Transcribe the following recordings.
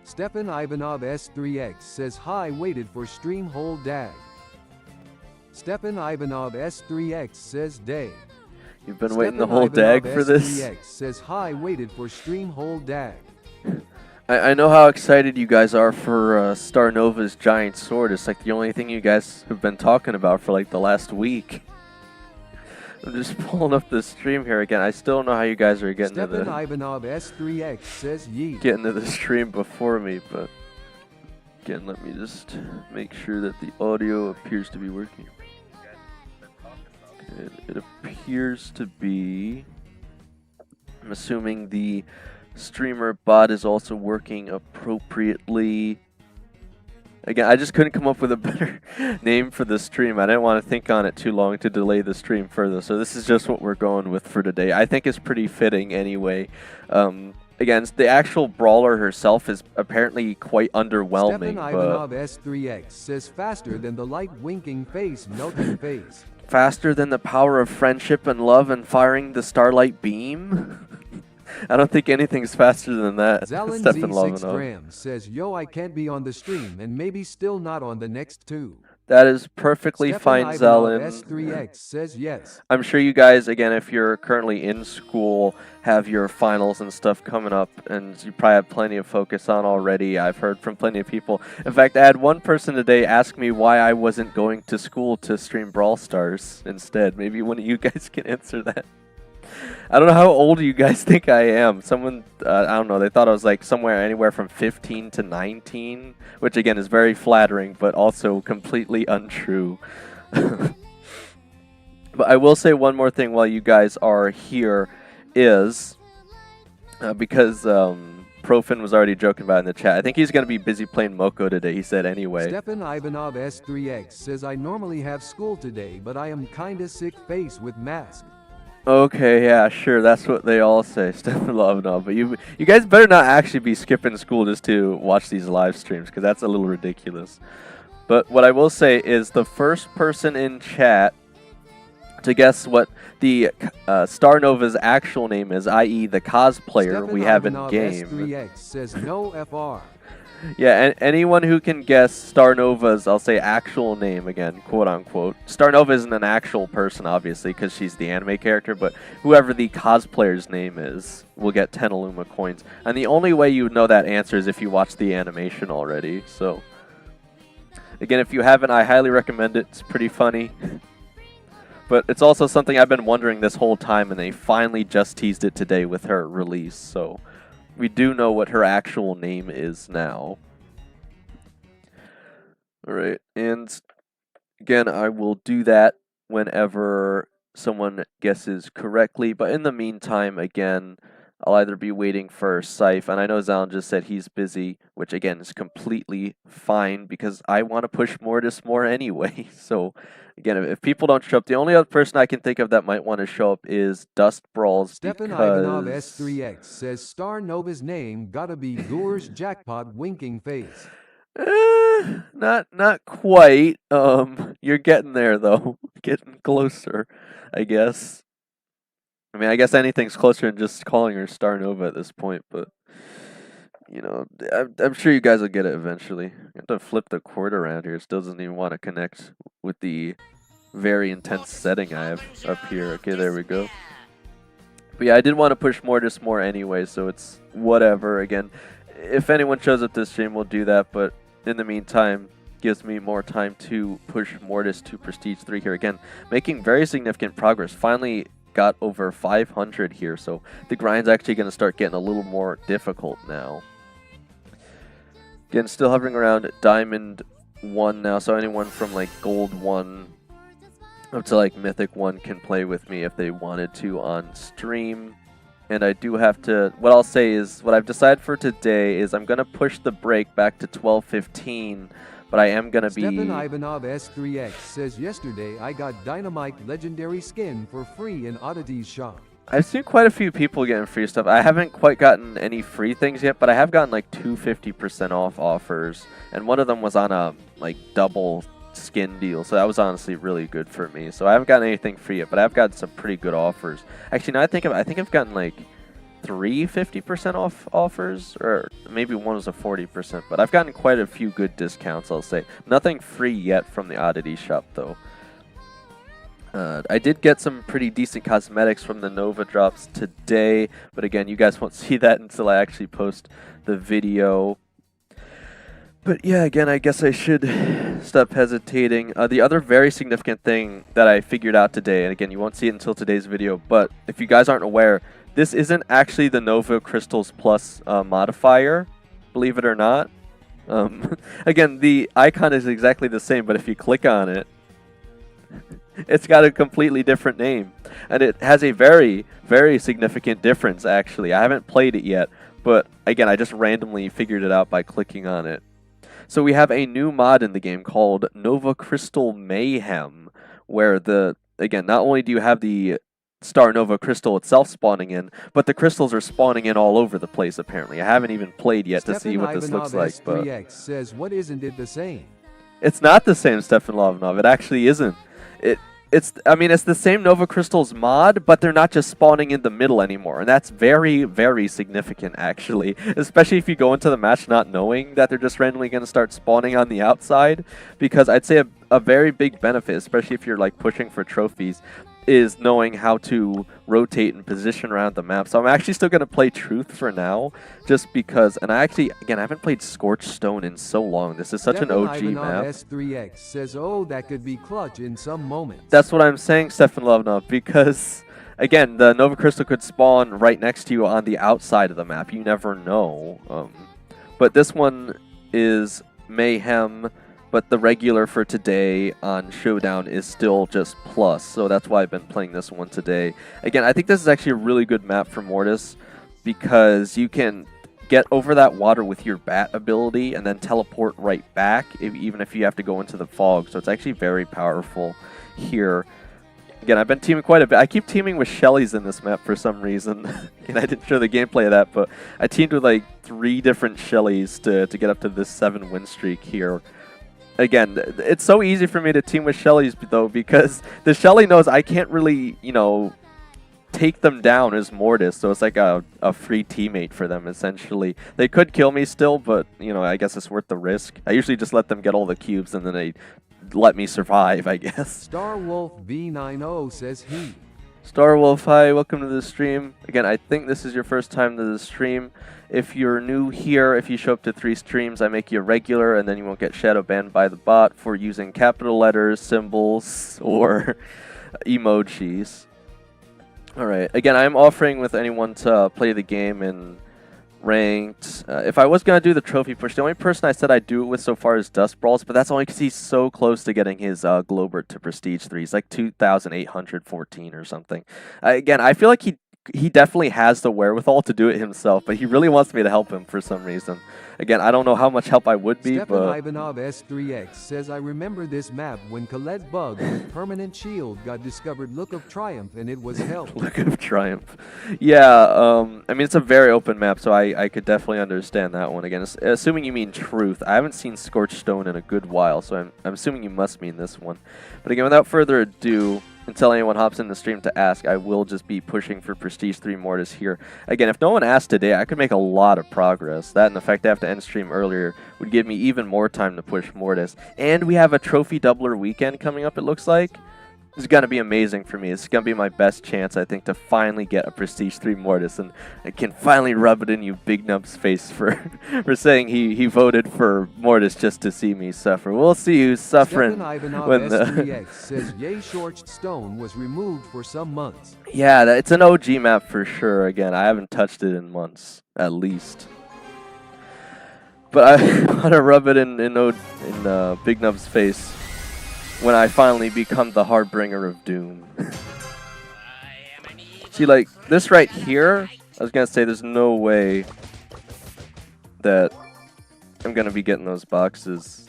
Stefan Ivanov S3X says hi, waited for stream hold dag. Stefan Ivanov S3X says day. You've been waiting the whole dag for this? S3X says hi, waited for stream hold dag. I know how excited you guys are for Starr Nova's giant sword. It's like the only thing you guys have been talking about for like the last week. I'm just pulling up the stream here again. I still don't know how you guys are getting to the Ivanov S3X says yeet. Getting to the stream before me, but again, let me just make sure that the audio appears to be working. It appears to be. I'm assuming the streamer bot is also working appropriately. Again, I just couldn't come up with a better name for the stream. I didn't want to think on it too long to delay the stream further. So this is just what we're going with for today. I think it's pretty fitting anyway. Again, the actual brawler herself is apparently quite underwhelming. Stefan Ivanov S3X says faster than the light winking face, melting face. Faster than the power of friendship and love and firing the starlight beam? I don't think anything's faster than that. Zalin Z6 says, yo, I can't be on the stream and maybe still not on the next two. That is perfectly fine, Zalin. S3X says yes. I'm sure you guys, again, if you're currently in school, have your finals and stuff coming up, and you probably have plenty of focus on already. I've heard from plenty of people. In fact, I had one person today ask me why I wasn't going to school to stream Brawl Stars instead. Maybe one of you guys can answer that. I don't know how old you guys think I am. Someone, I don't know, they thought I was like somewhere anywhere from 15 to 19, which again is very flattering, but also completely untrue. But I will say one more thing while you guys are here is, because Profin was already joking about it in the chat, I think he's going to be busy playing Moko today, he said anyway. Stefan Ivanov S3X says, I normally have school today, but I am kinda sick face with mask. Okay, yeah, sure, that's what they all say, Stefan Ivanov. But you guys better not actually be skipping school just to watch these live streams, because that's a little ridiculous. But what I will say is the first person in chat to guess what the Starr Nova's actual name is, i.e. the cosplayer Stefan we have Ivanov in-game. S3X says no FR. Yeah, and anyone who can guess Starr Nova's, I'll say actual name again, quote unquote. Starr Nova isn't an actual person, obviously, because she's the anime character, but whoever the cosplayer's name is will get 10 Illuma coins. And the only way you would know that answer is if you watch the animation already. So, again, if you haven't, I highly recommend it. It's pretty funny. But it's also something I've been wondering this whole time, and they finally just teased it today with her release, so we do know what her actual name is now. Alright, and again, I will do that whenever someone guesses correctly, but in the meantime, again, I'll either be waiting for Scythe, and I know Zalin just said he's busy, which again is completely fine, because I want to push Mortis more anyway, so again, if people don't show up, the only other person I can think of that might want to show up is Dust Brawls. Stefan Ivanov S3X says Starr Nova's name gotta be Gore's jackpot winking face. Not quite. You're getting there though, getting closer, I guess. I mean, I guess anything's closer than just calling her Starr Nova at this point, but you know, I'm sure you guys will get it eventually. I have to flip the cord around here. It still doesn't even want to connect with the very intense setting I have up here. Okay, there we go. But yeah, I did want to push Mortis more anyway, so it's whatever. Again, if anyone shows up this stream, we'll do that, but in the meantime, gives me more time to push Mortis to Prestige 3 here. Again, making very significant progress. Finally got over 500 here, so the grind's actually going to start getting a little more difficult now. Again, still hovering around Diamond 1 now, so anyone from like Gold 1 up to like Mythic 1 can play with me if they wanted to on stream. And I do have to, what I'll say is, what I've decided for today is I'm going to push the break back to 12:15, but I am going to be... Stefan Ivanov S3X says yesterday I got Dynamite Legendary Skin for free in Oddities Shop. I've seen quite a few people getting free stuff. I haven't quite gotten any free things yet, but I have gotten like 2 50% off offers, and one of them was on a like double skin deal, so that was honestly really good for me. So I haven't gotten anything free yet, but I've gotten some pretty good offers. Actually, now I think I've gotten like 3 50% off offers, or maybe one was a 40%, but I've gotten quite a few good discounts, I'll say. Nothing free yet from the oddity shop, though. I did get some pretty decent cosmetics from the Nova drops today, but again, you guys won't see that until I actually post the video. But yeah, again, I guess I should stop hesitating. The other very significant thing that I figured out today, and again, you won't see it until today's video, but if you guys aren't aware, this isn't actually the Nova Crystals Plus modifier, believe it or not. Again, the icon is exactly the same, but if you click on it, it's got a completely different name. And it has a very, very significant difference, actually. I haven't played it yet, but again, I just randomly figured it out by clicking on it. So we have a new mod in the game called Nova Crystal Mayhem, where again, not only do you have the Starr Nova crystal itself spawning in, but the crystals are spawning in all over the place, apparently. I haven't even played yet to see what this looks like, but S3X says, what isn't it the same? It's not the same, Stefan Lovanov. It actually isn't. It's the same Nova Crystals mod, but they're not just spawning in the middle anymore, and that's very, very significant, actually. Especially if you go into the match not knowing that they're just randomly going to start spawning on the outside, because I'd say a very big benefit, especially if you're like pushing for trophies, is knowing how to rotate and position around the map. So I'm actually still going to play Truth for now, just because, and I haven't played Scorched Stone in so long. This is such an OG map. S3X says, oh, that could be clutch in some moments. That's what I'm saying, Stefan Lovnov, because, again, the Nova Crystal could spawn right next to you on the outside of the map. You never know. But this one is Mayhem, but the regular for today on Showdown is still just Plus, so that's why I've been playing this one today. Again, I think this is actually a really good map for Mortis, because you can get over that water with your bat ability and then teleport right back, even if you have to go into the fog, so it's actually very powerful here. Again, I've been teaming quite a bit. I keep teaming with Shellys in this map for some reason, and I didn't show the gameplay of that, but I teamed with like 3 different Shellys to get up to this 7 win streak here. Again, it's so easy for me to team with Shellys, though, because the Shelly knows I can't really, take them down as Mortis, so it's like a free teammate for them, essentially. They could kill me still, but, I guess it's worth the risk. I usually just let them get all the cubes, and then they let me survive, I guess. Star Wolf V90 says he. Star Wolf, hi, welcome to the stream. Again, I think this is your first time to the stream. If you're new here, if you show up to 3 streams, I make you a regular, and then you won't get shadow banned by the bot for using capital letters, symbols, or emojis. Alright, again, I'm offering with anyone to play the game in ranked. If I was going to do the trophy push, the only person I said I'd do it with so far is Dust Brawls, but that's only because he's so close to getting his Globert to Prestige 3. He's like 2,814 or something. Again, I feel like he definitely has the wherewithal to do it himself, but he really wants me to help him for some reason. Again, I don't know how much help I would be, Stefan but... Ivanov S3X says, I remember this map when Colette Bug with Permanent Shield got discovered. Look of Triumph, and it was hell. Look of Triumph. Yeah, it's a very open map, so I could definitely understand that one. Again, assuming you mean Truth. I haven't seen Scorched Stone in a good while, so I'm assuming you must mean this one. But again, without further ado, until anyone hops in the stream to ask, I will just be pushing for Prestige 3 Mortis here. Again, if no one asked today, I could make a lot of progress. That and the fact I have to end stream earlier would give me even more time to push Mortis. And we have a trophy doubler weekend coming up, it looks like. This is going to be amazing for me. It's going to be my best chance, I think, to finally get a Prestige 3 Mortis. And I can finally rub it in you Big Nub's face for saying he voted for Mortis just to see me suffer. We'll see who's suffering when the... S3X says, Yay Scorched Stone was removed for some months. Yeah, it's an OG map for sure. Again, I haven't touched it in months, at least. But I want to rub it in Big Nub's face when I finally become the Harbinger of Doom. See, like, this right here, I was going to say there's no way that I'm going to be getting those boxes.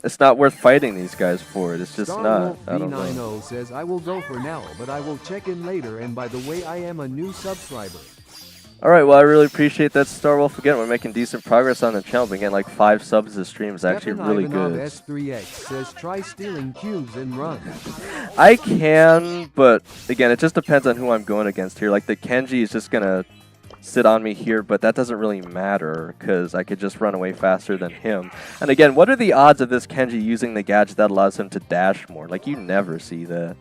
It's not worth fighting these guys for it. It's just not. I don't know. Says, I will go for now, but I will check in later, and by the way, I am a new subscriber. Alright, well, I really appreciate that, Star Wolf. Again, we're making decent progress on the channel. We're getting like 5 subs this stream. It's actually really good. S3X says, try stealing cubes and run. I can, but again, it just depends on who I'm going against here. Like, the Kenji is just going to sit on me here, but that doesn't really matter because I could just run away faster than him. And again, what are the odds of this Kenji using the gadget that allows him to dash more? Like, you never see that.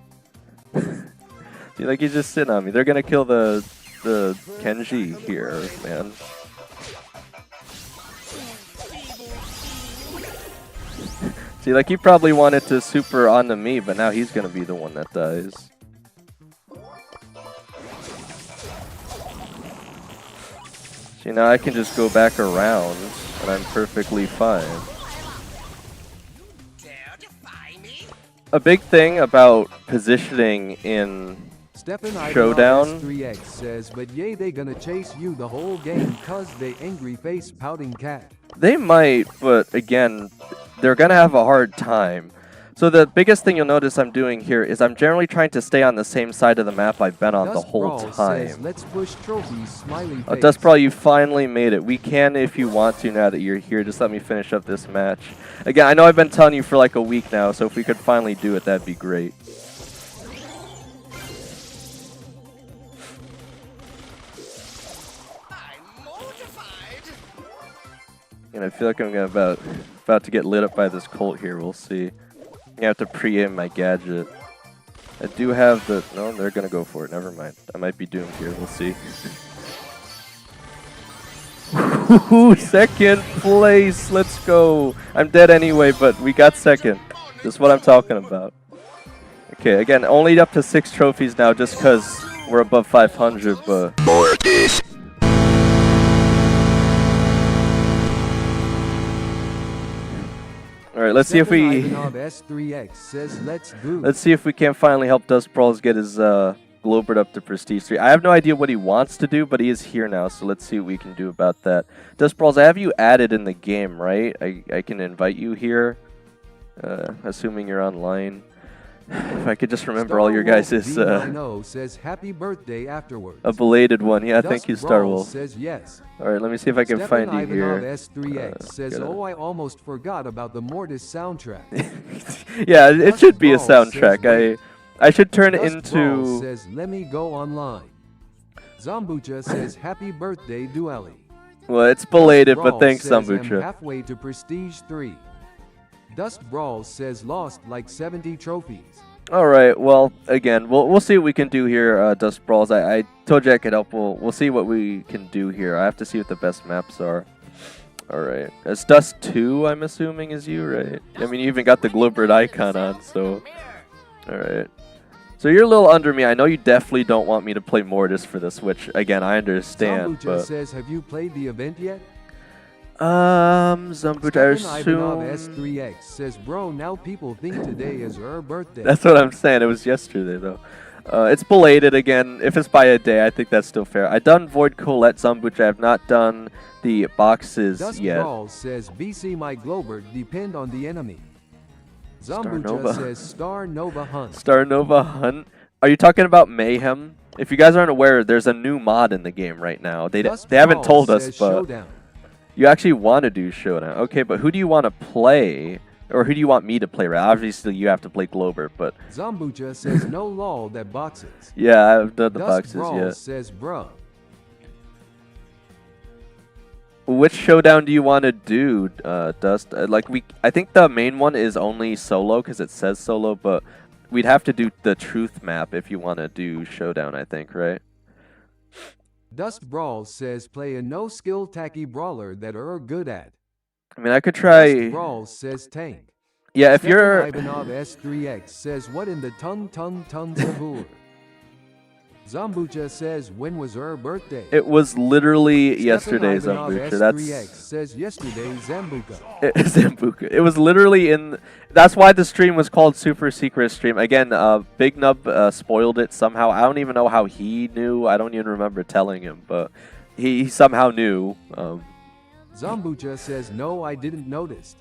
See, like, he's just sitting on me. They're gonna kill the Kenji here, man. See, like, he probably wanted to super onto me, but now he's gonna be the one that dies. See, now I can just go back around, and I'm perfectly fine. A big thing about positioning in Showdown. S3X says, but yay, they gonna chase you the whole game cause they angry face pouting cat. They might, but again, they're gonna have a hard time. So the biggest thing you'll notice I'm doing here is I'm generally trying to stay on the same side of the map I've been on the whole time. Says, let's push trophies, smiley face. Dust Brawl, you finally made it. We can if you want to now that you're here. Just let me finish up this match. Again, I know I've been telling you for like a week now, so if we could finally do it, that'd be great. And I feel like I'm about to get lit up by this Colt here. We'll see. I have to pre-aim my gadget. I do have the... No, they're going to go for it. Never mind. I might be doomed here. We'll see. Second place. Let's go. I'm dead anyway, but we got second. This is what I'm talking about. Okay, again, only up to 6 trophies now just because we're above 500, but... All right, let's see if we S3X says, let's see if we can finally help Dust Brawls get his Globert up to Prestige 3. I have no idea what he wants to do, but he is here now, so let's see what we can do about that. Dust Brawls, I have you added in the game, right? I can invite you here, assuming you're online. If I could just remember all your guys' says happy birthday afterwards. A belated one, yeah. Thank you, Star Wolf. Says yes. All right, let me see if I can find you here. S3X says, oh, I almost forgot about the Mortis soundtrack. Yeah, it should be a soundtrack. I should turn it into. Says, let me go online. Zambucha says, happy birthday, Duali. Well, it's belated, but thanks, Zambucha. Halfway to Prestige 3. Dust Brawl says lost like 70 trophies. All right. Well, again, we'll see what we can do here, Dust Brawls. I told you I could help. We'll see what we can do here. I have to see what the best maps are. All right. It's Dust 2, I'm assuming, is you, right? I mean, you even got the Globert icon on, so... All right. So you're a little under me. I know you definitely don't want me to play Mortis for this, which, again, I understand, but... says, have you played the event yet? Zambucha, I assume... S3X says, bro, now people think today is her birthday. That's what I'm saying. It was yesterday, though. It's belated again. If it's by a day, I think that's still fair. I done Void Colette, Zambucha. I have not done the boxes yet. Dust Ball says, BC my Globert depend on the enemy. Zambucha says, Starr Nova Hunt. Starr Nova Hunt? Are you talking about Mayhem? If you guys aren't aware, there's a new mod in the game right now. They haven't told us, but... Showdown. You actually want to do Showdown. Okay, but who do you want to play? Or who do you want me to play? Right? Obviously, you have to play Globert, but... Zambucha says, no lol that boxes. Yeah, I've done the boxes, yeah. Says, bruh. Which Showdown do you want to do, Dust? I think the main one is only solo, because it says solo, but we'd have to do the Truth map if you want to do Showdown, I think, right? Dust Brawl says play a no-skill tacky brawler that are good at. I mean, I could try... Dust Brawl says tank. Yeah, if you're... Ivanov S3X says what in the tongue Sabur. Zambucha says when was her birthday? It was literally yesterday, Zambucha. S3X says yesterday, Zambuca. Zambuca. It was literally in... That's why the stream was called Super Secret Stream. Again, Big Nub spoiled it somehow. I don't even know how he knew. I don't even remember telling him, but he somehow knew. Zambucha says, no, I didn't notice.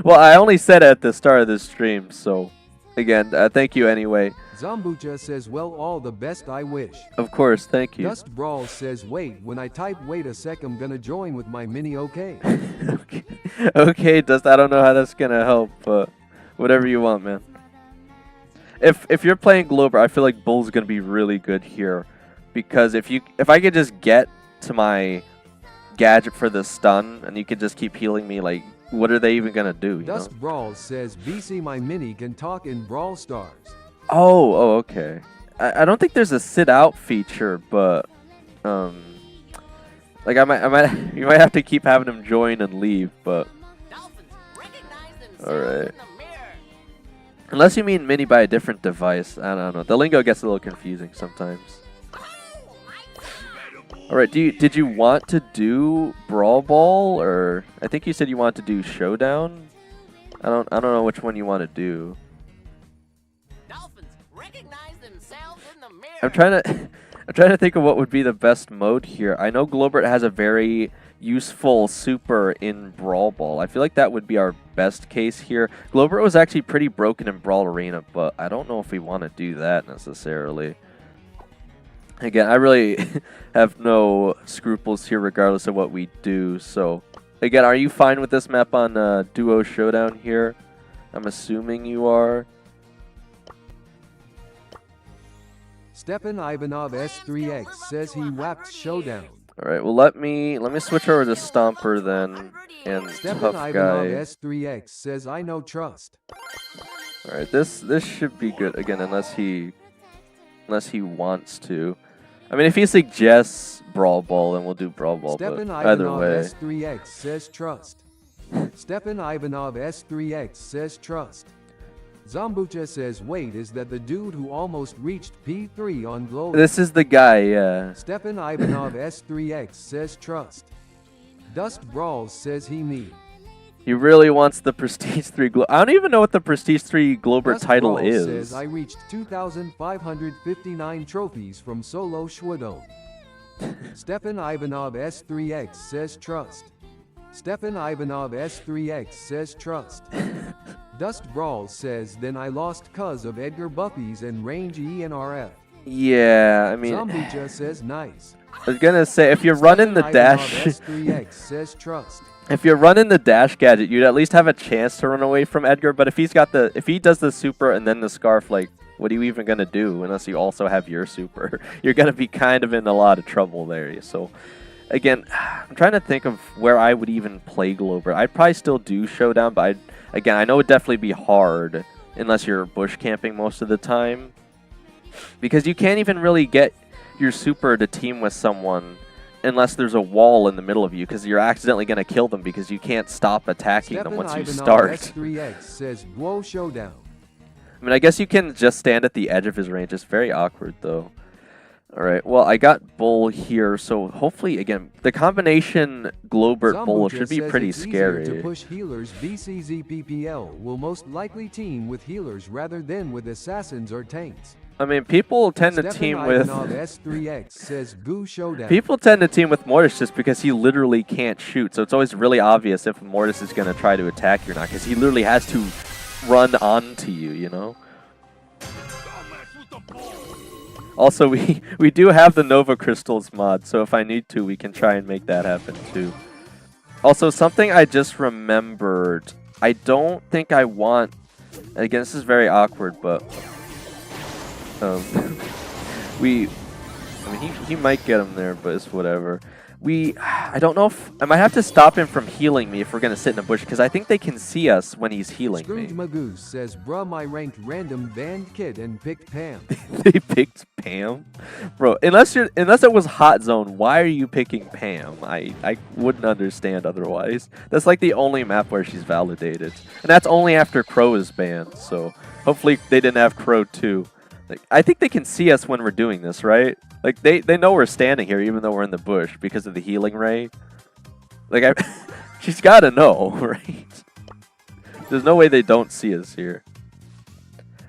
Well, I only said it at the start of the stream, so... Again, thank you anyway. Zambucha says, well, all the best I wish. Of course, thank you. Dust Brawl says, wait, when I type wait a sec, I'm gonna join with my mini okay. Okay, Dust, I don't know how that's gonna help, but whatever you want, man. If you're playing Globert, I feel like Bull's gonna be really good here. Because if I could just get to my gadget for the stun, and you could just keep healing me. Like, what are they even gonna do? You Dust know? Brawl says BC my mini can talk in Brawl Stars. Oh, okay. I don't think there's a sit out feature, but like you might have to keep having him join and leave, but all right. Unless you mean mini by a different device, I don't know. The lingo gets a little confusing sometimes. All right, did you want to do Brawl Ball, or I think you said you wanted to do Showdown? I don't know which one you want to do. I'm trying to think of what would be the best mode here. I know Globert has a very useful super in Brawl Ball. I feel like that would be our best case here. Globert was actually pretty broken in Brawl Arena, but I don't know if we want to do that necessarily. Again, I really have no scruples here regardless of what we do. So, again, are you fine with this map on Duo Showdown here? I'm assuming you are. Stepan Ivanov S3X says he whapped Showdown. All right, well let me switch over to Stomper then, and Stepan Tough Ivanov Guy. S3X says I know trust. All right, this should be good again, unless he wants to. I mean, if he suggests Brawl Ball, then we'll do Brawl Ball. Stepan But either Ivanov way, S3X says trust. Stepan Ivanov S3X says trust. Zombucha says wait, is that the dude who almost reached P3 on Global? this is the guy, yeah. Stepan Ivanov S3X says trust. Dust Brawls says he need. He really wants the Prestige 3 I don't even know what the Prestige 3 Globert Dust title Brawls is. says I reached 2,559 trophies from Solo Schwadon. Stepan Ivanov S3X says trust. Stepan Ivanov S3X says trust. Dust Brawls says then I lost cuz of Edgar Buffies and Range ENRF. Yeah, I mean, Zombucha says nice. I was gonna say, if you're running the Stepan dash, Ivanov S3X says trust. if you're running the dash gadget, you'd at least have a chance to run away from Edgar. But if he does the super and then the scarf, like, what are you even gonna do unless you also have your super? You're gonna be kind of in a lot of trouble there. So, again, I'm trying to think of where I would even play Globert. I'd probably still do Showdown, but again, I know it'd definitely be hard unless you're bush camping most of the time, because you can't even really get your super to team with someone unless there's a wall in the middle of you, because you're accidentally going to kill them because you can't stop attacking them once you start. S3X says whoa Showdown. I mean, I guess you can just stand at the edge of his range. It's very awkward, though. All right, well, I got Bull here, so hopefully, again, the combination Globert Bull should be pretty scary. To push healers, BCZPPL will most likely team with healers rather than with assassins or tanks. I mean, people tend to Stepan team with... Ivanov S3X says Goo Showdown. People tend to team with Mortis just because he literally can't shoot, so it's always really obvious if Mortis is going to try to attack you or not, because he literally has to run onto you, you know? Also, we do have the Nova Crystals mod, so if I need to, we can try and make that happen too. Also, something I just remembered, I don't think I want... Again, this is very awkward, but... I mean, he might get him there, but it's whatever. I don't know if... I might have to stop him from healing me if we're going to sit in a bush, because I think they can see us when he's healing Scrooge me. Magoose says, bruh, I ranked random banned kid and picked Pam. They picked Pam? Bro, unless it was Hot Zone, why are you picking Pam? I wouldn't understand otherwise. That's like the only map where she's validated. And that's only after Crow is banned, so hopefully they didn't have Crow too. Like, I think they can see us when we're doing this, right? Like, they know we're standing here even though we're in the bush because of the healing ray. Like, she's got to know, right? There's no way they don't see us here.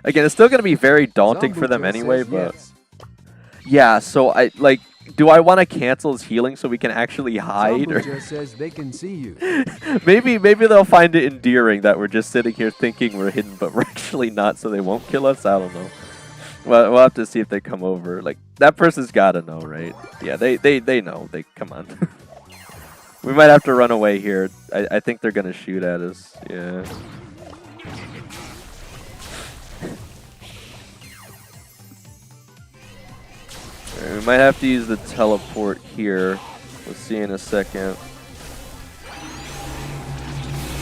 Again, it's still going to be very daunting for them anyway, but... Yes. Yeah, so do I want to cancel his healing so we can actually hide? Zombucha says they can see you. maybe they'll find it endearing that we're just sitting here thinking we're hidden, but we're actually not, so they won't kill us? I don't know. Well, we'll have to see if they come over. Like, that person's got to know, right? Yeah, they know. Come on. We might have to run away here. I think they're going to shoot at us. Yeah. We might have to use the teleport here. We'll see in a second.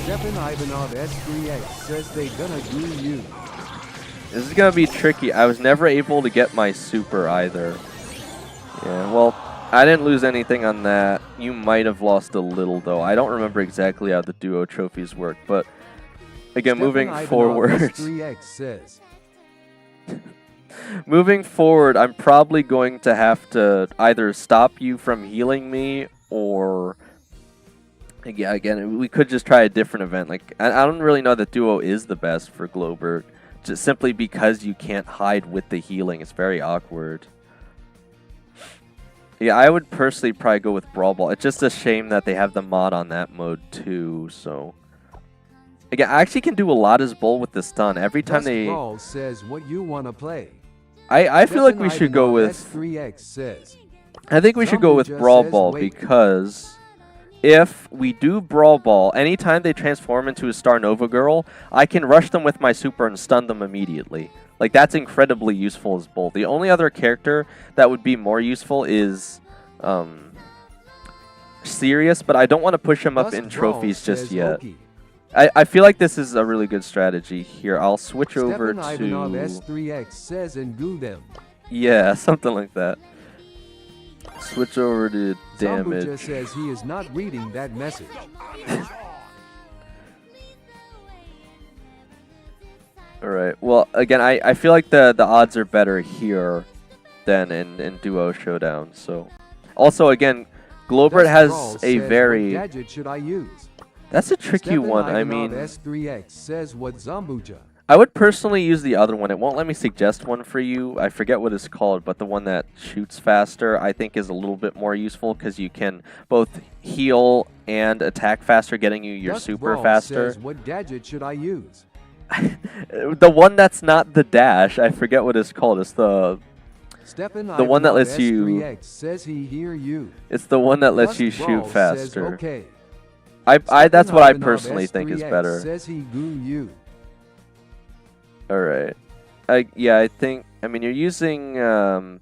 Stefan Ivanov S3X says they gonna glue you. This is gonna be tricky. I was never able to get my super either. Yeah, well, I didn't lose anything on that. You might have lost a little though. I don't remember exactly how the duo trophies work, but again, moving forward. S3X says. Moving forward, I'm probably going to have to either stop you from healing me or yeah, again, we could just try a different event. Like, I don't really know that duo is the best for Glowberg, just simply because you can't hide with the healing. It's very awkward. Yeah, I would personally probably go with Brawl Ball. It's just a shame that they have the mod on that mode too. So, again, I actually can do a lot as Bull with the stun. Every time they... Brawl says what you want to play. I feel like we should go with... S3X says. I think we should go with Brawl Ball because... if we do Brawl Ball, anytime they transform into a Starr Nova girl, I can rush them with my super and stun them immediately. Like, that's incredibly useful as Bull. The only other character that would be more useful is Sirius, but I don't want to push him up in trophies just yet. I feel like this is a really good strategy here. I'll switch over to... S3X says and goo them. Yeah, something like that. Switch over to damage. Zambuja says he is not reading that message. Alright, well, again, I feel like the odds are better here than in Duo Showdown, so... Also, again, Glowbert has a very... What gadget should I use? That's a tricky one, I mean... S3X says what Zambuja. I would personally use the other one. It won't let me suggest one for you. I forget what it's called, but the one that shoots faster I think is a little bit more useful because you can both heal and attack faster, getting you your super faster. Says, what gadget should I use? The one that's not the dash, I forget what it's called. It's the one that lets you... says he hear you. It's the one that lets you shoot faster. Says, okay. That's what I personally think is better. Says he goo you. Alright. I think... I mean, you're using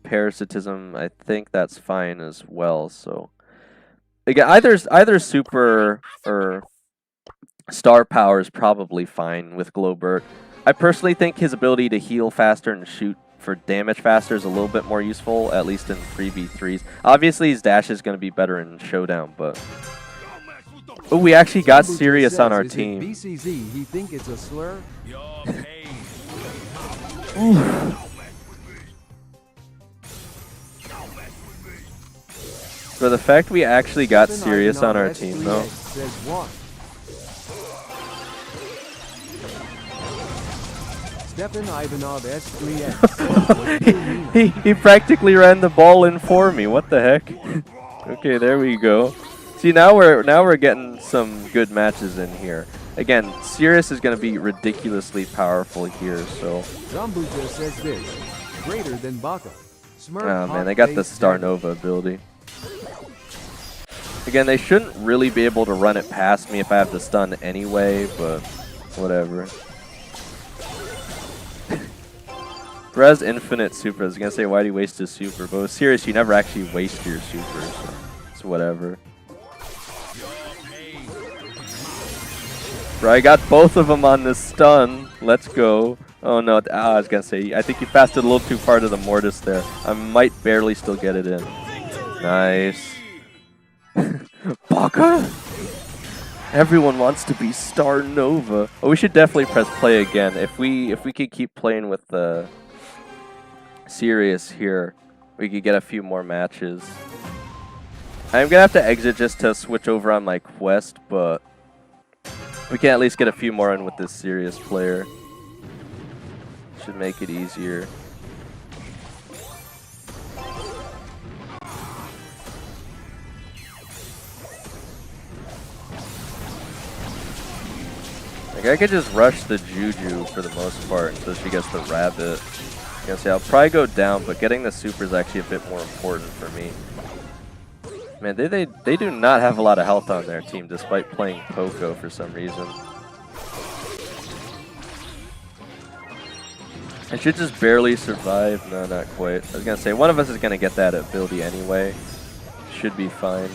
Parasitism. I think that's fine as well, so... Again, either Super or Star Power is probably fine with Glowbert. I personally think his ability to heal faster and shoot for damage faster is a little bit more useful, at least in 3v3s. Obviously, his dash is going to be better in Showdown, but... Oh, we actually got Sirius on our team. BCZ, he think it's a slur? For the fact we actually got Sirius on our team, though. Stefan Ivanov S3X. he practically ran the ball in for me. What the heck? Okay, there we go. See, now we're getting some good matches in here. Again, Sirius is going to be ridiculously powerful here, so... Zambuja says this, greater than Baka. Oh man, they got the Starr Nova ability. Again, they shouldn't really be able to run it past me if I have the stun anyway, but whatever. Brez infinite super. I was going to say, why do you waste his super? But with Sirius, you never actually waste your super, so it's whatever. Bro, I got both of them on the stun. Let's go. Oh no, I was gonna say, I think he fasted a little too far to the Mortis there. I might barely still get it in. Nice. Baka? Everyone wants to be Starr Nova. Oh, we should definitely press play again. If we could keep playing with the Sirius here, we could get a few more matches. I'm gonna have to exit just to switch over on my quest, but we can at least get a few more in with this Sirius player. Should make it easier. Like, I could just rush the Juju for the most part until she gets the rabbit. I guess, yeah, I'll probably go down, but getting the super is actually a bit more important for me. Man, they do not have a lot of health on their team despite playing Poco for some reason. I should just barely survive. No, not quite. I was gonna say, one of us is gonna get that ability anyway. Should be fine.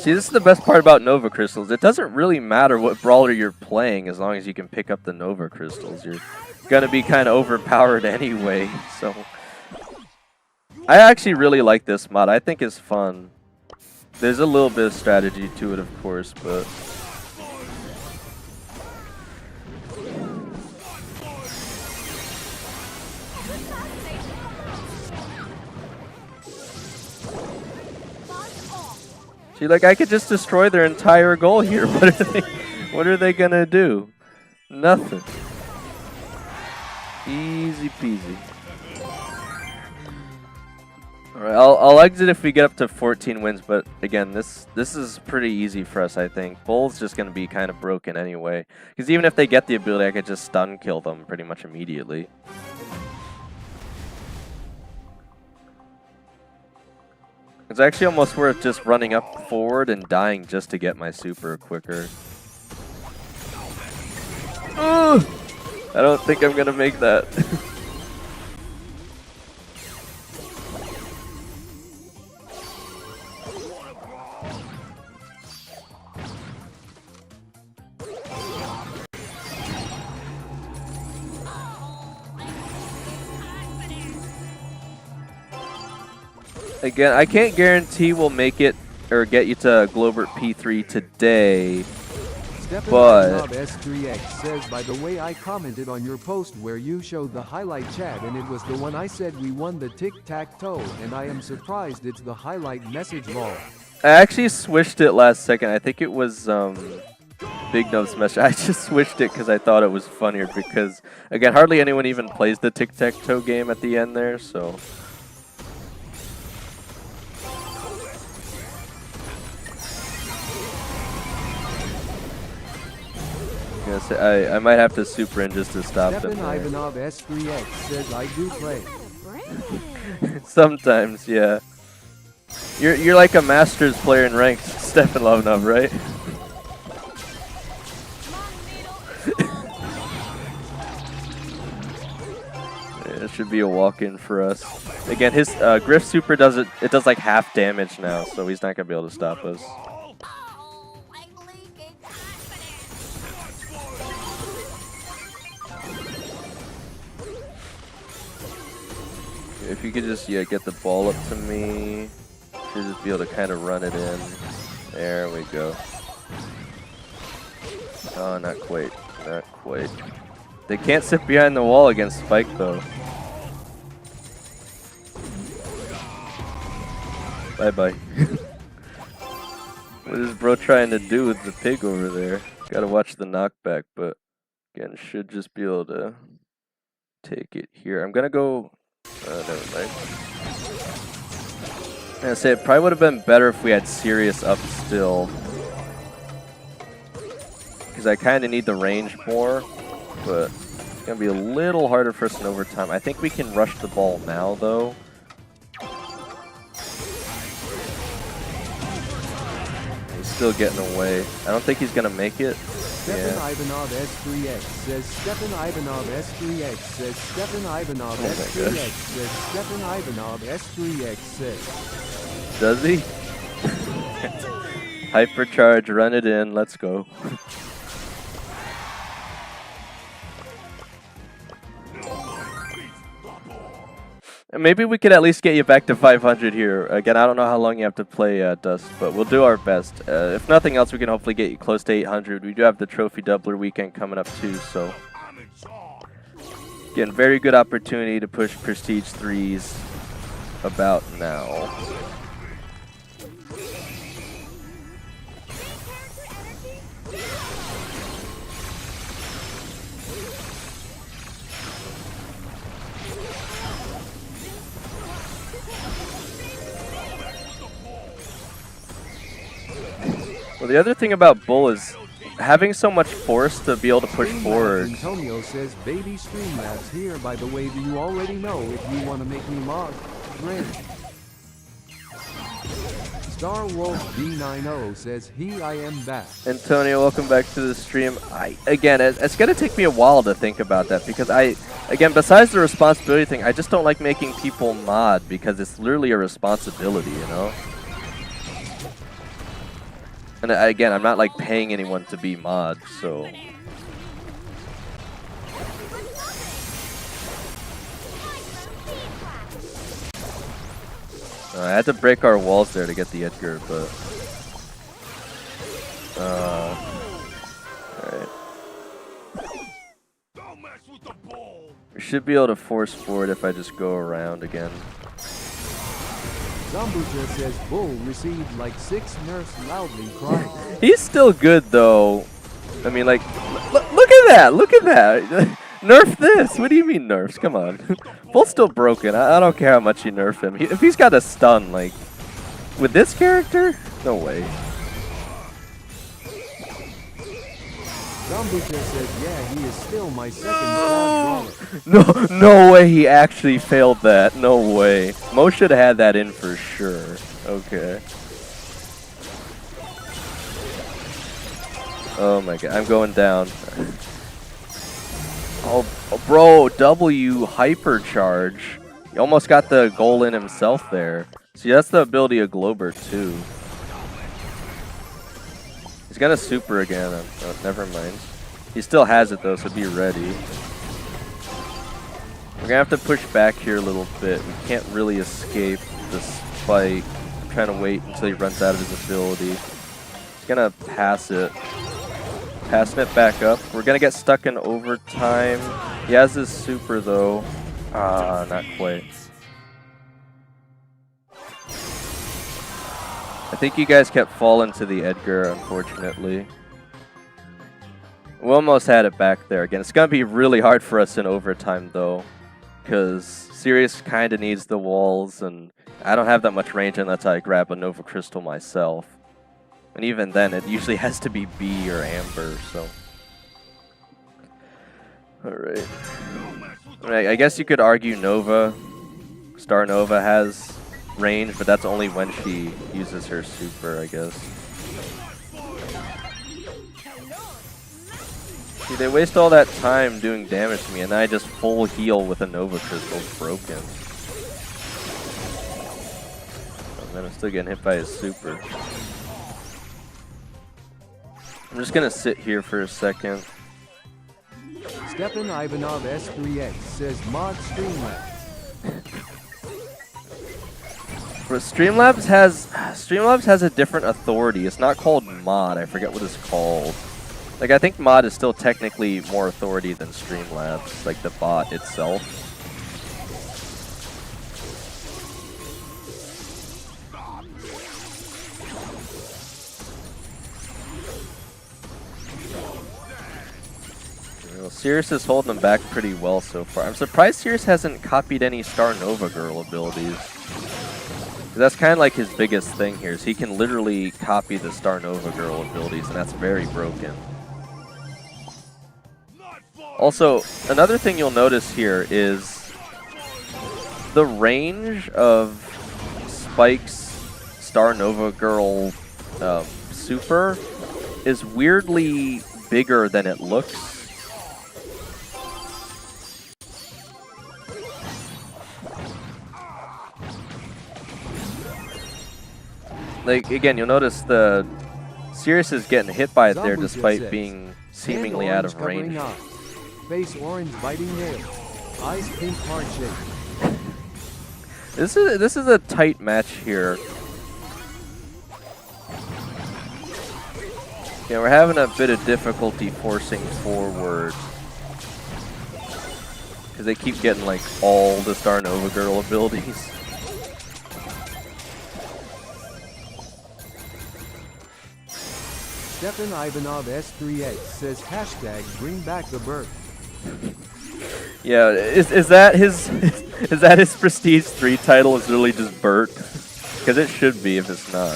See, this is the best part about Nova Crystals. It doesn't really matter what brawler you're playing as long as you can pick up the Nova Crystals. You're gonna be kind of overpowered anyway, so... I actually really like this mod. I think it's fun. There's a little bit of strategy to it, of course, but... See, like, I could just destroy their entire goal here. What are they gonna do? Nothing. Easy peasy. Alright, I'll exit if we get up to 14 wins, but again, this is pretty easy for us, I think. Bull's just gonna be kind of broken anyway. Because even if they get the ability, I could just stun kill them pretty much immediately. It's actually almost worth just running up forward and dying just to get my super quicker. I don't think I'm gonna make that. Again, I can't guarantee we'll make it or get you to Globert P3 today, but... S3X says, by the way, I commented on your post where you showed the highlight chat, and it was the one I said we won the tic-tac-toe, and I am surprised it's the highlight message lol. I actually switched it last second. I think it was Big Nove's message. I just switched it because I thought it was funnier because, again, hardly anyone even plays the tic-tac-toe game at the end there, so... I might have to super in just to stop them. Ivanov S3X says I do play. Sometimes, yeah. You're like a Masters player in ranked, Stefan Ivanov, right? Yeah, it should be a walk-in for us. Again, his Griff super does like half damage now, so he's not gonna be able to stop us. If you could just, yeah, get the ball up to me, should just be able to kind of run it in. There we go. Oh, not quite. Not quite. They can't sit behind the wall against Spike, though. Bye-bye. What is bro trying to do with the pig over there? Gotta watch the knockback, but again, should just be able to take it here. I'm gonna go... never mind. I was gonna say, it probably would have been better if we had Sirius up still. Because I kind of need the range more, but it's gonna be a little harder for us in overtime. I think we can rush the ball now, though. He's still getting away. I don't think he's gonna make it. Stefan Ivanov S3X says Stefan Ivanov S3X says Stefan Ivanov S3X says Stefan Ivanov S3X says. Does he? Hypercharge, run it in, let's go. Maybe we could at least get you back to 500 here. Again, I don't know how long you have to play Dust, but we'll do our best. If nothing else, we can hopefully get you close to 800. We do have the Trophy Doubler weekend coming up too, so... Again, very good opportunity to push Prestige 3s about now. Well, the other thing about Bull is having so much force to be able to push forward. Antonio says, baby Streamlabs here, by the way, do you already know if you want to make me mod? Great. Star Wolf B90 says, I am back. Antonio, welcome back to the stream. Again, it's going to take me a while to think about that because again, besides the responsibility thing, I just don't like making people mod because it's literally a responsibility, you know? And again, I'm not like paying anyone to be mod, so. I had to break our walls there to get the Edgar, but. Alright. We should be able to force forward if I just go around again. Zambuja says Bull received like 6 nerfs loudly crying. He's still good though. I mean, like, look at that! Look at that! Nerf this! What do you mean nerfs? Come on. Bull's still broken. I don't care how much you nerf him. If he's got a stun, like, with this character? No way. Zambuja says, yeah, he is still my second brawler. No way he actually failed that. No way. Mo should have had that in for sure. Okay. Oh my god, I'm going down. Oh, bro, W hypercharge. He almost got the goal in himself there. See, that's the ability of Glober too. He's gonna super again. Oh, never mind. He still has it though, so be ready. We're gonna have to push back here a little bit. We can't really escape the spike. I'm trying to wait until he runs out of his ability. He's gonna pass it. Passing it back up. We're gonna get stuck in overtime. He has his super though. Ah, not quite. I think you guys kept falling to the Edgar, unfortunately. We almost had it back there again. It's gonna be really hard for us in overtime though, because Sirius kind of needs the walls, and I don't have that much range unless I grab a Nova Crystal myself. And even then, it usually has to be B or Amber, so. Alright. Alright, I guess you could argue Nova, Starr Nova has range, but that's only when she uses her super, I guess. See, they waste all that time doing damage to me, and then I just full heal with a Nova Crystal broken. And then I'm still getting hit by his super. I'm just gonna sit here for a second. Stepan Ivanov S3X says mod Streamlabs. But Streamlabs has a different authority. It's not called mod. I forget what it's called. Like, I think mod is still technically more authority than Streamlabs, like the bot itself. Sirius is holding them back pretty well so far. I'm surprised Sirius hasn't copied any Starr Nova girl abilities. That's kind of like his biggest thing here, is he can literally copy the Starr Nova girl abilities, and that's very broken. Also, another thing you'll notice here is the range of Spike's Starr Nova girl super is weirdly bigger than it looks. Like, again, you'll notice the Sirius is getting hit by it there despite being seemingly out of range. Face orange biting nails. Eyes pink heart shape. This is a tight match here. Yeah, we're having a bit of difficulty forcing forward. Because they keep getting like all the Starr Nova girl abilities. Stepan Ivanov S3X says hashtag bring back the bird. Yeah, is that his is that his Prestige 3 title is really just Bert? Because it should be if it's not.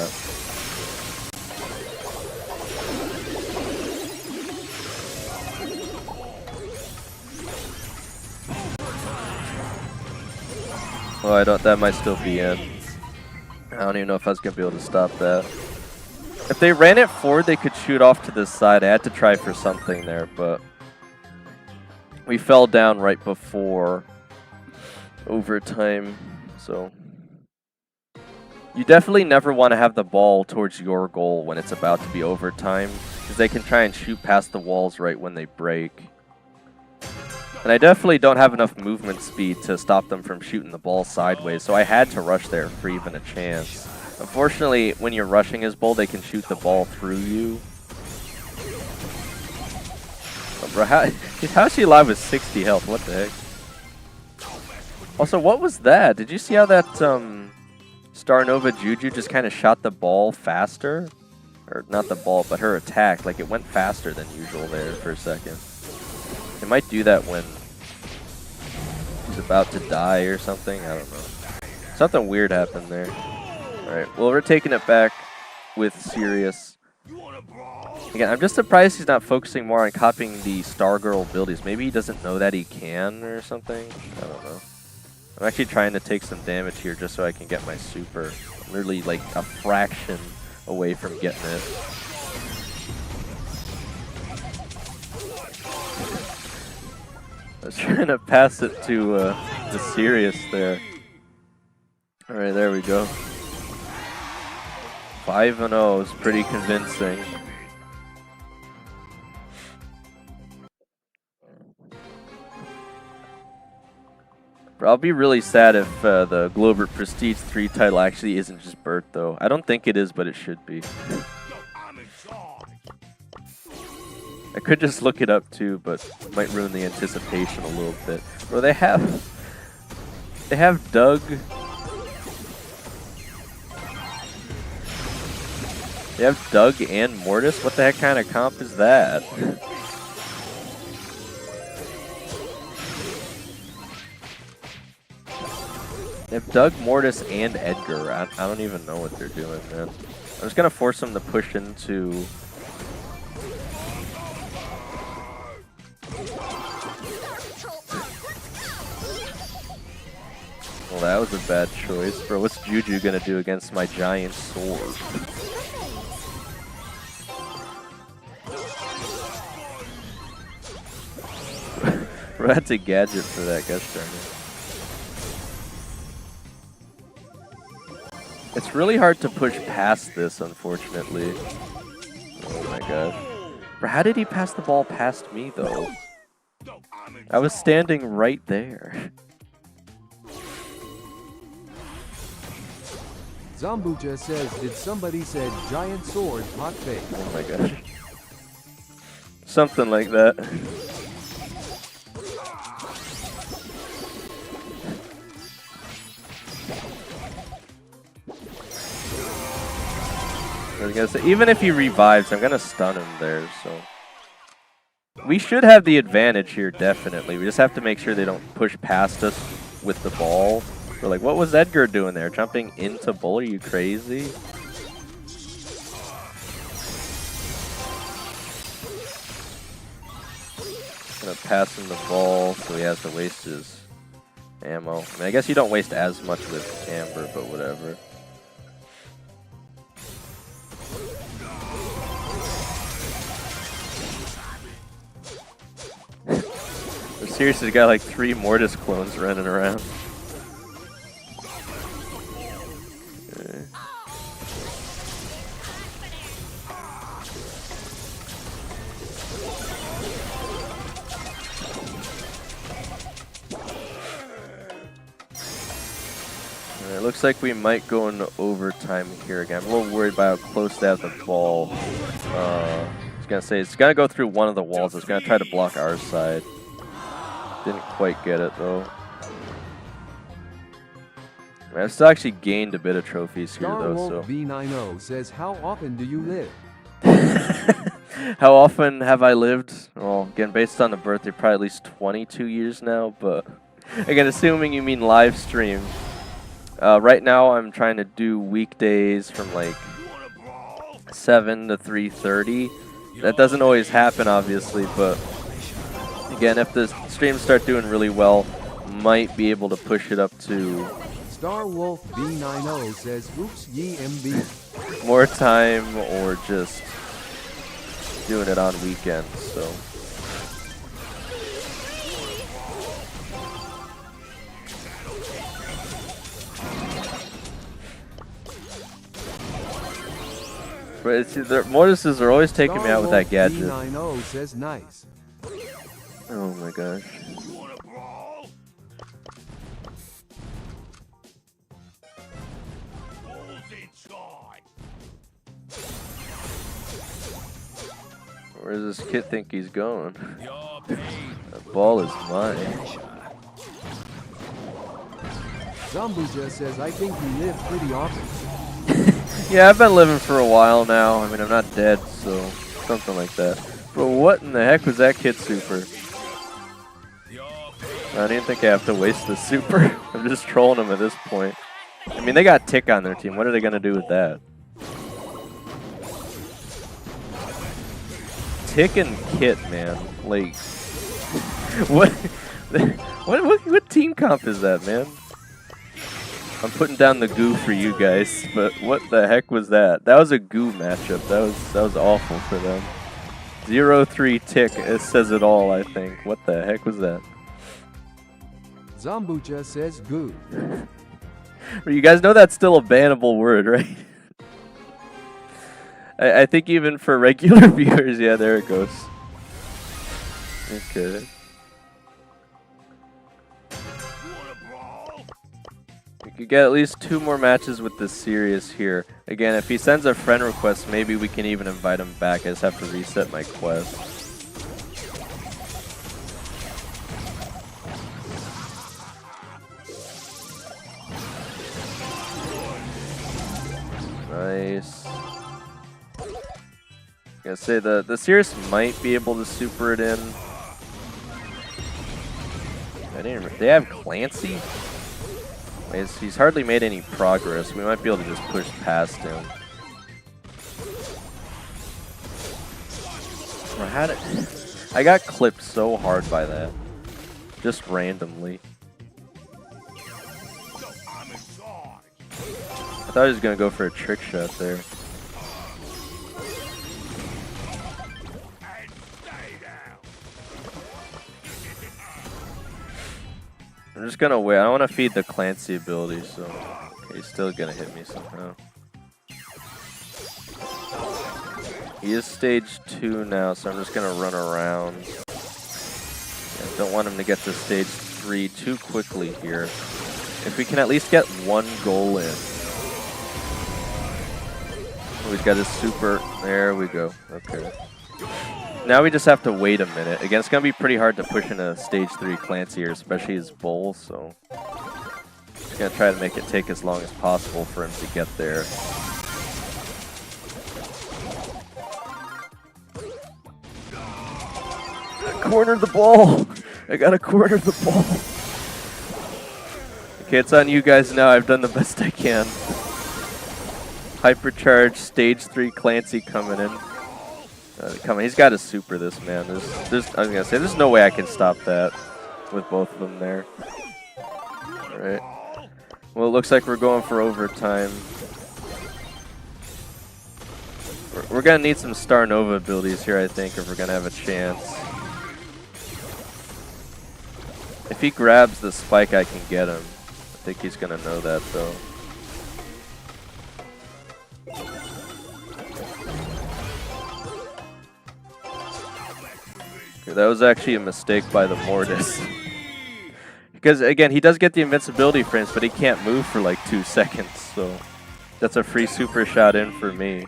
Oh, that might still be in. I don't even know if I was gonna be able to stop that. If they ran it forward, they could shoot off to this side. I had to try for something there, but we fell down right before overtime, so. You definitely never want to have the ball towards your goal when it's about to be overtime, because they can try and shoot past the walls right when they break. And I definitely don't have enough movement speed to stop them from shooting the ball sideways, so I had to rush there for even a chance. Unfortunately, when you're rushing his bull, they can shoot the ball through you. Oh, bro, how's she alive with 60 health? What the heck? Also, what was that? Did you see how that Starr Nova Juju just kind of shot the ball faster? Or not the ball, but her attack. Like, it went faster than usual there for a second. It might do that when he's about to die or something. I don't know. Something weird happened there. Alright, well, we're taking it back with Sirius. Again, I'm just surprised he's not focusing more on copying the Stargirl abilities. Maybe he doesn't know that he can or something. I don't know. I'm actually trying to take some damage here just so I can get my super. I'm literally like a fraction away from getting it. I was trying to pass it to the Sirius there. Alright, there we go. 5-0 is pretty convincing. I'll be really sad if the Globert Prestige 3 title actually isn't just Bert, though. I don't think it is, but it should be. I could just look it up too, but it might ruin the anticipation a little bit. Bro, they have Doug. They have Doug and Mortis? What the heck kind of comp is that? They have Doug, Mortis, and Edgar. I don't even know what they're doing, man. I'm just gonna force them to push into... Well, that was a bad choice. Bro, what's Juju gonna do against my giant sword? Bro, that's a gadget for that, gosh darn it. It's really hard to push past this, unfortunately. Oh my gosh. Bro, how did he pass the ball past me, though? I was standing right there. Zambucha says, did somebody said giant sword hot fake? Oh my gosh. Something like that. I was gonna say, even if he revives, I'm gonna stun him there, so. We should have the advantage here, definitely. We just have to make sure they don't push past us with the ball. We're like, what was Edgar doing there? Jumping into bull? Are you crazy? Gonna pass him the ball so he has to waste his ammo. I mean, I guess you don't waste as much with Amber, but whatever. Seriously, got like 3 Mortis clones running around. Okay. It looks like we might go into overtime here again. I'm a little worried about how close they have the ball. I was gonna say it's gonna go through one of the walls. It's gonna try to block our side. Didn't quite get it though. I've still actually gained a bit of trophies here though. So V90 says, how often do you live? How often have I lived? Well, again, based on the birthday, probably at least 22 years now. But again, assuming you mean live stream. Right now, I'm trying to do weekdays from like 7 to 3:30. That doesn't always happen, obviously, but again, if the streams start doing really well, might be able to push it up to Star Wolf B90 says, oops, ye MB. more time or just doing it on weekends, so. But it's, the Mortises are always taking me out with that gadget. D90 says nice. Oh my gosh. Where does this kid think he's going? That ball is mine. Zambuja says, I think you live pretty often. Yeah, I've been living for a while now. I mean, I'm not dead, so something like that. But what in the heck was that kid super? I don't even think I have to waste the super. I'm just trolling him at this point. I mean, they got Tick on their team. What are they going to do with that? Tick and Kit, man. Like, what team comp is that, man? I'm putting down the goo for you guys, but what the heck was that? That was a goo matchup. That was awful for them. 0-3 Tick, it says it all, I think. What the heck was that? Zambuja says goo. You guys know that's still a bannable word, right? I think even for regular viewers, yeah, there it goes. Okay. We could get at least 2 more matches with this Sirius here. Again, if he sends a friend request, maybe we can even invite him back. I just have to reset my quest. Nice. I gotta say, the Sirius might be able to super it in. They have Clancy? He's hardly made any progress. We might be able to just push past him. I got clipped so hard by that. Just randomly. I thought he was going to go for a trick shot there. I'm just gonna wait. I don't want to feed the Clancy ability, so okay, he's still gonna hit me somehow. He is stage 2 now, so I'm just gonna run around. Yeah, don't want him to get to stage 3 too quickly here. If we can at least get 1 goal in. Oh, he's got his super. There we go. Okay. Now we just have to wait a minute. Again, it's going to be pretty hard to push in a stage 3 Clancy here, especially his bowl, so just going to try to make it take as long as possible for him to get there. I cornered the ball! I got to corner the ball! Okay, it's on you guys now. I've done the best I can. Hypercharge, stage 3 Clancy coming in. Come on, he's got to super this, man. I was gonna say, there's no way I can stop that with both of them there. Alright. Well, it looks like we're going for overtime. We're gonna need some Starr Nova abilities here, I think, if we're gonna have a chance. If he grabs the spike, I can get him. I think he's gonna know that, though. That was actually a mistake by the Mortis. Because, again, he does get the invincibility frames, but he can't move for like 2 seconds, so that's a free super shot in for me.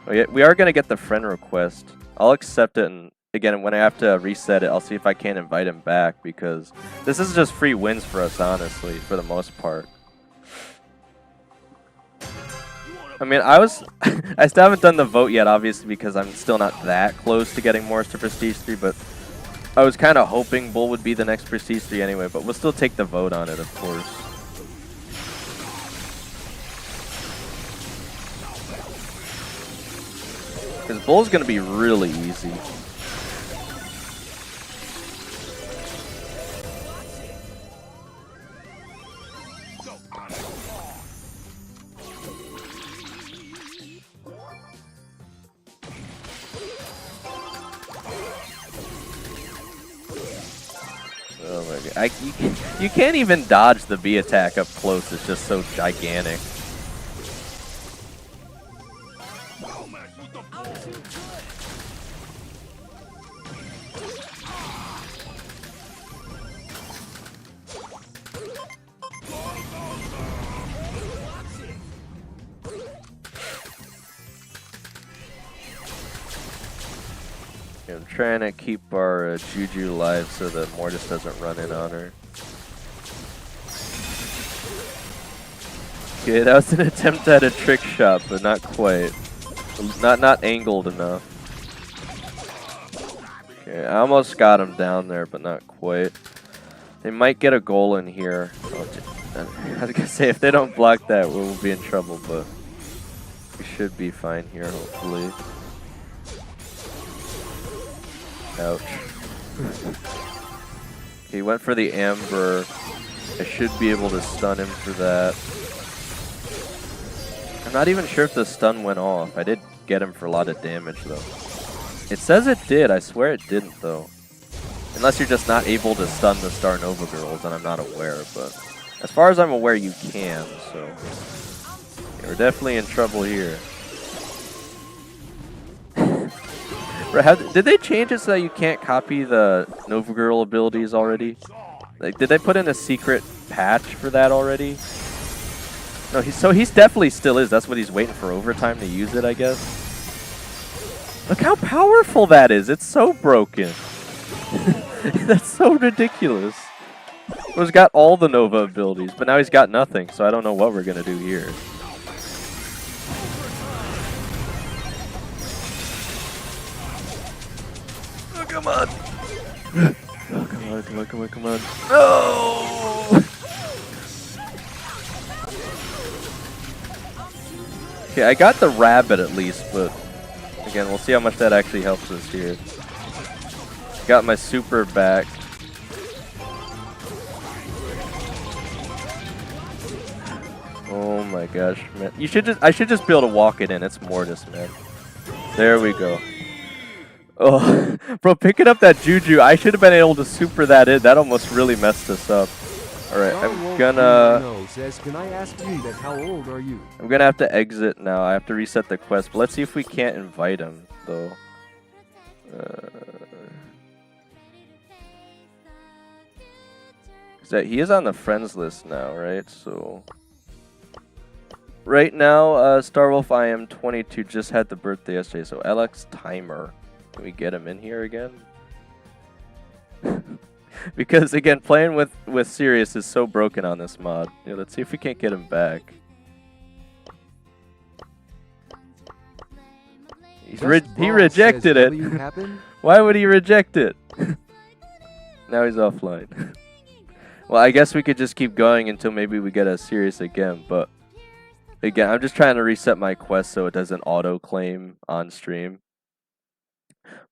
Oh, yeah, we are going to get the friend request. I'll accept it, and again, when I have to reset it, I'll see if I can't invite him back, because this is just free wins for us, honestly, for the most part. I mean, I still haven't done the vote yet, obviously, because I'm still not that close to getting Morris to Prestige 3, but I was kind of hoping Bull would be the next Prestige 3 anyway, but we'll still take the vote on it, of course. Because Bull's going to be really easy. Oh my god. You can't even dodge the B attack up close. It's just so gigantic. I'm trying to keep our Juju alive so that Mortis doesn't run in on her. Okay, that was an attempt at a trick shot, but not quite. Not angled enough. Okay, I almost got him down there, but not quite. They might get a goal in here. I was gonna say, if they don't block that, we'll be in trouble, but we should be fine here, hopefully. Ouch. Okay, he went for the Amber. I should be able to stun him for that. I'm not even sure if the stun went off. I did get him for a lot of damage, though. It says it did. I swear it didn't, though. Unless you're just not able to stun the Starr Nova girls, and I'm not aware, but as far as I'm aware, you can, so yeah, we're definitely in trouble here. Did they change it so that you can't copy the Nova Girl abilities already? Like, did they put in a secret patch for that already? No, he's definitely still is. That's what he's waiting for overtime to use it, I guess. Look how powerful that is. It's so broken. That's so ridiculous. He's got all the Nova abilities, but now he's got nothing, so I don't know what we're going to do here. Oh, come on. Oh, come on, come on, come on, come on. No! Okay, I got the rabbit at least, but again, we'll see how much that actually helps us here. Got my super back. Oh my gosh, man. I should just be able to walk it in. It's Mortis, man. There we go. Oh, bro, picking up that Juju, I should have been able to super that in. That almost really messed us up. Alright, I'm gonna... says, can I ask you that how old are you? I'm gonna have to exit now. I have to reset the quest, but let's see if we can't invite him, though. He is on the friends list now, right? So... Right now, Starwolf, I am 22, just had the birthday yesterday, so Alex Timer. Can we get him in here again? Because, again, playing with Sirius is so broken on this mod. Yeah, let's see if we can't get him back. He rejected it. Why would he reject it? Now he's offline. Well, I guess we could just keep going until maybe we get a Sirius again, but... Again, I'm just trying to reset my quest so it doesn't auto-claim on stream.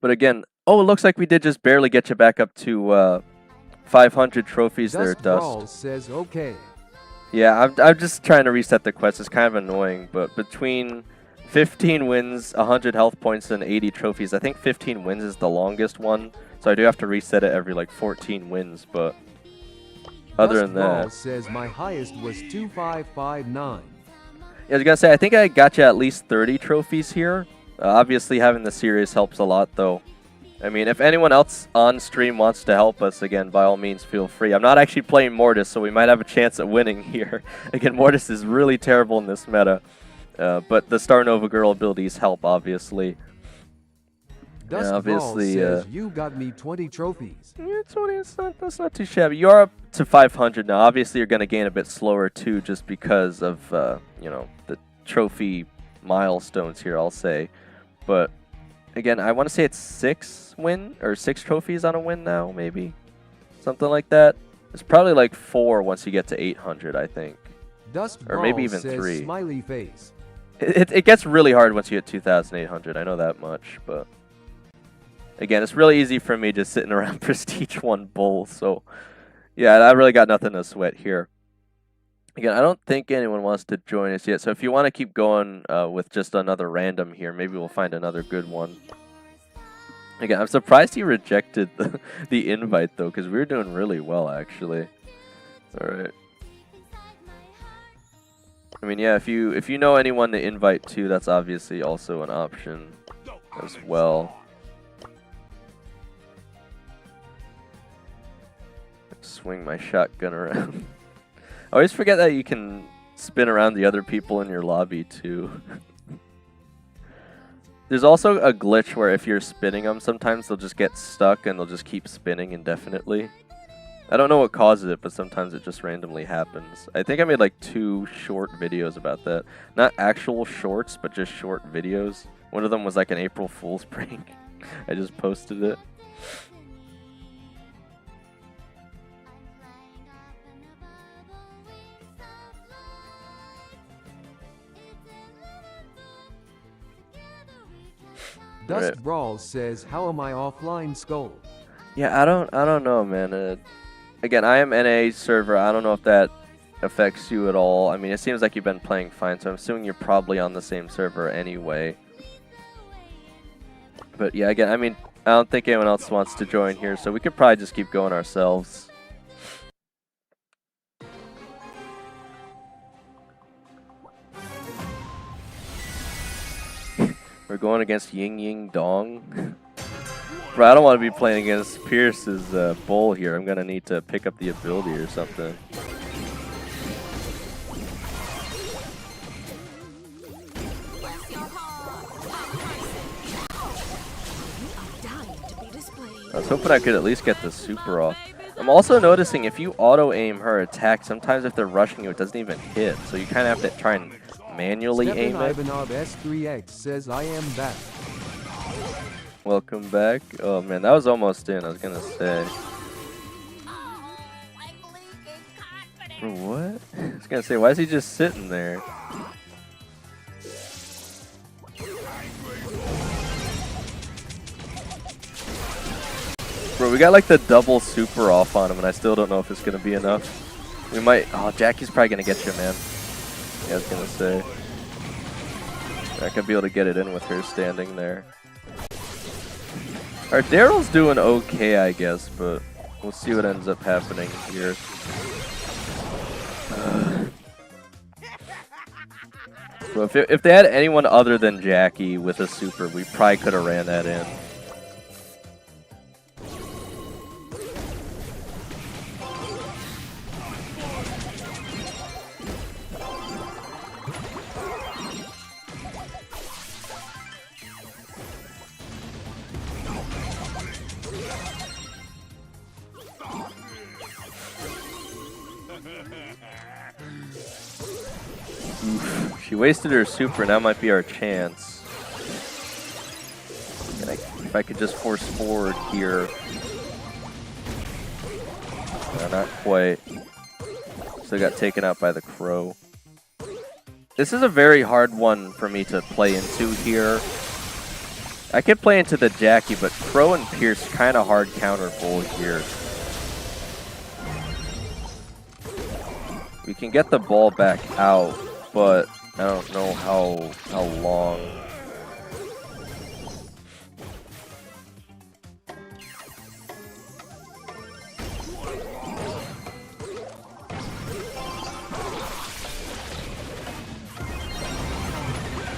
But again, oh, it looks like we did just barely get you back up to 500 trophies there, Dust. Says okay. Yeah, I'm just trying to reset the quest. It's kind of annoying, but between 15 wins, 100 health points, and 80 trophies, I think 15 wins is the longest one. So I do have to reset it every like 14 wins, but other than that... says my highest was 2559. Yeah, I was gonna say, I think I got you at least 30 trophies here. Obviously, having the series helps a lot, though. I mean, if anyone else on stream wants to help us, again, by all means, feel free. I'm not actually playing Mortis, so we might have a chance at winning here. Again, Mortis is really terrible in this meta, but the Starr Nova girl abilities help, obviously. Obviously, says, you got me 20 trophies. Yeah, 20. That's not too shabby. You're up to 500 now. Obviously, you're gonna gain a bit slower too, just because of you know, the trophy milestones here. I'll say, but again, I want to say it's 6 trophies on a win now, maybe something like that. It's probably like 4 once you get to 800, I think, or maybe even 3. Smiley face. It gets really hard once you hit 2,800. I know that much, but. Again, it's really easy for me just sitting around Prestige 1 Bull, so yeah, I really got nothing to sweat here. Again, I don't think anyone wants to join us yet, so if you want to keep going with just another random here, maybe we'll find another good one. Again, I'm surprised he rejected the invite, though, because we were doing really well, actually. Alright. I mean, yeah, if you know anyone to invite to, that's obviously also an option as well. Swing my shotgun around. I always forget that you can spin around the other people in your lobby too. There's also a glitch where if you're spinning them, sometimes they'll just get stuck and they'll just keep spinning indefinitely. I don't know what causes it, but sometimes it just randomly happens. I think I made like 2 short videos about that. Not actual shorts, but just short videos. One of them was like an April Fool's prank. I just posted it. Dust Brawl says, "How am I offline, Skull?" Yeah, I don't know, man. Again, I am NA server. I don't know if that affects you at all. I mean, it seems like you've been playing fine, so I'm assuming you're probably on the same server anyway. But yeah, again, I mean, I don't think anyone else wants to join here, so we could probably just keep going ourselves. We're going against Ying Ying Dong. Bro, I don't want to be playing against Pierce's bull here. I'm going to need to pick up the ability or something. I was hoping I could at least get the super off. I'm also noticing if you auto-aim her attack, sometimes if they're rushing you, it doesn't even hit. So you kind of have to try and manually aim it. Ivanov S3X says, "I am back." Welcome back. Oh man, that was almost in. I was gonna say. Bro, what? I was gonna say, why is he just sitting there? Bro, we got like the double super off on him, and I still don't know if it's gonna be enough. We might. Oh, Jackie's probably gonna get you, man. Yeah, I was gonna say. I could be able to get it in with her standing there. Alright, Daryl's doing okay, I guess, but we'll see what ends up happening here. Bro, if they had anyone other than Jackie with a super, we probably could have ran that in. Oof, she wasted her super, now might be our chance. And if I could just force forward here. No, not quite. Still got taken out by the crow. This is a very hard one for me to play into here. I could play into the Jackie, but Crow and Pierce kind of hard counter bull here. We can get the ball back out, but I don't know how long.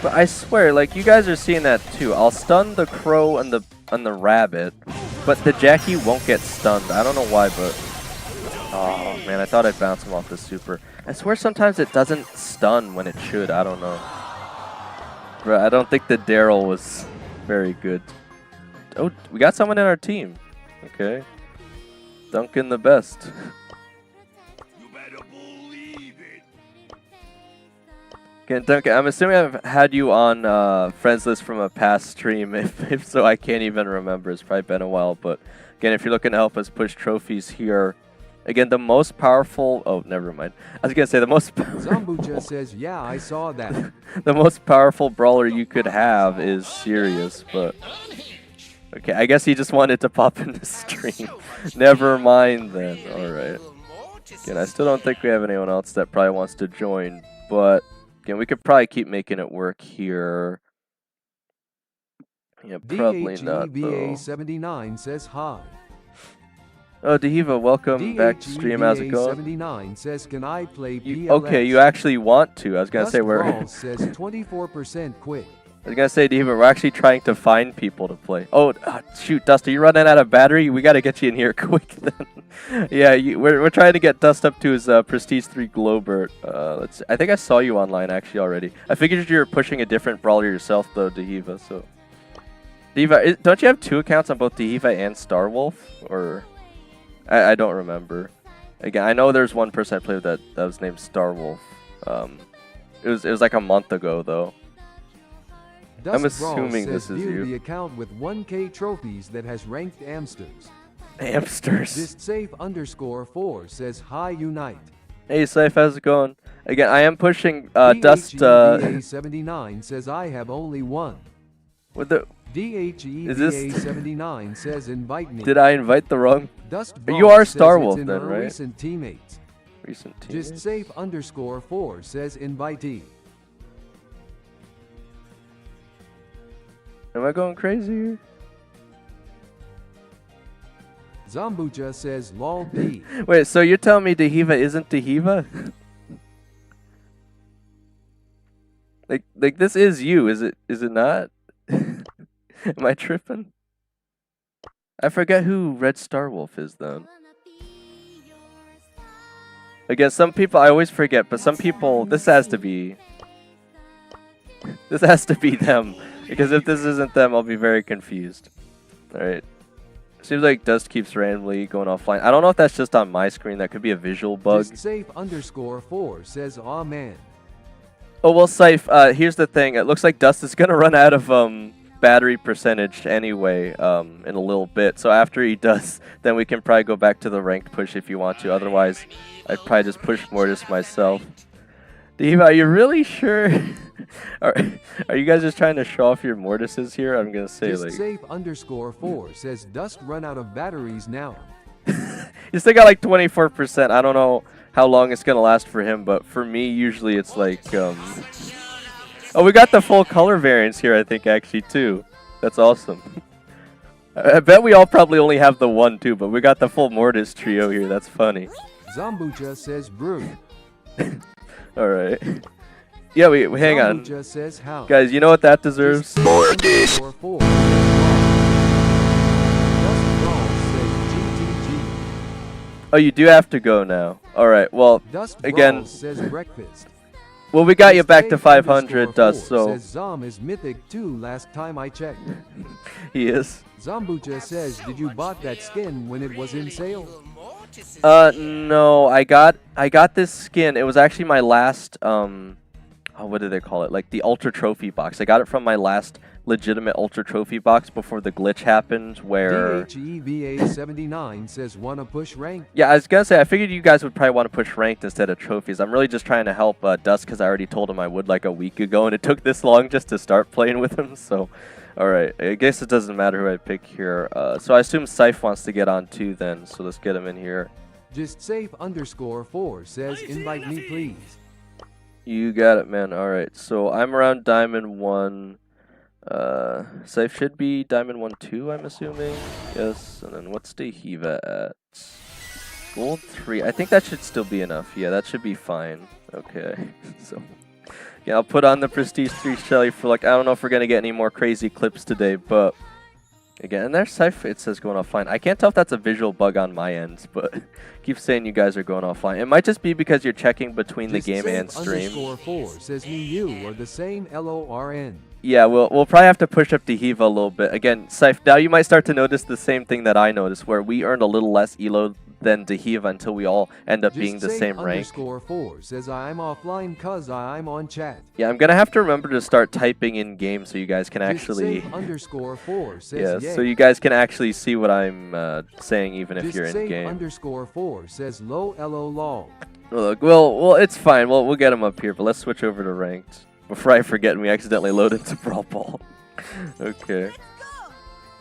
But I swear, like, you guys are seeing that too. I'll stun the crow and the rabbit, but the Jackie won't get stunned. I don't know why, but oh man, I thought I'd bounce him off the super. I swear sometimes it doesn't stun when it should. I don't know. Bro, I don't think the Daryl was very good. Oh, we got someone in our team. Okay. Duncan the best. Okay, Duncan, I'm assuming I've had you on friends list from a past stream. If so, I can't even remember. It's probably been a while. But again, if you're looking to help us push trophies here, again, the most powerful... Oh, never mind. I was going to say the most Zambuja says, "Yeah, I saw that." The most powerful brawler you could have is Sirius, but... Okay, I guess he just wanted to pop in the stream. Never mind then. Alright. Again, I still don't think we have anyone else that probably wants to join, but... Again, we could probably keep making it work here. Yeah, probably not, though. 79 says hi. Oh, Dehiva, welcome back to stream. How's it going? 79 says, "Can I play PLS?" Okay, you actually want to. I was going to say we're... Brawl says 24% quit. I was going to say, Dehiva, we're actually trying to find people to play. Oh, shoot, Dust, are you running out of battery? We got to get you in here quick then. Yeah, we're trying to get Dust up to his Prestige 3 Globert. I think I saw you online actually already. I figured you were pushing a different brawler yourself though, Dehiva, so Diva, don't you have 2 accounts on both Diva and Star Wolf? Or I don't remember. Again, I know there's one person I played with that was named Star Wolf. It was like a month ago though. Dust I'm assuming Brawl this says is view you. the account with 1K trophies that has ranked Amsters. Hamsters. JustSafe_4 says hi Unite. Hey Safe, how's it going? Again, I am pushing Dust. DHEVA79 says I have only one. With the DHEVA79 says invite me. Did I invite the wrong? Dust You Brawl are says Star it's Wolf in then, her right? Recent teammates. Recent teammates. JustSafe_4 says invitee. Am I going crazy here? Zambucha says lol P. Wait, so you're telling me Dehiva isn't Dehiva? like this is you, is it not? Am I tripping? I forget who Red Star Wolf is then. I guess some people I always forget, but some people this has to be them. Because if this isn't them, I'll be very confused. Alright. Seems like Dust keeps randomly going offline. I don't know if that's just on my screen. That could be a visual bug. JustSafe_4 says aw man. Oh, well, Safe, here's the thing. It looks like Dust is going to run out of battery percentage anyway in a little bit. So after he does, then we can probably go back to the ranked push if you want to. Otherwise, I'd probably just push Mortis myself. Diva, are you really sure? are you guys just trying to show off your Mortises here? I'm going to say like... JustSafe_4 says Dust run out of batteries now. You still got like 24%. I don't know how long it's going to last for him, but for me, usually it's like... Oh, we got the full color variants here, I think, actually, too. That's awesome. I bet we all probably only have the one, too, but we got the full Mortis trio here. That's funny. Zambucha says brew. Alright. Yeah, we hang on. Zambucha says how. Guys, you know what that deserves? Mortis. Dust Brawl says GTG. Oh, you do have to go now. Alright, well, Dust again... Brawl says breakfast. Well, we got you back to 500, Dust, so... Says Zom is mythic too last time I checked. He is. Zambucha says, did you bought that skin when it was in sale? No, I got this skin. It was actually my last, oh, what do they call it? Like the Ultra Trophy box. I got it from my last legitimate Ultra Trophy box before the glitch happened where... DHEVA79 says, wanna push rank? Yeah, I was gonna say, I figured you guys would probably want to push ranked instead of trophies. I'm really just trying to help Dust because I already told him I would like a week ago, and it took this long just to start playing with him, so... Alright, I guess it doesn't matter who I pick here. So I assume Scythe wants to get on too then, so let's get him in here. JustSafe_4 says, invite me please. You got it, man. Alright, so I'm around Diamond 1. Scythe should be Diamond 1 too, I'm assuming. Yes, and then what's Dehiva at? Gold 3. I think that should still be enough. Yeah, that should be fine. Okay, so... Yeah, I'll put on the Prestige 3 Shelly for like, I don't know if we're going to get any more crazy clips today, but again, and there's Scythe, it says going offline. I can't tell if that's a visual bug on my end, but keep saying you guys are going offline. It might just be because you're checking between the game and stream. JustSafe_4 says me you are the same LORN. Yeah, we'll probably have to push up Dehiva a little bit. Again, Scythe, now you might start to notice the same thing that I noticed, where we earned a little less elo than Dehiva until we all end up being the same rank. JustSafe_4 says I'm offline cause I'm on chat. Yeah, I'm gonna have to remember to start typing in game so you guys can actually... JustSafe_4 says yeah, so you guys can actually see what I'm saying even if you're in game. JustSafe_4 says low LO lol. Look, well, it's fine. We'll get him up here, but let's switch over to ranked before I forget and we accidentally load into Brawl Ball. Okay.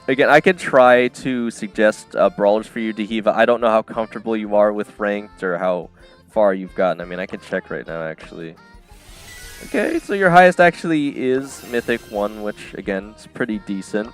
Again, I could try to suggest brawlers for you, Dehiva. I don't know how comfortable you are with ranked or how far you've gotten. I mean, I can check right now, actually. Okay, so your highest actually is Mythic 1, which, again, is pretty decent.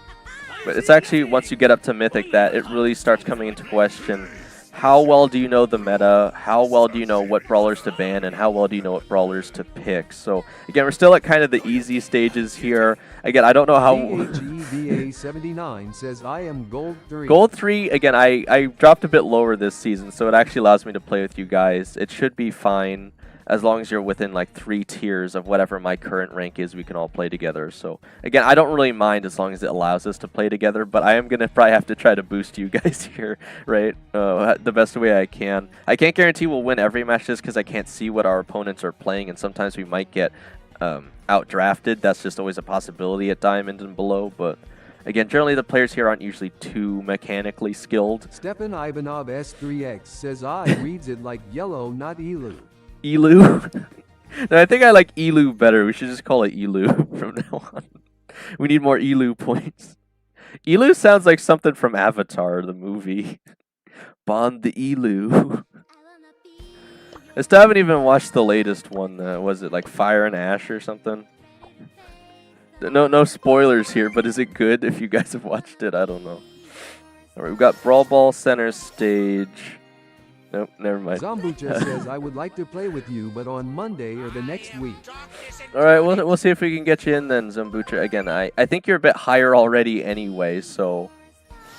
But it's actually, once you get up to Mythic, that it really starts coming into question. How well do you know the meta? How well do you know what brawlers to ban? And how well do you know what brawlers to pick? So, again, we're still at kind of the easy stages here. Again, I don't know how... DHEVA79 says I am Gold 3. Gold 3, again, I dropped a bit lower this season, so it actually allows me to play with you guys. It should be fine. as long as you're within like 3 tiers of whatever my current rank is, we can all play together. So again, I don't really mind as long as it allows us to play together, but I am going to probably have to try to boost you guys here, right? The best way I can. I can't guarantee we'll win every match just because I can't see what our opponents are playing, and sometimes we might get outdrafted. That's just always a possibility at Diamond and below, but again, generally the players here aren't usually too mechanically skilled. Stepan Ivanov S3X says I reads it like yellow, not Elu. Elu? No, I think I like Elu better. We should just call it Elu from now on. We need more Elu points. Elu sounds like something from Avatar, the movie. Bond the Elu. I still haven't even watched the latest one. Was it like Fire and Ash or something? No spoilers here, but is it good if you guys have watched it? I don't know. Alright, we've got Brawl Ball center stage. Nope, never mind. Zambucha says I would like to play with you, but on Monday or the next week. Alright, we'll see if we can get you in then, Zambucha. Again, I think you're a bit higher already anyway, so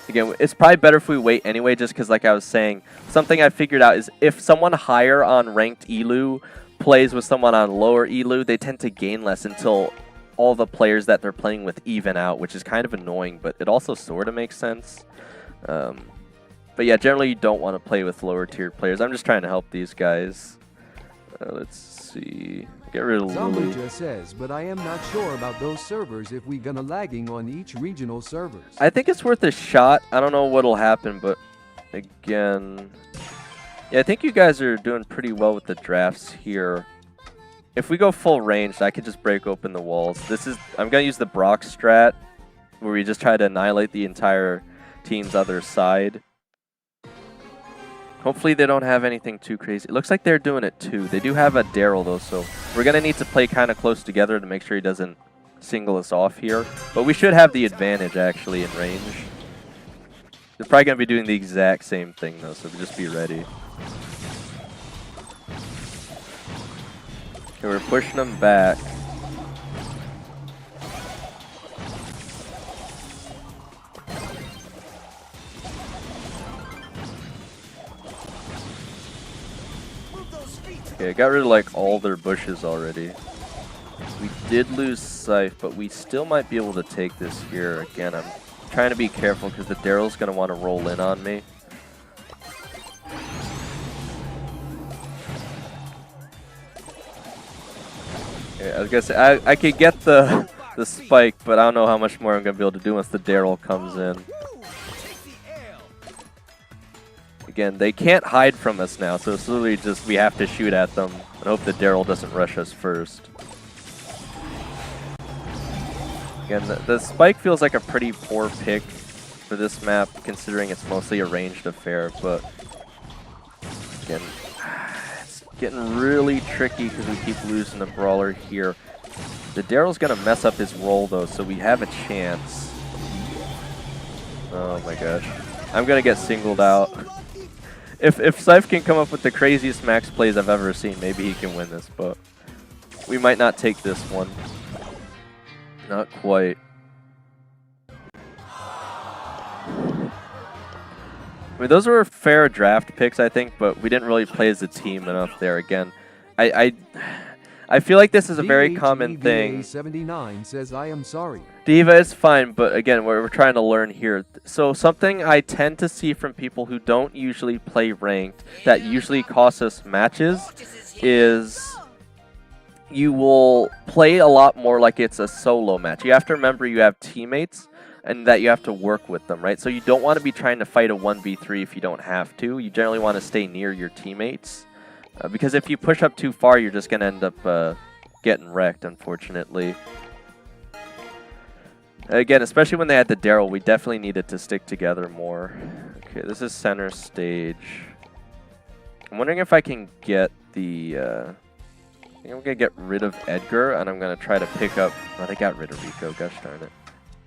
again, it's probably better if we wait anyway, just because like I was saying, something I figured out is if someone higher on ranked Elu plays with someone on lower Elu, they tend to gain less until all the players that they're playing with even out, which is kind of annoying, but it also sort of makes sense. But yeah, generally you don't want to play with lower tier players. I'm just trying to help these guys. Let's see. Get rid of Lulu. Zambucha says, but I am not sure about those servers if we gonna lagging on each regional servers. I think it's worth a shot. I don't know what'll happen, but again, yeah, I think you guys are doing pretty well with the drafts here. If we go full ranged, I could just break open the walls. I'm gonna use the Brock strat, where we just try to annihilate the entire team's other side. Hopefully they don't have anything too crazy. It looks like they're doing it too. They do have a Daryl though, so we're gonna need to play kind of close together to make sure he doesn't single us off here. But we should have the advantage actually in range. They're probably gonna be doing the exact same thing though, so just be ready. Okay, we're pushing them back. Okay, I got rid of like all their bushes already. We did lose Scythe, but we still might be able to take this here. Again, I'm trying to be careful because the Daryl's going to want to roll in on me. Okay, I was going to say, I could get the spike, but I don't know how much more I'm going to be able to do once the Daryl comes in. Again, they can't hide from us now, so it's literally just we have to shoot at them and hope that Daryl doesn't rush us first. Again, the spike feels like a pretty poor pick for this map, considering it's mostly a ranged affair, but again, it's getting really tricky because we keep losing the brawler here. The Daryl's going to mess up his roll, though, so we have a chance. Oh my gosh. I'm going to get singled out. If Scythe can come up with the craziest max plays I've ever seen, maybe he can win this, but we might not take this one. Not quite. I mean, those were fair draft picks, I think, but we didn't really play as a team enough there. Again, I feel like this is a very common thing. 79 says I am sorry. Diva is fine, but again, we're trying to learn here. So something I tend to see from people who don't usually play ranked that usually costs us matches is you will play a lot more like it's a solo match. You have to remember you have teammates and that you have to work with them, right? So you don't want to be trying to fight a 1v3 if you don't have to. You generally want to stay near your teammates. Because if you push up too far, you're just going to end up getting wrecked, unfortunately. Again, especially when they had the Daryl, we definitely needed to stick together more. Okay, this is center stage. I'm wondering if I can get the... I think I'm going to get rid of Edgar, and I'm going to try to pick up... Oh, they got rid of Rico, gosh darn it.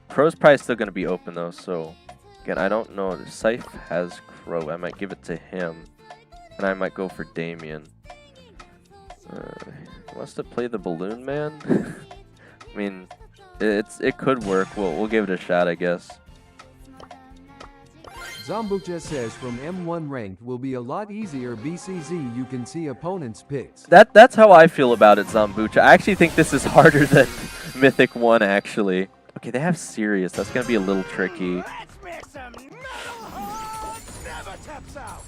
Crow's probably still going to be open, though, so... Again, I don't know. Scythe has Crow. I might give it to him. And I might go for Damien. He wants to play the Balloon Man? I mean, it could work. We'll give it a shot, I guess. Zombucha says from M1 ranked will be a lot easier BCZ you can see opponents' picks. That's how I feel about it, Zombucha. I actually think this is harder than Mythic 1, actually. Okay, they have Sirius. That's going to be a little tricky.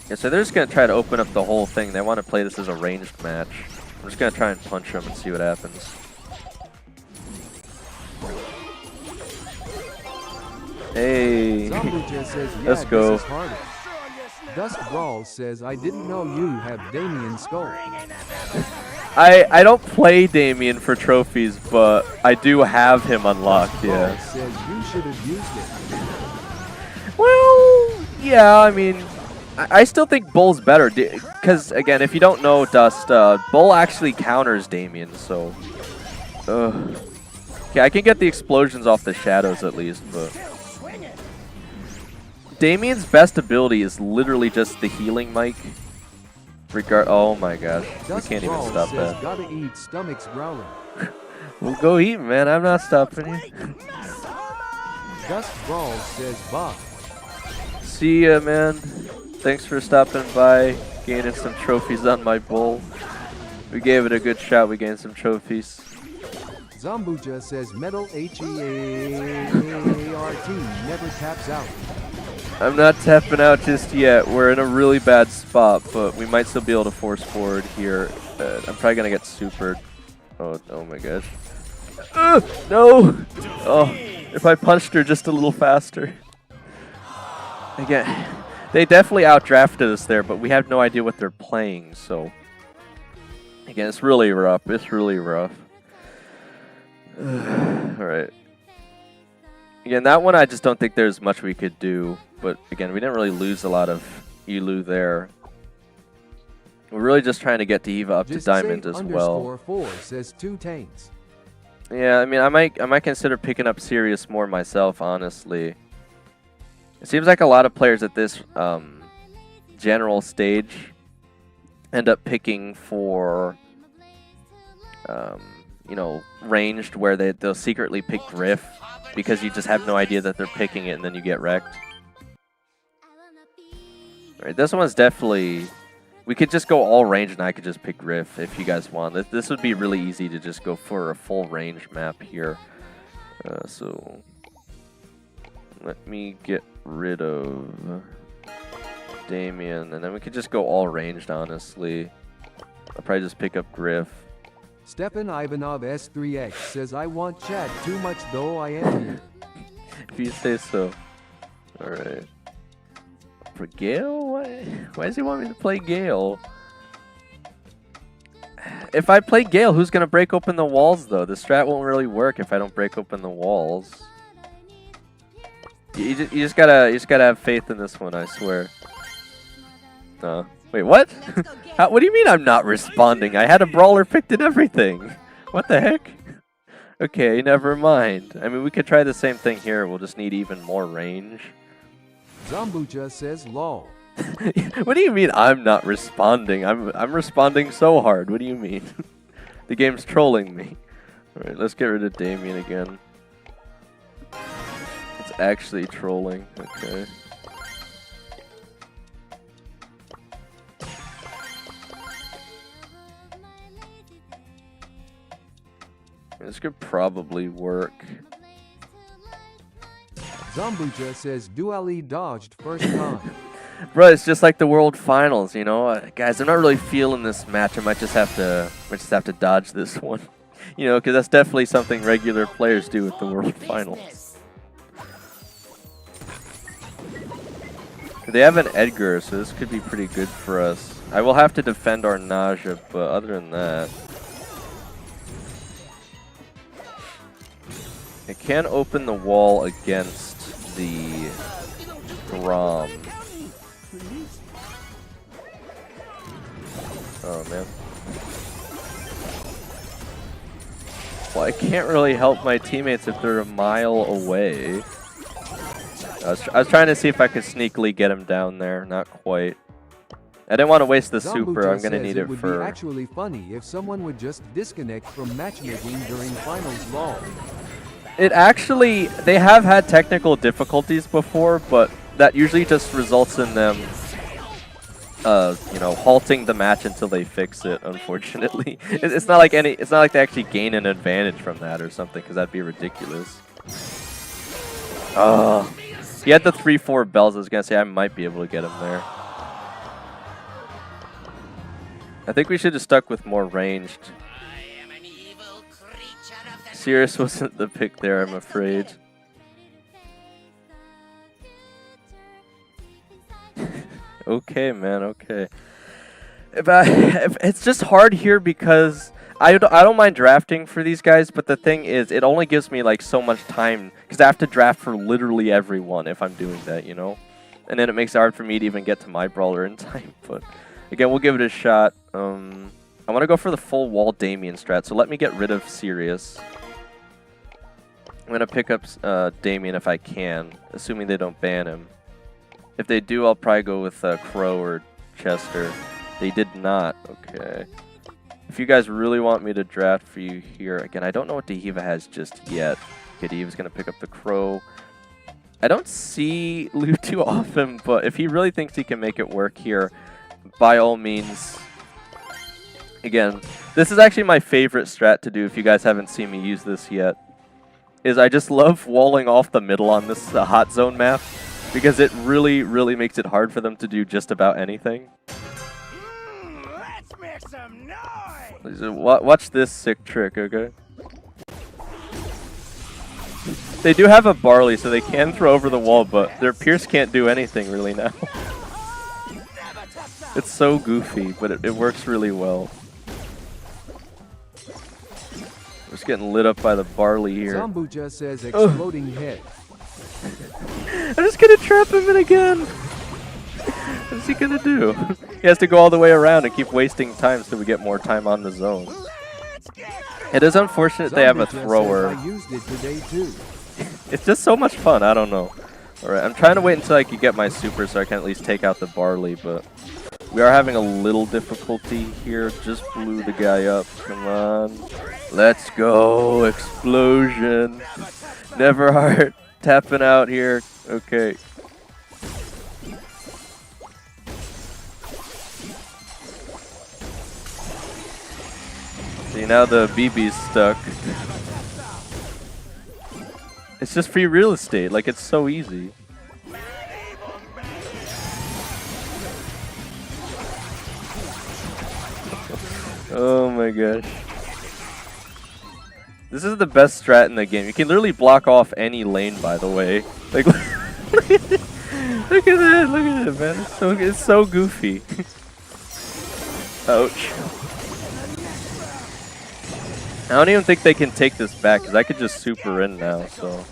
Yeah, so they're just going to try to open up the whole thing. They want to play this as a ranged match. I'm just going to try and punch them and see what happens. Hey, Says, yeah, let's go. This is harder. Dust Brawl says, I didn't know you have Damien Skull. I don't play Damien for trophies, but I do have him unlocked, yeah. Says you should have used it. Well, yeah, I mean, I still think Bull's better, because, again, if you don't know Dust, Bull actually counters Damien, so... Okay, I can get the explosions off the shadows at least, but... Damien's best ability is literally just the healing mic. Oh my gosh, we can't even stop that. Gotta eat, stomach's growling. We'll go eat, man. I'm not stopping you. Dust Brawl says bye. See ya, man. Thanks for stopping by, gaining some trophies on my bull. We gave it a good shot. We gained some trophies. Zombucha says metal HEART never taps out. I'm not tapping out just yet. We're in a really bad spot, but we might still be able to force forward here. I'm probably gonna get supered. Oh my gosh. No! Oh, if I punched her just a little faster. Again, they definitely outdrafted us there, but we have no idea what they're playing, so... Again, it's really rough. It's really rough. Alright. Again, that one I just don't think there's much we could do. But again, we didn't really lose a lot of Elu there. We're really just trying to get to Eva up to Diamond as well. 4 says 2 tanks. Yeah, I mean, I might consider picking up Sirius more myself, honestly. It seems like a lot of players at this general stage end up picking for you know, ranged, where they'll secretly pick Griff because you just have no idea that they're picking it and then you get wrecked. Alright, this one's definitely... We could just go all range and I could just pick Griff if you guys want. This would be really easy to just go for a full range map here. So... Let me get rid of Damien, and then we could just go all ranged, honestly. I'll probably just pick up Griff. Stepan Ivanov S3X says, I want chat too much though I am here. If you say so. Alright. For Gale? Why does he want me to play Gale? If I play Gale, who's going to break open the walls, though? The strat won't really work if I don't break open the walls. You just gotta have faith in this one, I swear. Wait, what? What do you mean I'm not responding? I had a brawler picked and everything. What the heck? Okay, never mind. I mean, we could try the same thing here. We'll just need even more range. Zombucha says lol. What do you mean I'm not responding? I'm responding so hard. What do you mean? The game's trolling me. Alright, let's get rid of Damien again. It's actually trolling. Okay. This could probably work. Zombucha says Duali dodged first time. Bro, it's just like the World Finals, you know. Guys, I'm not really feeling this match. I might just have to dodge this one, you know, because that's definitely something regular players do with the World Finals. They have an Edgar, so this could be pretty good for us. I will have to defend our Nausea, but other than that, I can open the wall against the Grom. Oh, man. Well, I can't really help my teammates if they're a mile away. I was trying to see if I could sneakily get him down there. Not quite. I didn't want to waste the super. I'm going to need it for... It would be actually funny if someone would just disconnect from matchmaking during finals LOL. It actually... They have had technical difficulties before, but that usually just results in them, you know, halting the match until they fix it. Unfortunately, it's not like it's not like they actually gain an advantage from that or something, because that'd be ridiculous. He had the 3-4 bells. I was gonna say I might be able to get him there. I think we should have stuck with more ranged. Sirius wasn't the pick there, I'm afraid. Okay, man. Okay. If it's just hard here because I don't mind drafting for these guys, but the thing is, it only gives me like so much time because I have to draft for literally everyone if I'm doing that, you know. And then it makes it hard for me to even get to my brawler in time. But again, we'll give it a shot. I want to go for the full wall Damien strat, so let me get rid of Sirius. I'm gonna pick up Damien if I can, assuming they don't ban him. If they do, I'll probably go with Crow or Chester. They did not. Okay. If you guys really want me to draft for you here, again, I don't know what Dehiva has just yet. Okay, Dehiva's going to pick up the Crow. I don't see Lu too often, but if he really thinks he can make it work here, by all means. Again, this is actually my favorite strat to do if you guys haven't seen me use this yet. Is I just love walling off the middle on this hot zone map. Because it really, really makes it hard for them to do just about anything. Let's make some noise. Watch this sick trick, okay? They do have a Barley, so they can throw over the wall, but their Pierce can't do anything really now. It's so goofy, but it works really well. Just getting lit up by the Barley here. Zambuja says exploding head. I'm just gonna trap him in again. What's he gonna do? He has to go all the way around and keep wasting time so we get more time on the zone. It is unfortunate they have a thrower. I used it today too. It's just so much fun. I don't know. Alright, I'm trying to wait until I can get my super so I can at least take out the Barley, but we are having a little difficulty here. Just blew the guy up. Come on. Let's go. Explosion. Neverheart. Tapping out here. Okay. See, now the BB's stuck. It's just free real estate. Like, it's so easy. Oh my gosh. This is the best strat in the game. You can literally block off any lane, by the way. Like, look at that! Look at it, man. It's so goofy. Ouch. I don't even think they can take this back, because I could just super in now, so.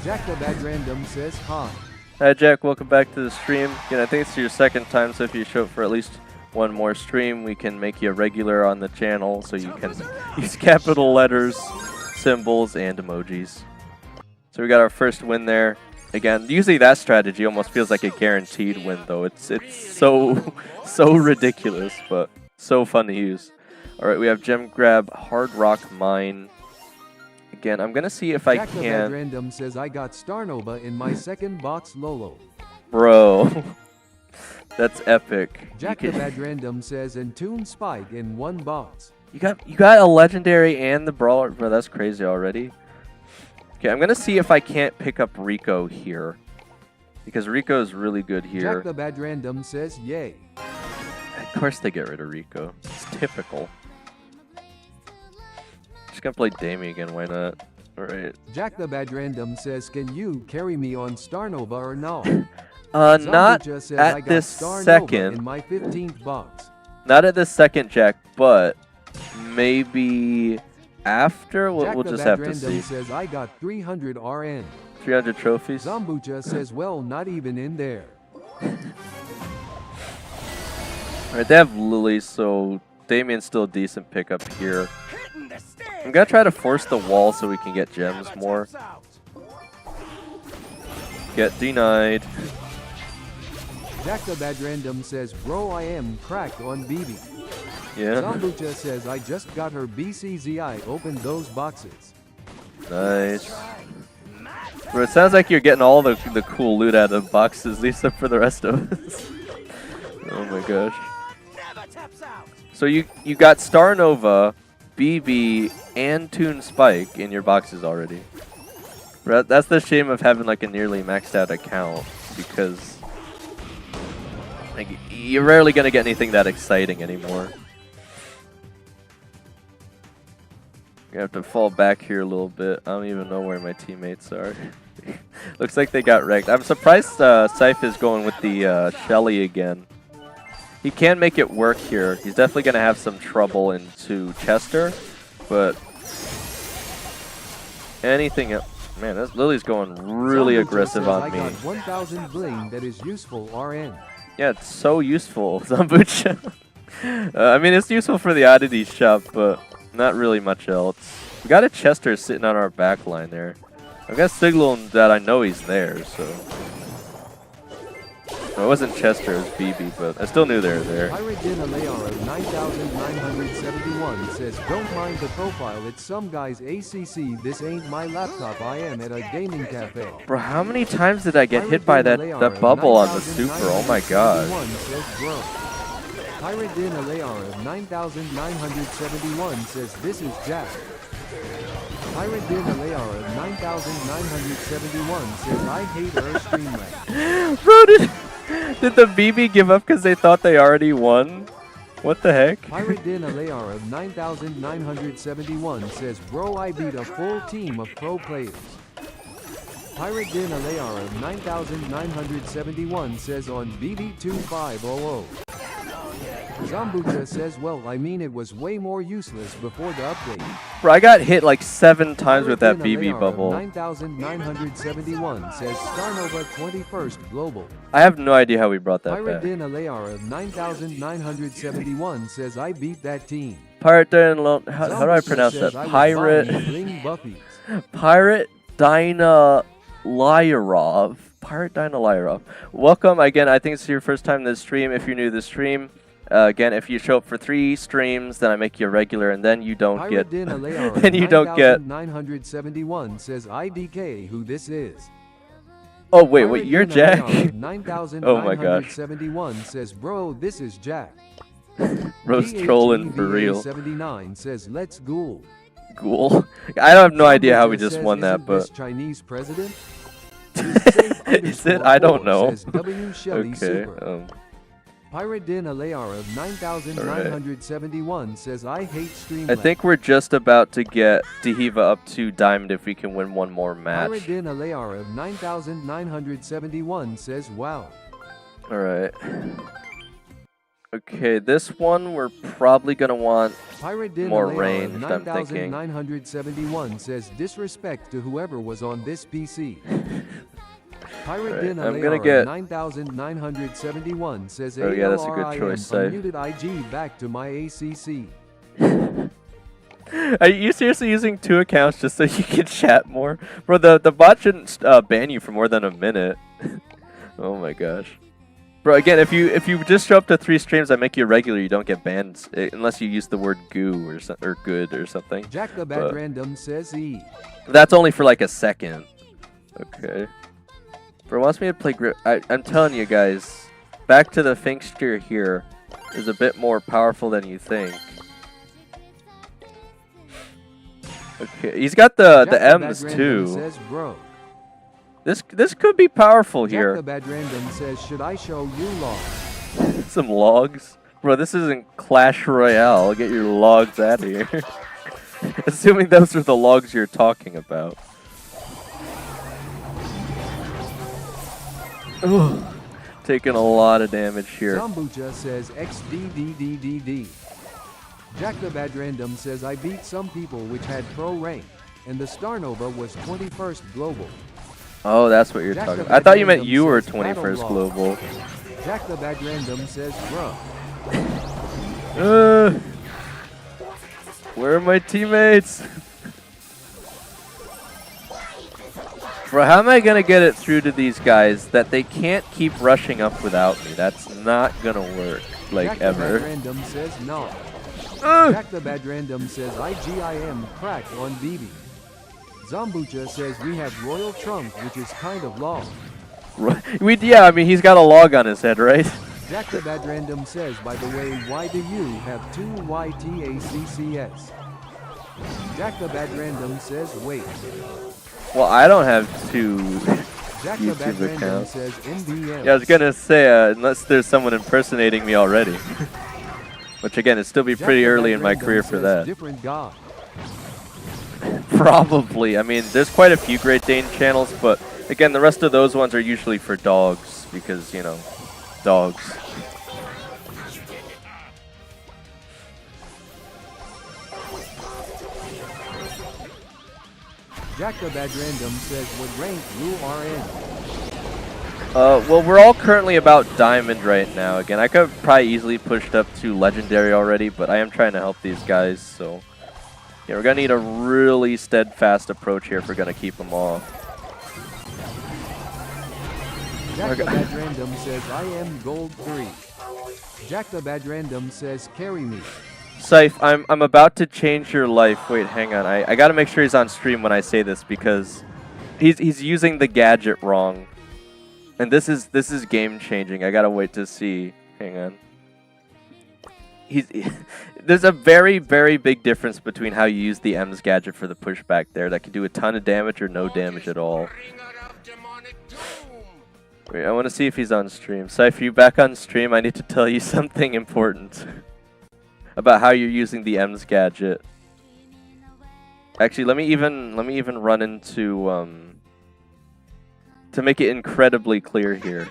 Jack the Bad Random says hi. Hi Jack, welcome back to the stream. Again, I think it's your second time, so if you show up for at least one more stream, we can make you a regular on the channel, so you can use capital letters, symbols, and emojis. So we got our first win there. Again, usually that strategy almost feels like a guaranteed win, though. It's so ridiculous, but so fun to use. All right, we have Gem Grab, Hard Rock Mine. Again, I'm gonna see if I Jack can. The Bad Random says I got Starr Nova in my second box Lolo. Bro, that's epic. Jack the Bad Random says and Toon Spike in one box. You got a legendary and the brawler, bro. That's crazy already. Okay, I'm gonna see if I can't pick up Rico here, because Rico is really good here. Jack the Bad Random says yay. Of course they get rid of Rico. It's typical. Just gonna play Damien again. Why not? All right. Jack the Bad Random says, can you carry me on Starr Nova or no? Not says, at this Starr second. Nova in my 15th box. Not at this second, Jack, but maybe after. We'll just have to see. Says, I got 300 RN. 300 trophies. Zambucha says, well, not even in there. Alright, they have Lily, so Damien's still a decent pickup here. I'm gonna try to force the wall so we can get gems more. Get denied. Jack the Bad Random says, bro, I am cracked on BB. Yeah. Zambucha says I just got her BCZI. Opened those boxes. Nice. Bro, it sounds like you're getting all the cool loot out of boxes, except for the rest of us. Oh my gosh. So you got Starr Nova, BB, and Toon Spike in your boxes already. Bro, that's the shame of having like a nearly maxed out account, because like you're rarely gonna get anything that exciting anymore. I have to fall back here a little bit. I don't even know where my teammates are. Looks like they got wrecked. I'm surprised Scythe is going with the Shelly again. He can make it work here. He's definitely going to have some trouble into Chester, but anything else. Man, this Lily's going really aggressive on me. I got 1,000 bling that is useful, RN. Yeah, it's so useful, Zambucha. I mean, it's useful for the oddity shop, but not really much else. We got a Chester sitting on our back line there. I've got signal that I know he's there, so. No, it wasn't Chester, it was BB, but I still knew they were there. Pirate Dinner Layara 9971 says, don't mind the profile, it's some guy's ACC, this ain't my laptop, I am at a gaming cafe. Bro, how many times did I get hit by that bubble on the super? Oh my god. Pirate Dinner Layara 9971 says, this is Jack. Pirate Dinner Layara 9971 says, I hate her streamlet. Bro, did the BB give up because they thought they already won? What the heck? Pirate Dinner Layara 9971 says, bro, I beat a full team of pro players. Pirate Dinner Layara 9971 says on BB2500. Zambucha says, well, I mean it was way more useless before the update. Bro, I got hit like 7 times with that BB bubble. 9971 says Starr Nova 21st Global. I have no idea how we brought that Pirate back. Dinner Layara 9971 says I beat that team. Pirate Dinner, how do I pronounce that? Pirate Dyna Lyarov. Pirate Dyna Lyarov. Welcome again. I think it's your first time in this stream. If you're new to the stream, again, if you show up for 3 streams, then I make you a regular, and then you don't get. Then you don't get. 971 says IDK who this is. Oh wait, you're Jack. Oh my gosh. 71 says, bro, this is Jack. Bro's trolling for real. 79 says, let's ghoul. Ghoul. I have no idea how we just won that, but. Chinese president. Is it? I don't know. Okay. Pirate Dinner Layara of 9971 says I hate Streamlabs. I think we're just about to get Dehiva up to Diamond if we can win one more match. Pirate Dinner Layara of 9971 says wow. Alright. Okay, this one we're probably gonna want more ranged, I'm thinking. 9971 says disrespect to whoever was on this PC. Pirate Dinner I'm gonna get 9971 says oh yeah, that's a good choice. Unmuted IG back to my ACC. Are you seriously using 2 accounts just so you can chat more? Bro, the bot shouldn't ban you for more than a minute. Oh my gosh. Bro, again, if you just show up to 3 streams, I make you a regular. You don't get banned unless you use the word goo or good or something. Jack the Bad Random says E. That's only for like a second. Okay. Bro wants me to play grip. I'm telling you guys, back to the fixture here is a bit more powerful than you think. Okay, he's got the M's too. Says, bro. This could be powerful here. Jack the Bad Random says, should I show you logs? Some logs? Bro, this isn't Clash Royale. Get your logs out of here. Assuming those are the logs you're talking about. Ugh. Taking a lot of damage here. Zambucha says XDDDDD. Jack the Bad Random says I beat some people which had pro rank, and the Starr Nova was 21st global. Oh, that's what you're talking about. I thought you meant you were 21st global. Jack the Bad Random says, bro. Where are my teammates? Bro, how am I going to get it through to these guys that they can't keep rushing up without me? That's not going to work, like, Jack ever. The Bad Random says no. Jack the Bad Random says IGIM crack on BB. Zombucha says we have Royal Trunk, which is kind of long. Yeah, I mean, he's got a log on his head, right? Jack the Bad Random says, by the way, why do you have 2 YTACCS? Jack the Bad Random says, wait. Well, I don't have 2 Jack the Bad YouTube Random accounts. says NBM. Yeah, I was gonna say, unless there's someone impersonating me already. Which again, it'd still be Jack pretty the early Bad in my Random career for says that. Different God. Probably. I mean, there's quite a few Great Dane channels, but again, the rest of those ones are usually for dogs because, you know, dogs. Jack the Bad Random says, what rank you are in? Well, we're all currently about Diamond right now. Again, I could probably easily pushed up to Legendary already, but I am trying to help these guys, so... Yeah, we're gonna need a really steadfast approach here if we're gonna keep them off. Jack the Bad Random says, I am gold 3. Jack the Bad Random says, carry me. Scythe, I'm about to change your life. Wait, hang on. I gotta make sure he's on stream when I say this because he's using the gadget wrong. And this is game changing. I gotta wait to see. Hang on. There's a very, very big difference between how you use the M's gadget for the pushback there. That can do a ton of damage or no damage at all. Wait, I want to see if he's on stream. Scythe, are you back on stream? I need to tell you something important about how you're using the M's gadget. Actually, let me even run into to make it incredibly clear here.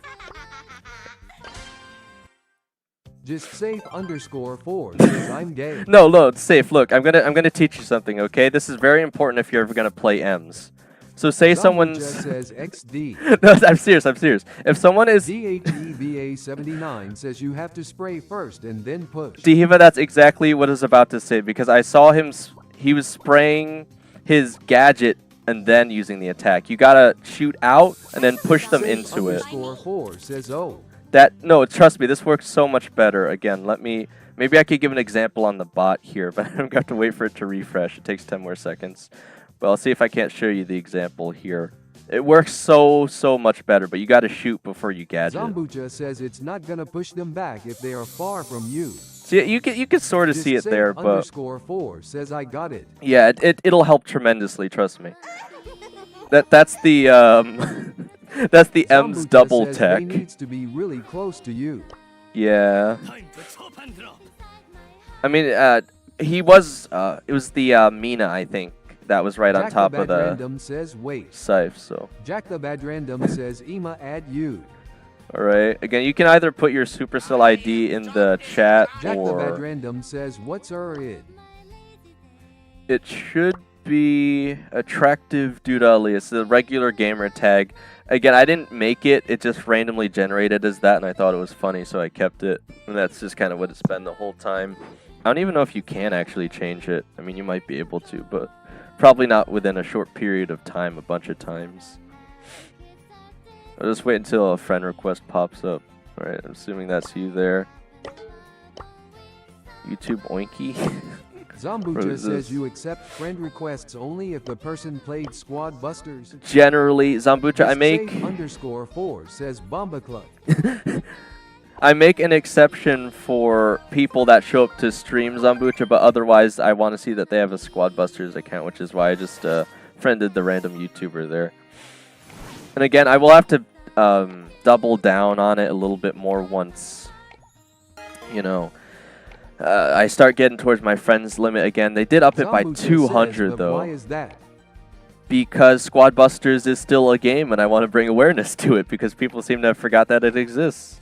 Just safe_4 says I'm gay. No, it's safe. Look, I'm gonna teach you something, okay? This is very important if you're ever gonna play M's. So say someone's says XD. No, I'm serious. If someone is DHEVA79 says you have to spray first and then push. Dihiva, that's exactly what I was about to say because I saw him. He was spraying his gadget and then using the attack. You gotta shoot out and then push them into it. Safe_4 says oh. No, trust me, this works so much better. Again, maybe I could give an example on the bot here, but I'm gonna have to wait for it to refresh. It takes 10 more seconds. But I'll see if I can't show you the example here. It works so much better, but you gotta shoot before you gadget. Zombucha says it's not gonna push them back if they are far from you. See, you can sort of see it there, but _4 says I got it. yeah, it'll help tremendously. Trust me. That's the that's the M's Zombucha double says tech. They needs to be really close to you. Yeah. I mean, he was. It was the Mina, I think, that was right on top of the Random says wait. Scythe. So. Jack the Bad Random says Ema add you. All right. Again, you can either put your Supercell ID in the chat Jack the Bad or Random says what's her id? it should be attractive dude Ali. It's the regular gamer tag. Again, I didn't make it. It just randomly generated as that, and I thought it was funny, so I kept it. And that's just kind of what it's been the whole time. I don't even know if you can actually change it. I mean, you might be able to, but probably not within a short period of time, a bunch of times. I'll just wait until a friend request pops up. Alright, I'm assuming that's you there. YouTube Oinky. Zombucha says you accept friend requests only if the person played Squad Busters. Generally, Zombucha, I make... _4 says Bomba Club. I make an exception for people that show up to stream Zombucha, but otherwise I want to see that they have a Squad Busters account, which is why I just friended the random YouTuber there. And again, I will have to double down on it a little bit more once, you know, I start getting towards my friends limit again. They did up it by 200 though. Why is that? Because Squad Busters is still a game and I want to bring awareness to it because people seem to have forgot that it exists.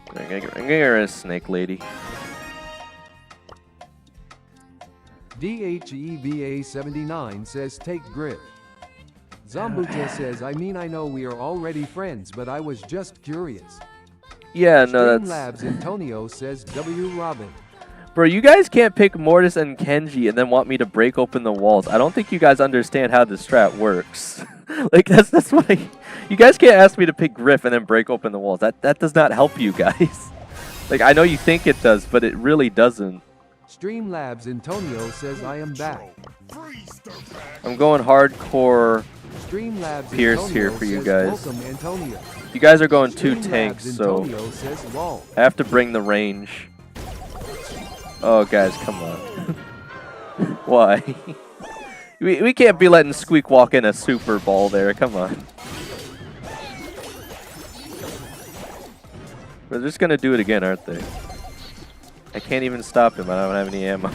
I'm gonna get a snake lady. DHEVA79 says take grip. Zombucha says I know we are already friends, but I was just curious. Yeah, no, Labs Antonio says W Robin. Bro, you guys can't pick Mortis and Kenji and then want me to break open the walls. I don't think you guys understand how this strat works. Like that's what you guys can't ask me to pick Griff and then break open the walls. That does not help you guys. Like I know you think it does, but it really doesn't. Streamlabs Antonio says I am back. I'm going hardcore Streamlabs Pierce Antonio here for you says, guys. Welcome Antonio. You guys are going 2 Streamlabs tanks, so Antonio says, lol. I have to bring the range. Oh, guys, come on. Why? we can't be letting Squeak walk in a Super Ball there. Come on. They're just going to do it again, aren't they? I can't even stop him. I don't have any ammo.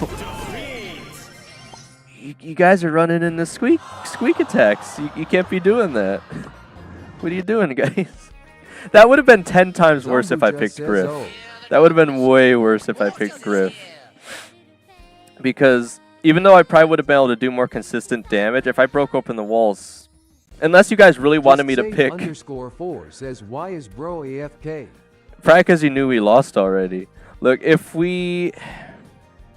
You guys are running into squeak attacks. You can't be doing that. What are you doing, guys? That would have been 10 times worse if I picked Griff. That would have been way worse if I picked Griff. Because even though I probably would have been able to do more consistent damage, if I broke open the walls, unless you guys really wanted me to pick. _4 says, why is bro AFK? Probably because you knew we lost already. Look, if we're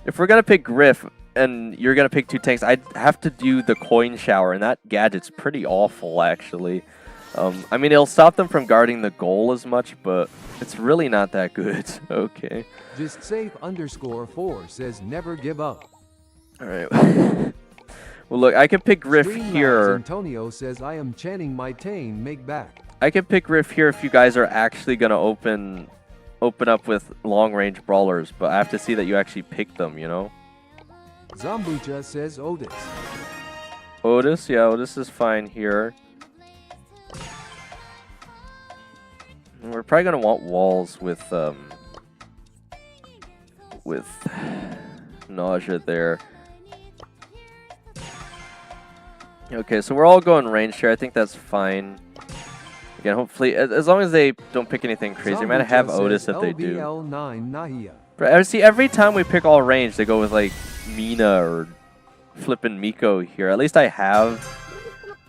gonna pick Griff and you're gonna pick 2 tanks, I'd have to do the coin shower, and that gadget's pretty awful, actually. I mean, it'll stop them from guarding the goal as much, but it's really not that good. Okay. Just safe _4 says, never give up. All right. Well, look, I can pick Griff here. Antonio says, I am chanting my tane, make back. I can pick Griff here if you guys are actually gonna open up with long-range brawlers, but I have to see that you actually pick them, you know? Zambucha says Otis. Otis? Yeah, Otis is fine here. And we're probably gonna want walls with nausea there. Okay, so we're all going range here. I think that's fine. Again, hopefully, as long as they don't pick anything crazy. I'm going to have Otis if they do. But see, every time we pick all range, they go with, like, Mina or flippin' Miko here. At least I have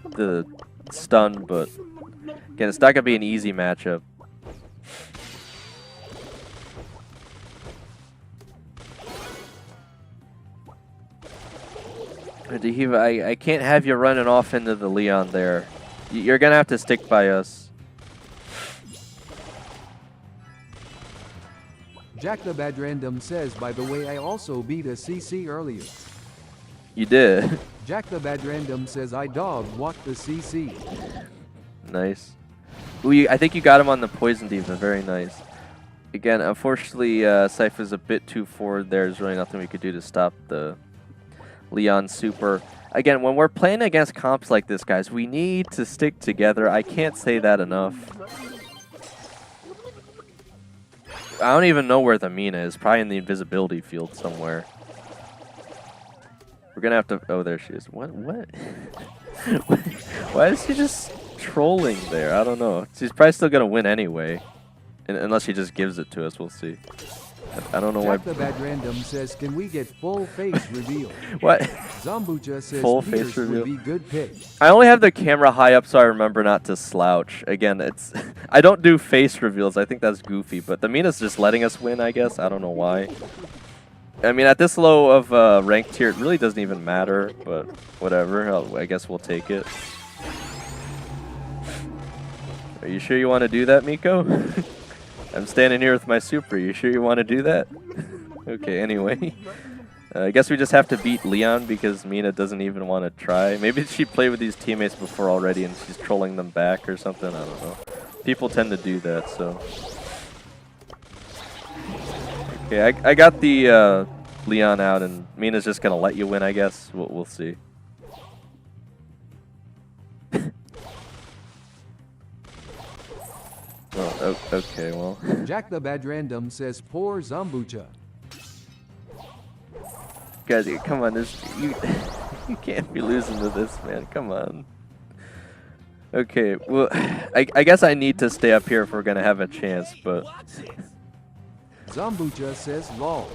the stun, but again, it's not going to be an easy matchup. Dehiva, I can't have you running off into the Leon there. You're going to have to stick by us. Jack the Bad Random says, by the way, I also beat a CC earlier. You did. Jack the Bad Random says, I dog walked the CC. Nice. Ooh, I think you got him on the Poison Diva. Very nice. Again, unfortunately, Sypha's a bit too forward there. There's really nothing we could do to stop the Leon Super. Again, when we're playing against comps like this, guys, we need to stick together. I can't say that enough. I don't even know where the Mina is. Probably in the invisibility field somewhere. We're gonna have to... Oh, there she is. What? Why is she just trolling there? I don't know. She's probably still gonna win anyway. Unless she just gives it to us. We'll see. I don't know why. Jack the Bad Random says, can we get full face reveal? What? Zambucha says, Full face reveal? would be good pick. I only have the camera high up so I remember not to slouch. Again, it's I don't do face reveals. I think that's goofy, but the Mina's just letting us win, I guess. I don't know why. I mean, at this low of rank tier, it really doesn't even matter, but whatever. I guess we'll take it. Are you sure you want to do that, Miko? I'm standing here with my super. You sure you want to do that? Okay, anyway. I guess we just have to beat Leon because Mina doesn't even want to try. Maybe she played with these teammates before already and she's trolling them back or something. I don't know. People tend to do that, so. Okay, I got the Leon out and Mina's just going to let you win, I guess. We'll see. Oh, okay, well. Jack the Bad Random says, poor Zambucha. Guys, come on, you can't be losing to this, man. Come on. Okay, well, I guess I need to stay up here if we're gonna have a chance, but. Zambucha says, lol.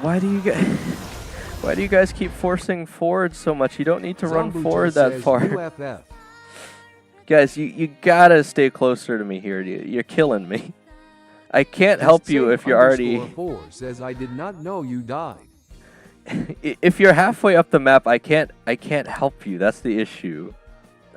Why do you guys keep forcing forward so much? You don't need to run forward that far. UFF. Guys, you gotta stay closer to me here. You're killing me. I can't help you if you're already... _4 says, I did not know you died. if you're halfway up the map, I can't help you. That's the issue.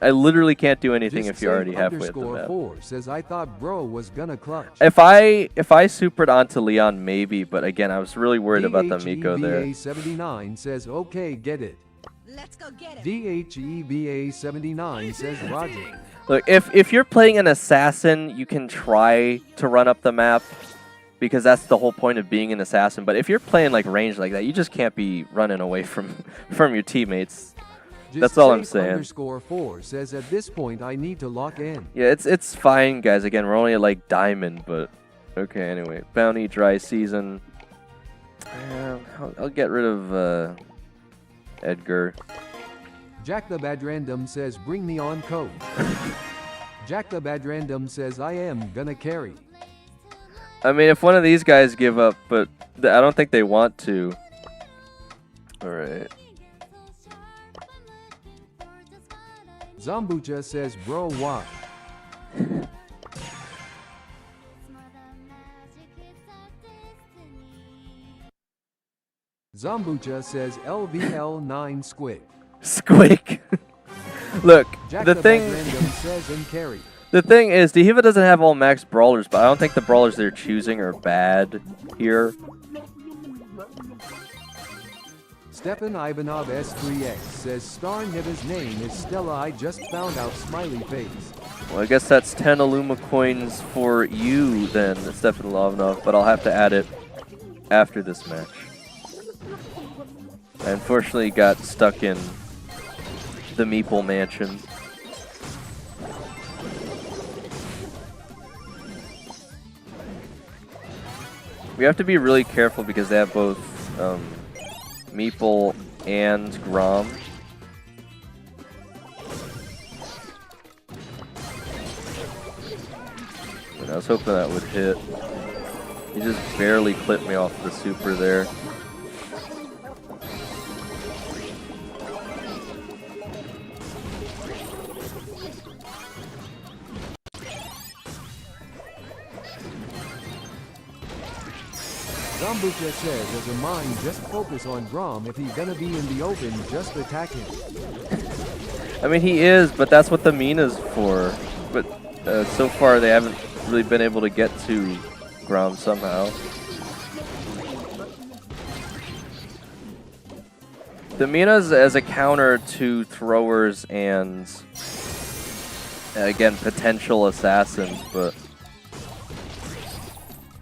I literally can't do anything if you're already halfway up the map. 4 says I thought bro was gonna clutch. If I supered onto Leon, maybe, but again, I was really worried about the Miko there. DHEVA79 says okay, get it. Let's go get it. DHEVA79 says Roger. Look, if you're playing an assassin, you can try to run up the map, because that's the whole point of being an assassin. But if you're playing like range like that, you just can't be running away from your teammates. That's all I'm saying. 4 says at this point I need to lock in. Yeah, it's fine, guys. Again, we're only at like diamond, but okay. Anyway, bounty dry season. I'll get rid of Edgar. Jack the Bad Random says bring me on code. Jack the Bad Random says I am gonna carry. I mean, if one of these guys give up, but I don't think they want to. All right. Zombucha says bro why? Zombucha says LVL9 squick. Squick. Look, Jack the thing. Bad Random says and carry. The thing is, Dehiva doesn't have all max brawlers, but I don't think the brawlers they're choosing are bad here. Stefan Ivanov S3X says Starr Nova's name is Stella. I just found out smiley face. Well, I guess that's 10 Illuma coins for you then, Stefan Ivanov, but I'll have to add it after this match. I unfortunately got stuck in the Meeple Mansion. We have to be really careful because they have both Meeple and Grom. And I was hoping that would hit. He just barely clipped me off the super there. Zombucha says as a mine just focus on Grom. If he's gonna be in the open, just attack him. I mean, he is, but that's what the Mina's for. But so far they haven't really been able to get to Grom somehow. The Mina's as a counter to throwers and, again, potential assassins, but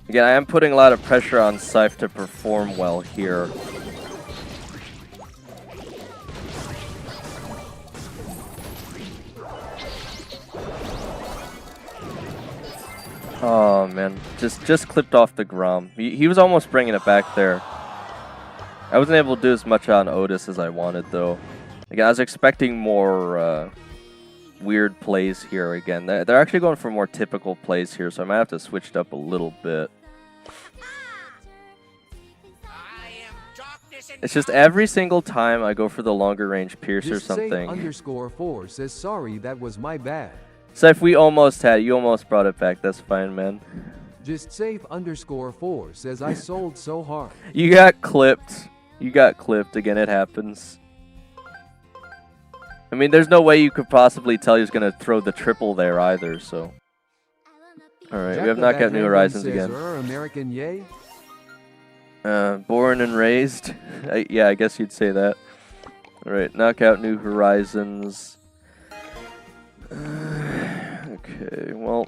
again, I am putting a lot of pressure on Scythe to perform well here. Oh man, just clipped off the Grom. He was almost bringing it back there. I wasn't able to do as much on Otis as I wanted though. Again, I was expecting more weird plays here again. They're actually going for more typical plays here, so I might have to switch it up a little bit. It's just every single time I go for the longer range pierce or something. _4 says sorry, that was my bad. So if we almost had, you almost brought it back. That's fine, man. Just safe _4 says I sold so hard. You got clipped. You got clipped again. It happens. I mean, there's no way you could possibly tell he was gonna throw the triple there either. So, all right, we have Knockout New Horizons again. American, yay. Born and raised. Yeah, I guess you'd say that. All right, Knockout New Horizons. Okay, well.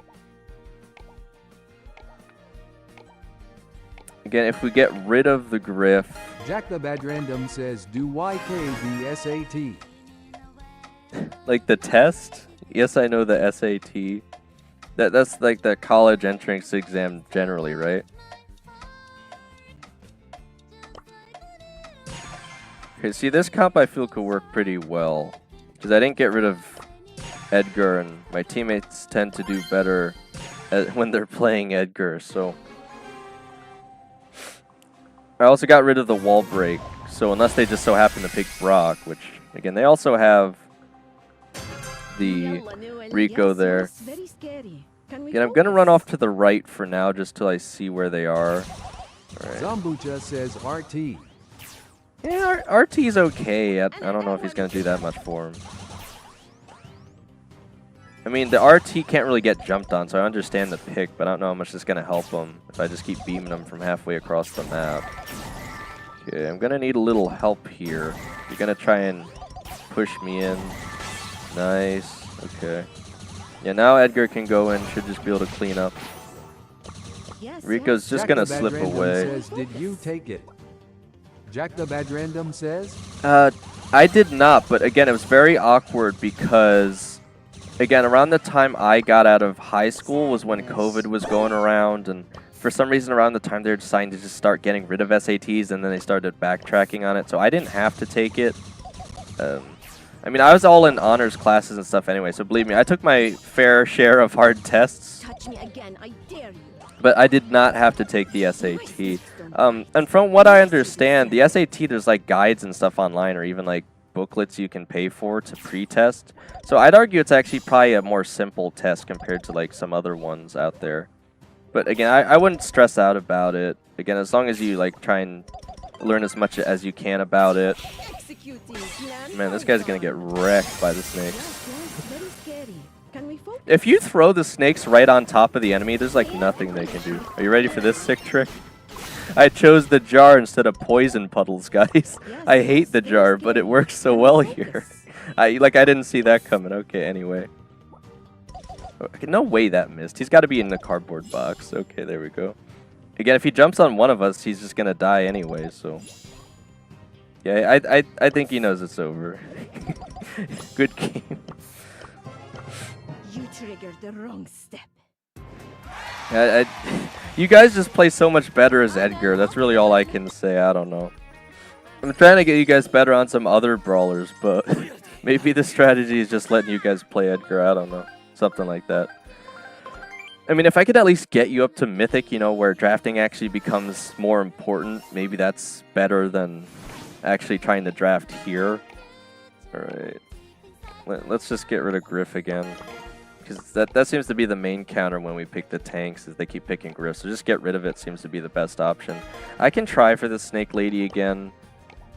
Again, if we get rid of the Griff. Jack the Bad Random says, do YK the SAT? Like the test? Yes, I know the SAT. That's like the college entrance exam generally, right? Okay, see, this comp I feel could work pretty well. Because I didn't get rid of Edgar, and my teammates tend to do better when they're playing Edgar, so... I also got rid of the wall break, so unless they just so happen to pick Brock, which, again, they also have the Rico there. Again, I'm going to run off to the right for now, just till I see where they are. All right. Zombucha says RT. Yeah, RT's okay. I don't know if he's going to do that much for him. I mean, the RT can't really get jumped on, so I understand the pick, but I don't know how much it's going to help him if I just keep beaming him from halfway across the map. Okay, I'm going to need a little help here. You're going to try and push me in. Nice. Okay. Yeah, now Edgar can go in. Should just be able to clean up. Rico's just going to slip away. Says, did you take it? Jack the Bad Random says? I did not, but again, it was very awkward because, again, around the time I got out of high school was when COVID was going around, and for some reason around the time they were deciding to just start getting rid of SATs, and then they started backtracking on it, so I didn't have to take it. I mean, I was all in honors classes and stuff anyway, so believe me, I took my fair share of hard tests. Touch me again, I dare you. But I did not have to take the SAT. And from what I understand, the SAT, there's like guides and stuff online, or even like booklets you can pay for to pre-test. So I'd argue it's actually probably a more simple test compared to like some other ones out there. But again, I wouldn't stress out about it. Again, as long as you like try and learn as much as you can about it. Man, this guy's gonna get wrecked by the snakes. If you throw the snakes right on top of the enemy, there's like nothing they can do. Are you ready for this sick trick? I chose the jar instead of poison puddles, guys. I hate the jar, but it works so well here. I didn't see that coming. Okay, anyway. Okay, no way that missed. He's got to be in the cardboard box. Okay, there we go. Again, if he jumps on one of us, he's just gonna die anyway. So, yeah, I think he knows it's over. Good game. You triggered the wrong step. You guys just play so much better as Edgar. That's really all I can say. I don't know. I'm trying to get you guys better on some other brawlers, but maybe the strategy is just letting you guys play Edgar. I don't know. Something like that. I mean, if I could at least get you up to Mythic, you know, where drafting actually becomes more important, maybe that's better than actually trying to draft here. Alright. Let's just get rid of Griff again. Because that seems to be the main counter when we pick the tanks, is they keep picking Griff. So just get rid of it seems to be the best option. I can try for the Snake Lady again.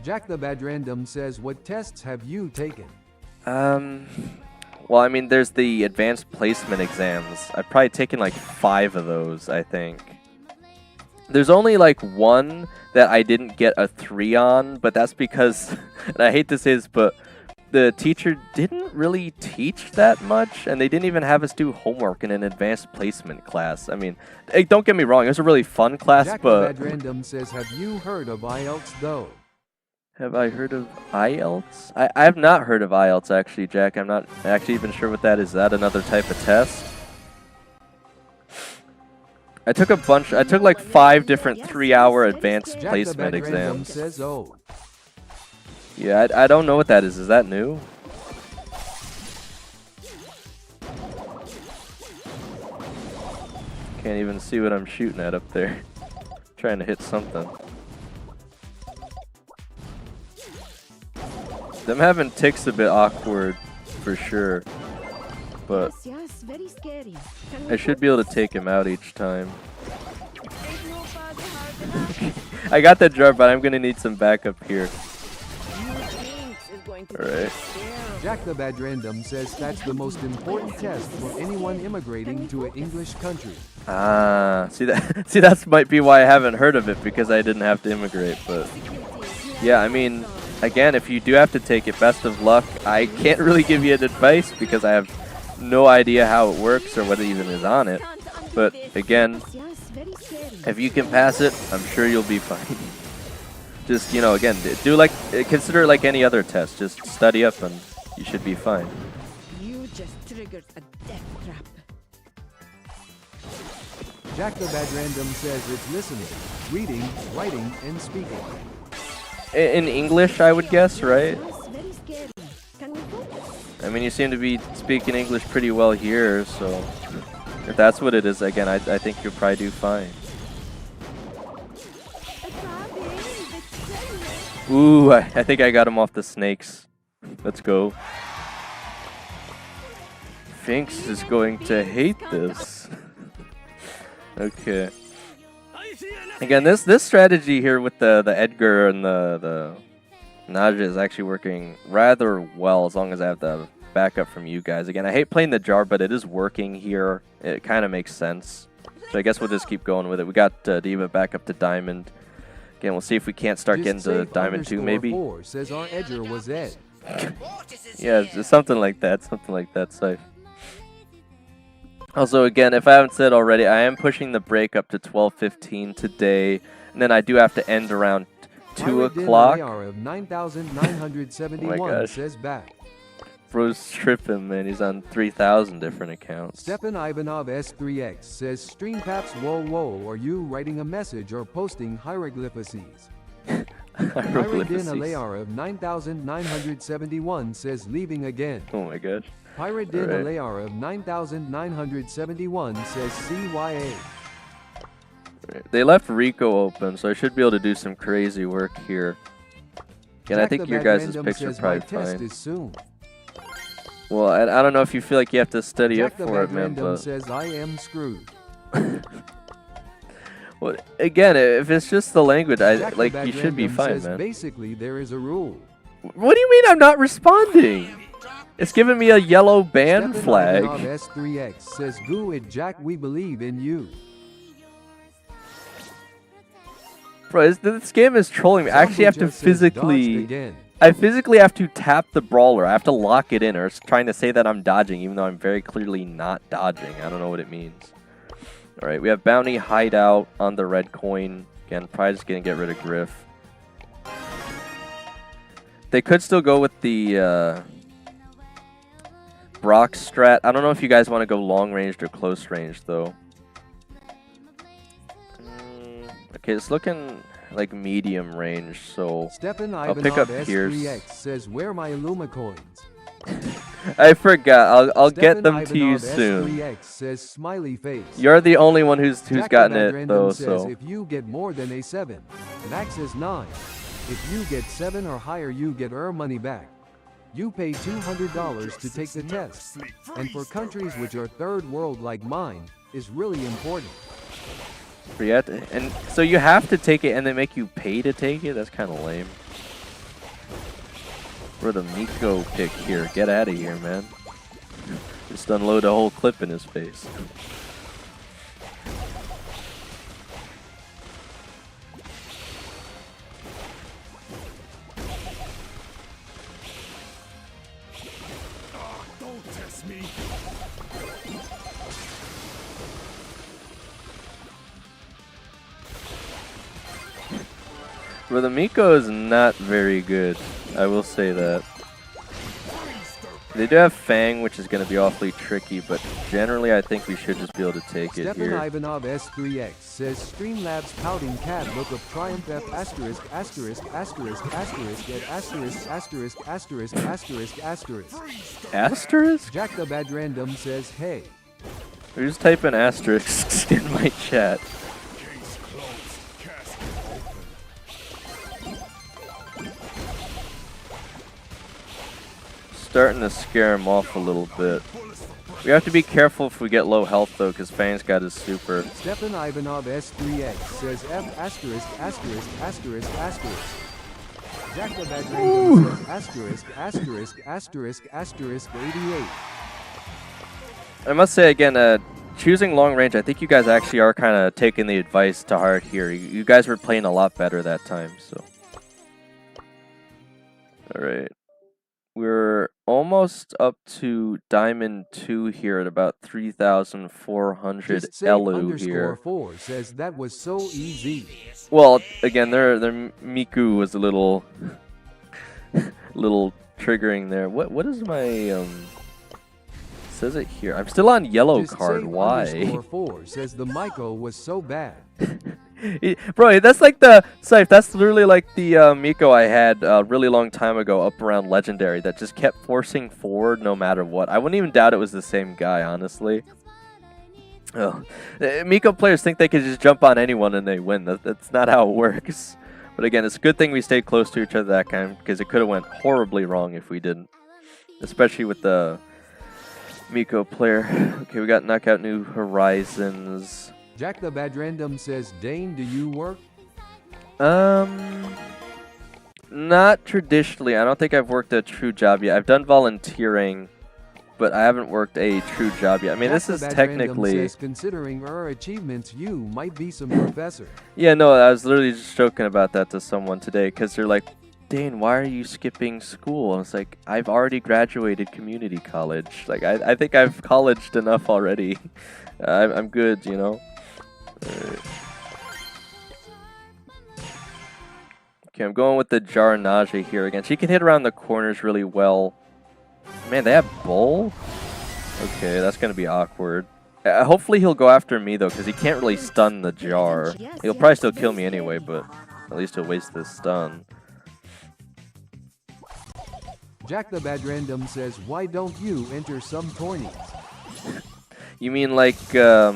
Jack the Bad Random says, what tests have you taken? Well, I mean, there's the advanced placement exams. I've probably taken like 5 of those, I think. There's only like one that I didn't get a 3 on, but that's because, and I hate to say this, but the teacher didn't really teach that much, and they didn't even have us do homework in an advanced placement class. I mean, hey, don't get me wrong, it was a really fun class, Jack but... the Bad Random says, have you heard of IELTS though? Have I heard of IELTS? I have not heard of IELTS, actually, Jack. I'm not actually even sure what that is. Is that another type of test? I took a bunch. I took like 5 different 3-hour advanced Jack placement the Bad Random exams. says, oh. Yeah, I don't know what that is. Is that new? Can't even see what I'm shooting at up there. Trying to hit something. Them having ticks a bit awkward, for sure. But Very scary. I should be able to take him out each time. I got that jar, but I'm gonna need some backup here. Alright. Jack the Bad Random says that's the most important test for anyone immigrating to an English country. Ah, see that might be why I haven't heard of it, because I didn't have to immigrate, but yeah, I mean, again, if you do have to take it, best of luck. I can't really give you advice because I have no idea how it works or what even is on it. But again, if you can pass it, I'm sure you'll be fine. Just, you know, again, consider it like any other test. Just study up and you should be fine. You just triggered a death trap. Jack the Bad Random says it's listening, reading, writing, and speaking. In English, I would guess, right? Very scary. Can we focus? I mean, you seem to be speaking English pretty well here, so if that's what it is, again, I think you'll probably do fine. Ooh, I think I got him off the snakes. Let's go. Finks is going to hate this. Okay. Again, this strategy here with the Edgar and the Naja is actually working rather well as long as I have the backup from you guys. Again, I hate playing the jar, but it is working here. It kind of makes sense. So I guess we'll just keep going with it. We got Diva back up to Diamond. Again, we'll see if we can't start getting to Diamond 2 maybe. 4 says our edger was Ed. Yeah, just something like that. Something like that, Scythe. Also, again, if I haven't said already, I am pushing the break up to 12:15 today. And then I do have to end around 2 o'clock. Of 9,971 Oh my gosh. says back. Bro's tripping, man. He's on 3,000 different accounts. Stepan Ivanov S3X says streampaps whoa, are you writing a message or posting hieroglyphices? Pyridin Alayar of 9,971 says leaving again. Oh my gosh. Pyridin Alright. Alayar of 9,971 says CYA. They left Rico open, so I should be able to do some crazy work here. And I Jack think the your Bad guys' Random picks are says my probably test fine. is soon. Well, I don't know if you feel like you have to study Jack up the for it, Bad man, Random but... says I am screwed. Well, again, if it's just the language, Jack the like, Bad you should be Random fine, says man. basically there is a rule. What do you mean I'm not responding? It's giving me a yellow ban Stepan flag. Ivanov S3X says go it Jack, we believe in you. Bro, this game is trolling me. I actually have to Sambucha says, "Dodged physically... again." I physically have to tap the brawler. I have to lock it in, or it's trying to say that I'm dodging, even though I'm very clearly not dodging. I don't know what it means. Alright, we have Bounty Hideout on the red coin. Again, probably just going to get rid of Griff. They could still go with the Brock strat. I don't know if you guys want to go long ranged or close range, though. Okay, it's looking like medium range, so Stepan I'll pick up Ivanov Pierce. S3X says where my Luma coins. I forgot. I'll get Stepan them to you Ivanov soon. S3X says smiley face. You're the only one who's Jack gotten the Bad it Random though, says so if you get more than a 7, Max says 9. If you get 7 or higher, you get money back. You pay $200 to take the test. And for countries which are third world like mine, is really important. and so you have to take it, and they make you pay to take it. That's kind of lame. For the Miko pick here, get out of here, man. Just unload a whole clip in his face. Don't test me. But the Miko is not very good. I will say that. They do have Fang, which is going to be awfully tricky, but generally I think we should just be able to take it Stepan here. Ivanov S3X says Streamlabs pouting cat look of triumph F asterisk asterisk asterisk asterisk at asterisk asterisk asterisk asterisk asterisk. Asterisk? Jack the Bad Random says hey. Or just type in asterisks in my chat. Case closed. Casket open. Starting to scare him off a little bit. We have to be careful if we get low health though, because Fang's got his super. Stepan Ivanov S3X says F asterisk asterisk asterisk asterisk. Jack the Bad Random says asterisk asterisk asterisk asterisk 88. I must say again, choosing long range, I think you guys actually are kind of taking the advice to heart here. You guys were playing a lot better that time, so. Alright. We're almost up to Diamond 2 here at about 3,400 Just say Elu here. _4 says that was so easy. Well, again, their Miku was a little little triggering there. What is my it says it here. I'm still on yellow Just card. say Why? _4 says the Miko was so bad. Bro, that's like the Scythe. That's literally like the Miko I had a really long time ago up around Legendary that just kept forcing forward no matter what. I wouldn't even doubt it was the same guy, honestly. Oh. Miko players think they can just jump on anyone and they win. That's not how it works. But again, it's a good thing we stayed close to each other that time because it could have went horribly wrong if we didn't. Especially with the Miko player. Okay, we got Knockout New Horizons. Jack the Bad Random says, Dane, do you work? Not traditionally. I don't think I've worked a true job yet. I've done volunteering, but I haven't worked a true job yet. I mean, this is technically... Says, considering our achievements, you might be some professor. Yeah, no, I was literally just joking about that to someone today, because they're like, Dane, why are you skipping school? I was like, I've already graduated community college. Like, I think I've colleged enough already. I'm good, you know? Okay, I'm going with the Jarnage here again. She can hit around the corners really well. Man, they have Bull? Okay, that's going to be awkward. Hopefully he'll go after me, though, because he can't really stun the Jar. He'll probably still kill me anyway, but at least he'll waste this stun. Jack the Bad Random says, why don't you enter some tourneys? You mean like, oh,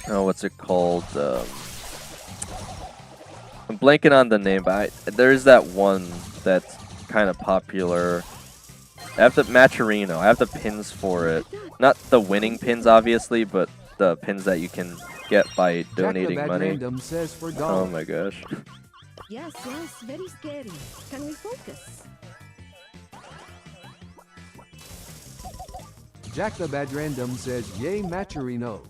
what's it called? I'm blanking on the name, but there's that one that's kind of popular. I have the Maturino. I have the pins for it. Not the winning pins, obviously, but the pins that you can get by donating money. Says for oh my gosh. Yes, very scary. Can we focus? Jack the Bad Random says, yay, Maturino.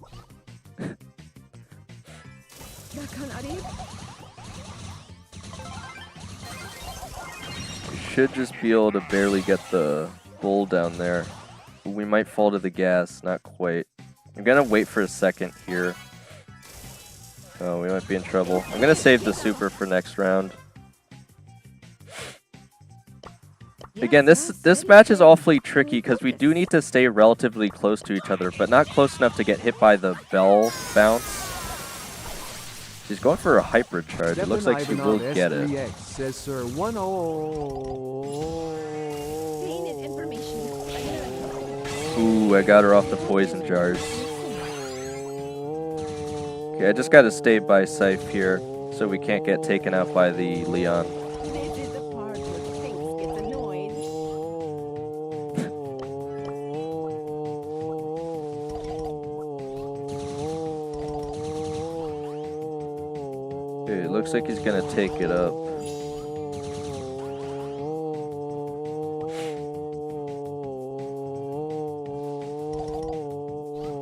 Should just be able to barely get the bull down there. We might fall to the gas, not quite. I'm gonna wait for a second here. Oh, we might be in trouble. I'm gonna save the super for next round. Again, this match is awfully tricky because we do need to stay relatively close to each other, but not close enough to get hit by the bell bounce. She's going for a hyper charge. It looks like she will get it. Says, Sir, 1-0. Ooh, I got her off the poison jars. Okay, I just gotta stay by Scythe here so we can't get taken out by the Leon. Okay, looks like he's gonna take it up.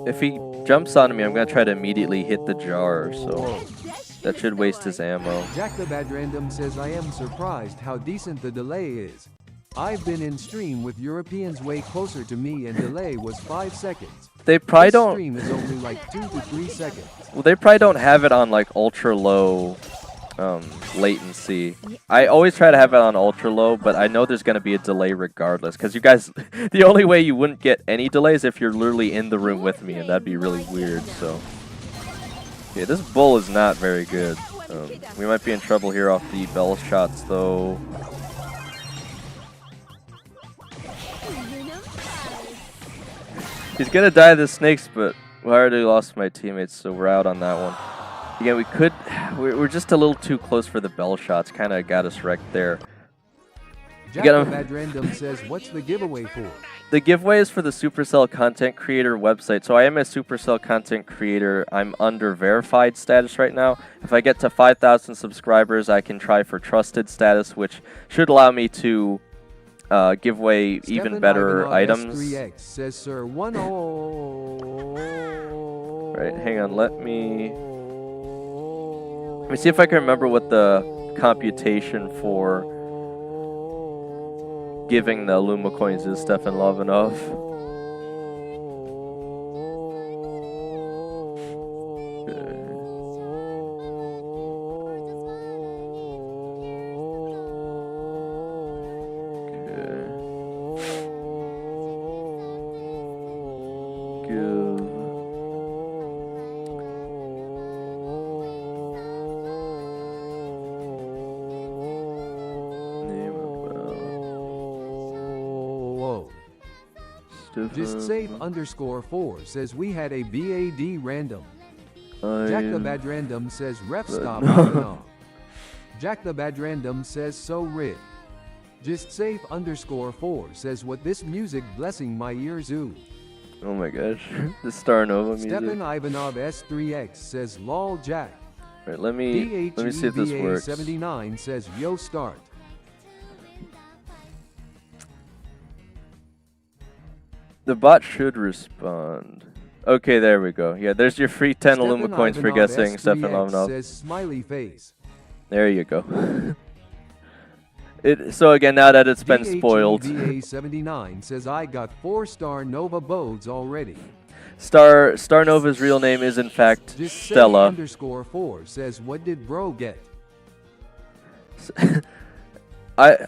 If he jumps on me, I'm gonna try to immediately hit the jar, so that should waste his ammo. Jack the Bad Random says, I am surprised how decent the delay is. I've been in stream with Europeans way closer to me and delay was 5 seconds. They probably this don't. Stream is only like 2 to 3 seconds. Well, they probably don't have it on like ultra low latency. I always try to have it on ultra low, but I know there's gonna be a delay regardless. Because you guys, the only way you wouldn't get any delay is if you're literally in the room with me, and that'd be really weird. So, yeah, this bull is not very good. We might be in trouble here off the bell shots, though. He's gonna die to the snakes, but I already lost my teammates, so we're out on that one. Again, we're just a little too close for the bell shots. Kind of got us wrecked there. Jack the Bad Random says, what's the giveaway for? The giveaway is for the Supercell content creator website. So I am a Supercell content creator. I'm under verified status right now. If I get to 5,000 subscribers, I can try for trusted status, which should allow me to give away even better items. S3X says, Sir, 1-0. Right, hang on. Let me see if I can remember what the computation for giving the Luma coins is, Stefan Lovanov. Just save _4 says we had a BAD random. Jack the Bad Random says ref stop Ivanov. Jack the Bad Random says so rip. Just save _4 says what this music blessing my ears ooh. Oh my gosh, the Starr Nova music. Stefan Ivanov S3X says lol Jack. Right, let me see if this works. 79 says yo start. The bot should respond. Okay, there we go. Yeah, there's your free 10 Illuma coins for guessing Stefan Lovenov. Says smiley face. There you go. So again, now that it's been spoiled. DHEVA79 says I got 4 Starr Nova bodes already. Starr Nova's real name is in fact Just Stella. _4 says what did bro get?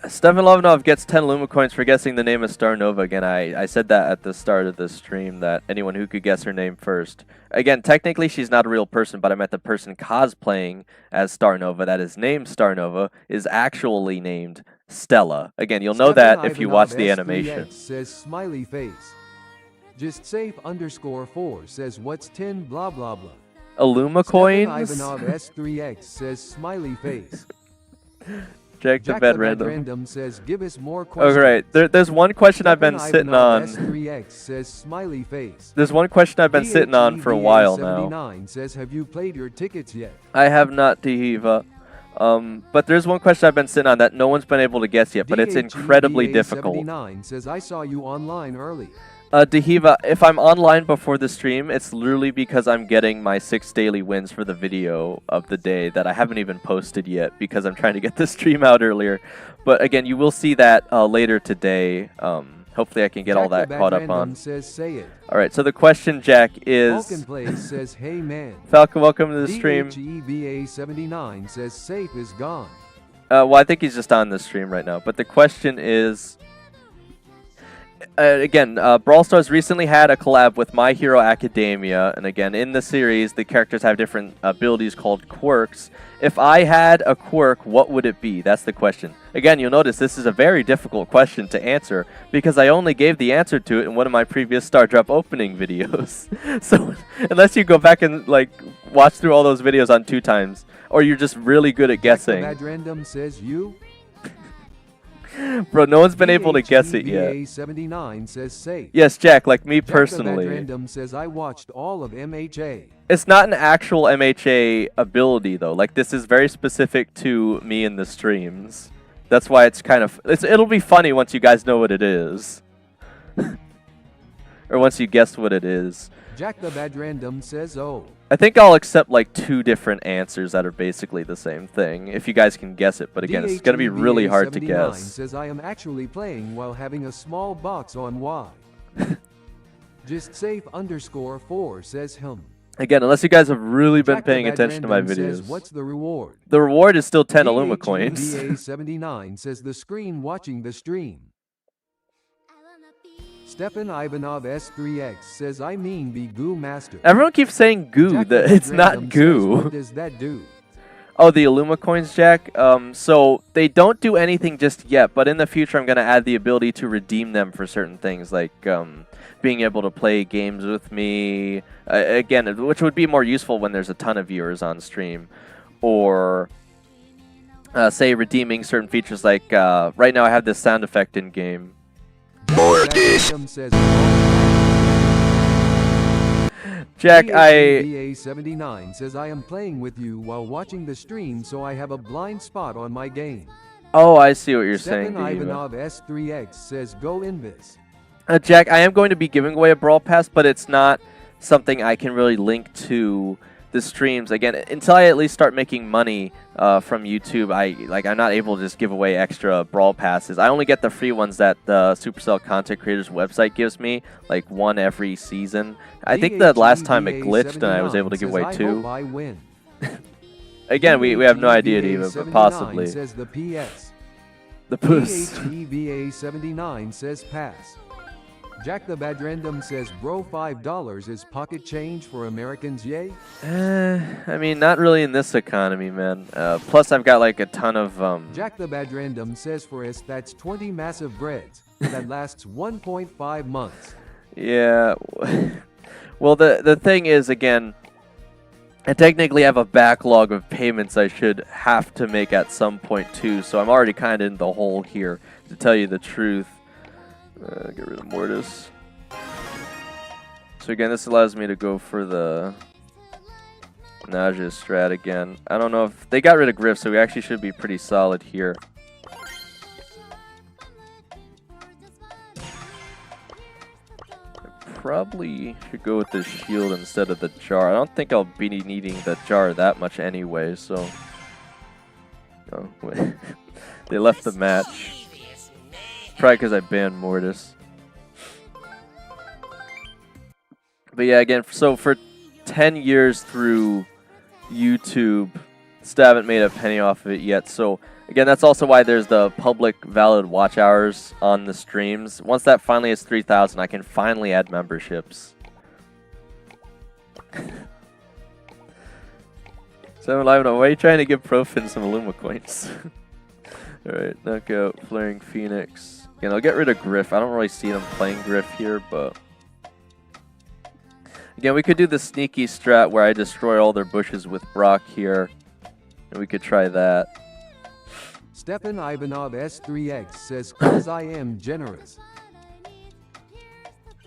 Stefan Lovenov gets 10 Luma coins for guessing the name of Starr Nova. Again, I said that at the start of the stream, that anyone who could guess her name first. Again, technically she's not a real person, but I meant the person cosplaying as Starr Nova, that is named Starr Nova, is actually named Stella. Again, you'll know that if you watch the animation. Says smiley face. Just safe _4 says what's 10 blah blah blah. Illuma coins? Ivanov S3X says smiley face. Jack the Bed Random says give us more questions. Okay, right. There's one question I've been sitting on. S3X says smiley face. There's one question I've been sitting on for a while now. Says have you played your tickets yet? I have not, Dehiva. But there's one question I've been sitting on that no one's been able to guess yet, but it's incredibly difficult. 79 says I saw you online early. Dehiva, if I'm online before the stream, it's literally because I'm getting my 6 daily wins for the video of the day that I haven't even posted yet because I'm trying to get the stream out earlier. But again, you will see that later today. Hopefully I can get all that caught up on. Says, say it. All right, so the question, Jack, is... Falcon Plays says, hey man. Falcon, welcome to the stream. DHEVA79 says, safe is gone. Well, I think he's just on the stream right now. But the question is... again, Brawl Stars recently had a collab with My Hero Academia, and again, in the series, the characters have different abilities called quirks. If I had a quirk, what would it be? That's the question. Again, you'll notice this is a very difficult question to answer, because I only gave the answer to it in one of my previous Star Drop opening videos. So, unless you go back and, like, watch through all those videos on 2 times, or you're just really good at guessing. Bad Random says you. Bro, no one's been able to guess it yet. 79 says safe. Yes, Jack, like me personally. Random says I watched all of MHA. It's not an actual MHA ability though. Like this is very specific to me in the streams. That's why it's kind of it'll be funny once you guys know what it is. Or once you guess what it is. Jack the Bad Random says oh. I think I'll accept like 2 different answers that are basically the same thing, if you guys can guess it. But again, it's going to be really hard to guess. Says I am actually playing while having a small box on Y. Just safe _4 says him. Again, unless you guys have really been Jack paying attention to my videos. Says, what's the reward? The reward is still 10 Illuma coins. DHEVA79 says the screen watching the stream. Stefan Ivanov S3X says I mean be goo master. Everyone keeps saying goo. It's not goo. Says, what does that do? Oh, the Illuma coins, Jack? So they don't do anything just yet, but in the future I'm going to add the ability to redeem them for certain things, like being able to play games with me, again, which would be more useful when there's a ton of viewers on stream, or say redeeming certain features like right now I have this sound effect in game. Jack, DHEVA79 says I am playing with you while watching the stream, so I have a blind spot on my game. Oh, I see what you're saying. Stefan Ivanov S3X says go Invis. Jack, I am going to be giving away a Brawl Pass, but it's not something I can really link to the streams. Again, until I at least start making money from YouTube, I'm not able to just give away extra Brawl Passes. I only get the free ones that the Supercell Content Creators website gives me, like 1 every season. I think the last time it glitched and I was able to give away 2. Again, we have no idea, Diva, but possibly. Says the PS. The puss. DHEVA79 says pass. Jack the Bad Random says, bro, $5 is pocket change for Americans, yay? I mean, not really in this economy, man. Plus, I've got like a ton of... Jack the Bad Random says for us, that's 20 massive breads. That lasts 1.5 months. Yeah. Well, the thing is, again, I technically have a backlog of payments I should have to make at some point, too. So I'm already kind of in the hole here, to tell you the truth. Get rid of Mortis. So again, this allows me to go for the Nausea strat again. I don't know if they got rid of Griff, so we actually should be pretty solid here. Probably should go with the shield instead of the jar. I don't think I'll be needing the jar that much anyway, so... Oh, wait. They left the match. Probably because I banned Mortis. But yeah, again, so for 10 years through YouTube, still haven't made a penny off of it yet, so... Again, that's also why there's the public valid watch hours on the streams. Once that finally is 3,000, I can finally add memberships. 7 Live, why are you trying to give Profin some Illuma coins? Alright, knockout, Flaring Phoenix. Again, I'll get rid of Griff. I don't really see them playing Griff here, but... Again, we could do the sneaky strat where I destroy all their bushes with Brock here. And we could try that. Stefan Ivanov S3X says, "'Cause I am generous."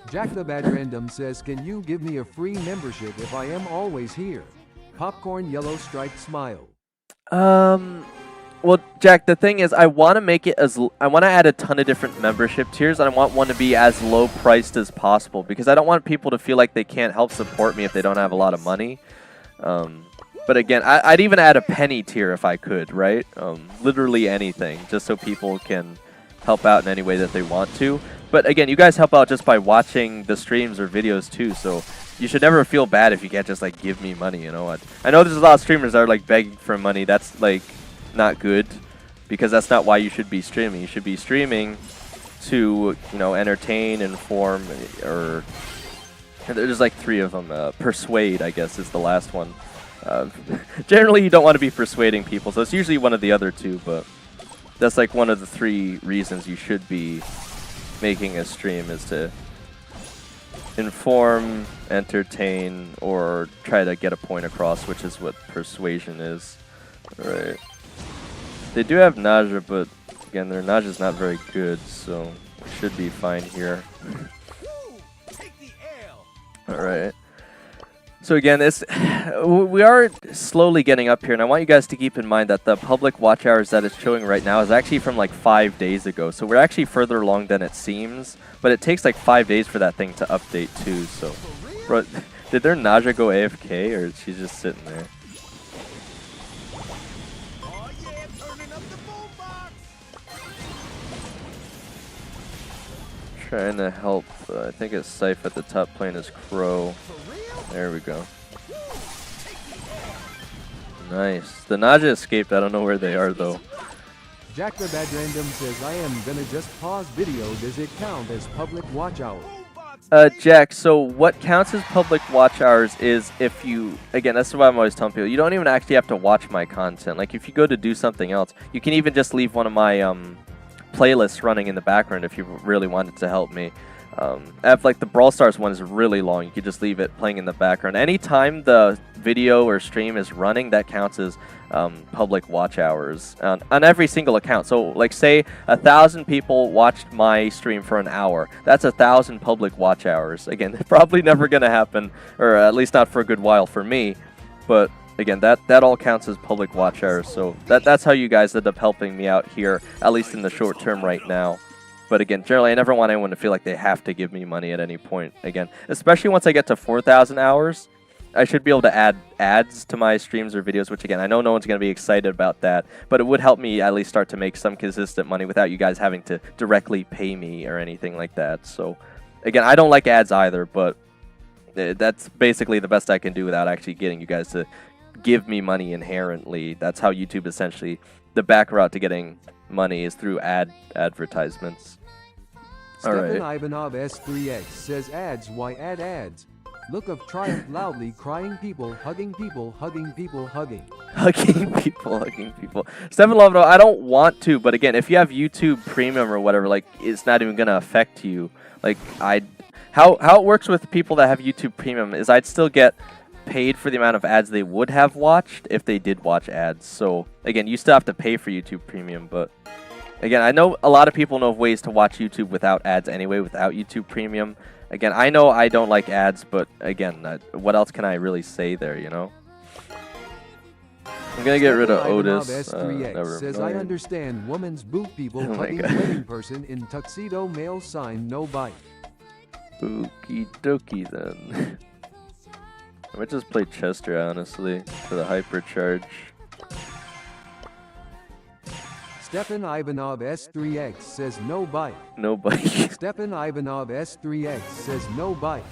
Jack the Bad Random says, "Can you give me a free membership if I am always here?" Popcorn Yellow Striped Smile. Well, Jack, the thing is, I want to make it I want to add a ton of different membership tiers, and I want one to be as low priced as possible because I don't want people to feel like they can't help support me if they don't have a lot of money. But again, I'd even add a penny tier if I could, right? Literally anything, just so people can help out in any way that they want to. But again, you guys help out just by watching the streams or videos too, so you should never feel bad if you can't just like give me money, you know? I know there's a lot of streamers that are like begging for money. That's like not good because that's not why you should be streaming. You should be streaming to, you know, entertain, inform, or there's like 3 of them. Persuade, I guess, is the last one. Generally, you don't want to be persuading people, so it's usually one of the other 2, but that's like one of the 3 reasons you should be making a stream is to inform, entertain, or try to get a point across, which is what persuasion is. Right. They do have nausea, but again, their nausea is not very good, so we should be fine here. Alright. So again, we are slowly getting up here, and I want you guys to keep in mind that the public watch hours that it's showing right now is actually from like 5 days ago. So we're actually further along than it seems, but it takes like 5 days for that thing to update too. So, bro, did their nausea go AFK, or is she just sitting there? Trying to help, I think it's Scythe at the top playing his Crow. There we go. Nice. The nausea escaped. I don't know where they are though. Jack the Bad Random says, "I am gonna just pause video. Does it count as public watch hour?" Jack, so what counts as public watch hours is if you, again, that's why I'm always telling people, you don't even actually have to watch my content. Like if you go to do something else, you can even just leave one of my playlists running in the background if you really wanted to help me. I have like the Brawl Stars one is really long. You could just leave it playing in the background. Anytime the video or stream is running, that counts as public watch hours on every single account. So like say 1,000 people watched my stream for an hour. That's 1,000 public watch hours. Again, probably never going to happen, or at least not for a good while for me. But again, that all counts as public watch hours. So that's how you guys end up helping me out here, at least in the short term right now. But again, generally, I never want anyone to feel like they have to give me money at any point. Again, especially once I get to 4,000 hours, I should be able to add ads to my streams or videos, which again, I know no one's going to be excited about that, but it would help me at least start to make some consistent money without you guys having to directly pay me or anything like that. So again, I don't like ads either, but that's basically the best I can do without actually getting you guys to give me money inherently. That's how YouTube essentially, the back route to getting money is through advertisements. Stefan Ivanov S3X says, "Ads, why add ads? Look of triumph loudly, crying people, hugging people, hugging people, hugging." Hugging people, hugging people. Stefan Lovino, I don't want to, but again, if you have YouTube Premium or whatever, like, it's not even gonna affect you. Like, how it works with people that have YouTube Premium is I'd still get paid for the amount of ads they would have watched if they did watch ads. So again, you still have to pay for YouTube Premium, but again, I know a lot of people know ways to watch YouTube without ads anyway, without YouTube Premium. Again, I know I don't like ads, but again, what else can I really say there, you know? I'm gonna get rid of Stefan Ivanov Otis. S3X Never says, I mind. understand woman's boot people Oh my hugging God. wedding person in tuxedo male sign no bite. Okie dokie then. I might just play Chester, honestly, for the hypercharge. Stefan Ivanov S3X says no bite. No bike. Stefan Ivanov S3X says no bite.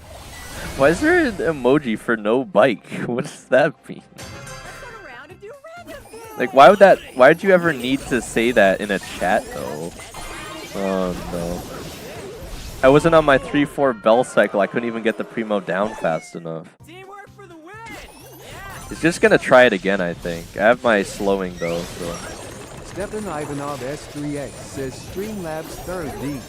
Why is there an emoji for no bike? What does that mean? Like, why'd you ever need to say that in a chat, though? Oh, no. I wasn't on my 3-4 bell cycle. I couldn't even get the primo down fast enough. He's just gonna try it again, I think. I have my slowing, though, so... Stefan Ivanov S3X says Streamlabs third D.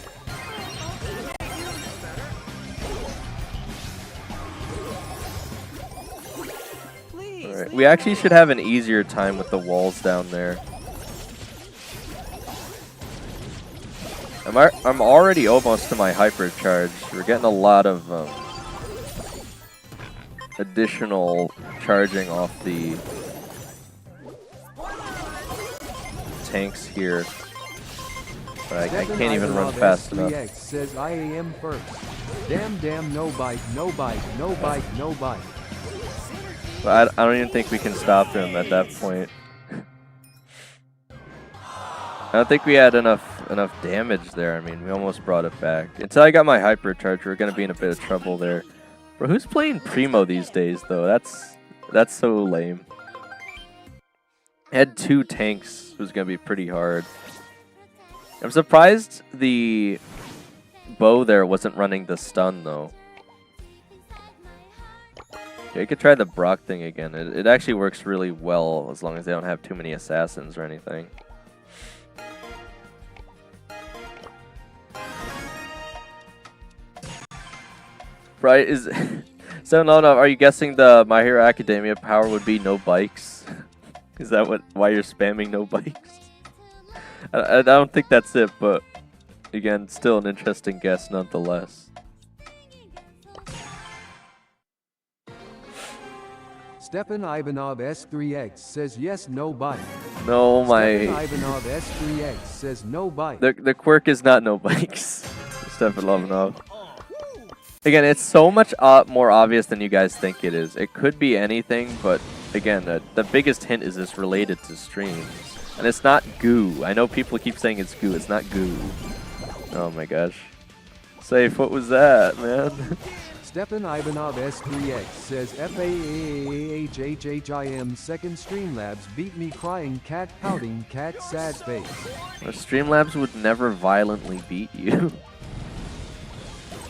Alright, we actually should have an easier time with the walls down there. I'm already almost to my hypercharge. We're getting a lot of additional charging off the tanks here. But I can't even run fast enough. S3X says I am first. Damn, no bite, no bite, no bite, no bite. But I don't even think we can stop him at that point. I don't think we had enough damage there. I mean, we almost brought it back. Until I got my hypercharge, we're gonna be in a bit of trouble there. Bro, who's playing Primo these days though? That's so lame. Had 2 tanks. It was gonna be pretty hard. I'm surprised the bow there wasn't running the stun though. Yeah, you could try the Brock thing again. It actually works really well as long as they don't have too many assassins or anything. Right, is so no, are you guessing the My Hero Academia power would be no bikes? Is that why you're spamming no bikes? I don't think that's it, but again, still an interesting guess nonetheless. Stefan Ivanov S3X says yes, no bite. No, my Stefan Ivanov S3X says no bite. the quirk is not no bikes. Stefan Ivanov. Again, it's so much more obvious than you guys think it is. It could be anything, but again, the biggest hint is it's related to streams. And it's not goo. I know people keep saying it's goo. It's not goo. Oh my gosh. Safe, what was that, man? Stefan Ivanov S3X says FAAHHHIM second Streamlabs beat me crying cat pouting cat sad face. Streamlabs would never violently beat you.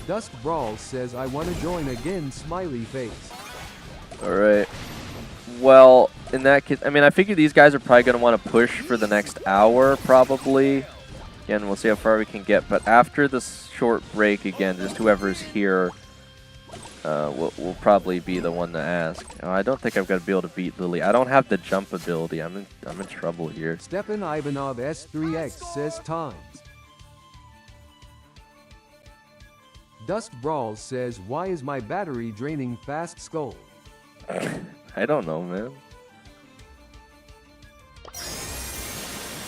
Dust Brawl says I want to join again smiley face. Alright. Well, in that case, I mean, I figure these guys are probably going to want to push for the next hour, probably. Again, we'll see how far we can get. But after this short break, again, just whoever's here will probably be the one to ask. Oh, I don't think I'm going to be able to beat Lily. I don't have the jump ability. I'm in trouble here. Stefan Ivanov S3X says times. Dust Brawl says, why is my battery draining fast skull? I don't know, man.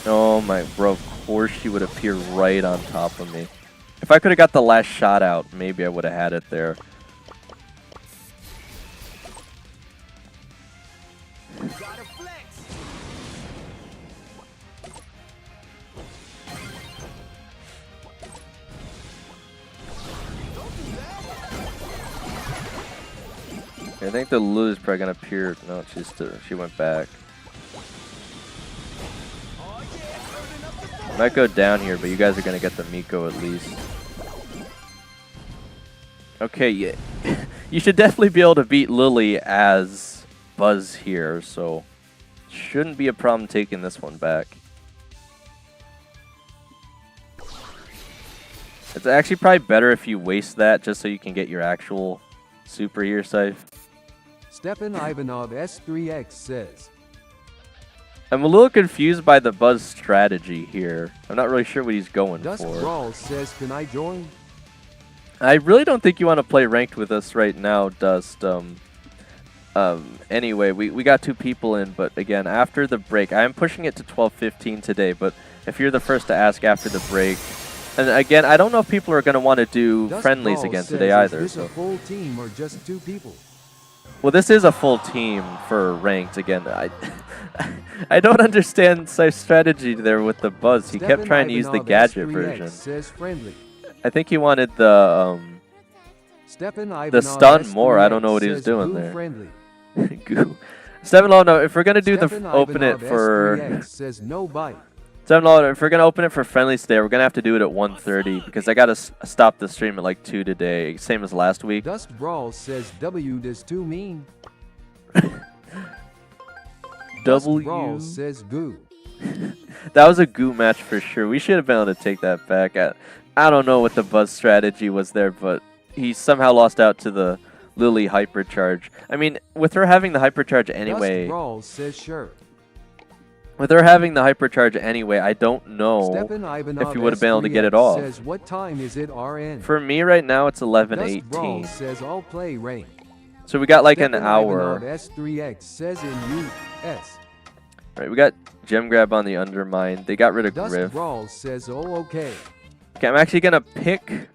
Oh my, bro, of course she would appear right on top of me. If I could have got the last shot out, maybe I would have had it there. I think the Lulu's probably gonna appear. No, she went back. Might go down here, but you guys are gonna get the Miko at least. Okay, yeah. You should definitely be able to beat Lily as Buzz here, so shouldn't be a problem taking this one back. It's actually probably better if you waste that just so you can get your actual super here, Scythe. Stefan Ivanov S3X says, I'm a little confused by the Buzz strategy here. I'm not really sure what he's going Dust for. Brawl says, can I join? I really don't think you want to play ranked with us right now, Dust. Anyway, we got 2 people in, but again, after the break, I am pushing it to 12:15 today, but if you're the first to ask after the break, and again, I don't know if people are going to want to do Dust friendlies Brawl again says, today is either. this So. a full team or just 2 people? Well, this is a full team for ranked again. I don't understand Sife's strategy there with the buzz. He kept trying to use the gadget version. Says friendly. I think he wanted the stun more. I don't know what he was doing there. Friendly. Goo. 7-0, no, if we're gonna do open it for says no bite. 7-0, if we're gonna open it for friendlies today, we're gonna have to do it at 1:30 because I gotta stop the stream at like 2 today, same as last week. Dust Brawl says W does too mean. Dust Brawl says goo. That was a goo match for sure. We should have been able to take that back. I don't know what the buzz strategy was there, but he somehow lost out to the Lily hypercharge. I mean, with her having the hypercharge anyway. Dust Brawl says sure. With her having the hypercharge anyway, I don't know if you would have been able to get it off. Says, what time is it, RN? For me right now, it's 11:18. Dust Brawl says I'll play rank. So we got like Stepin an hour. S3X says in US. Right, we got Gem Grab on the Undermine. They got rid of Dust Griff. Brawl says oh okay. Okay, I'm actually gonna pick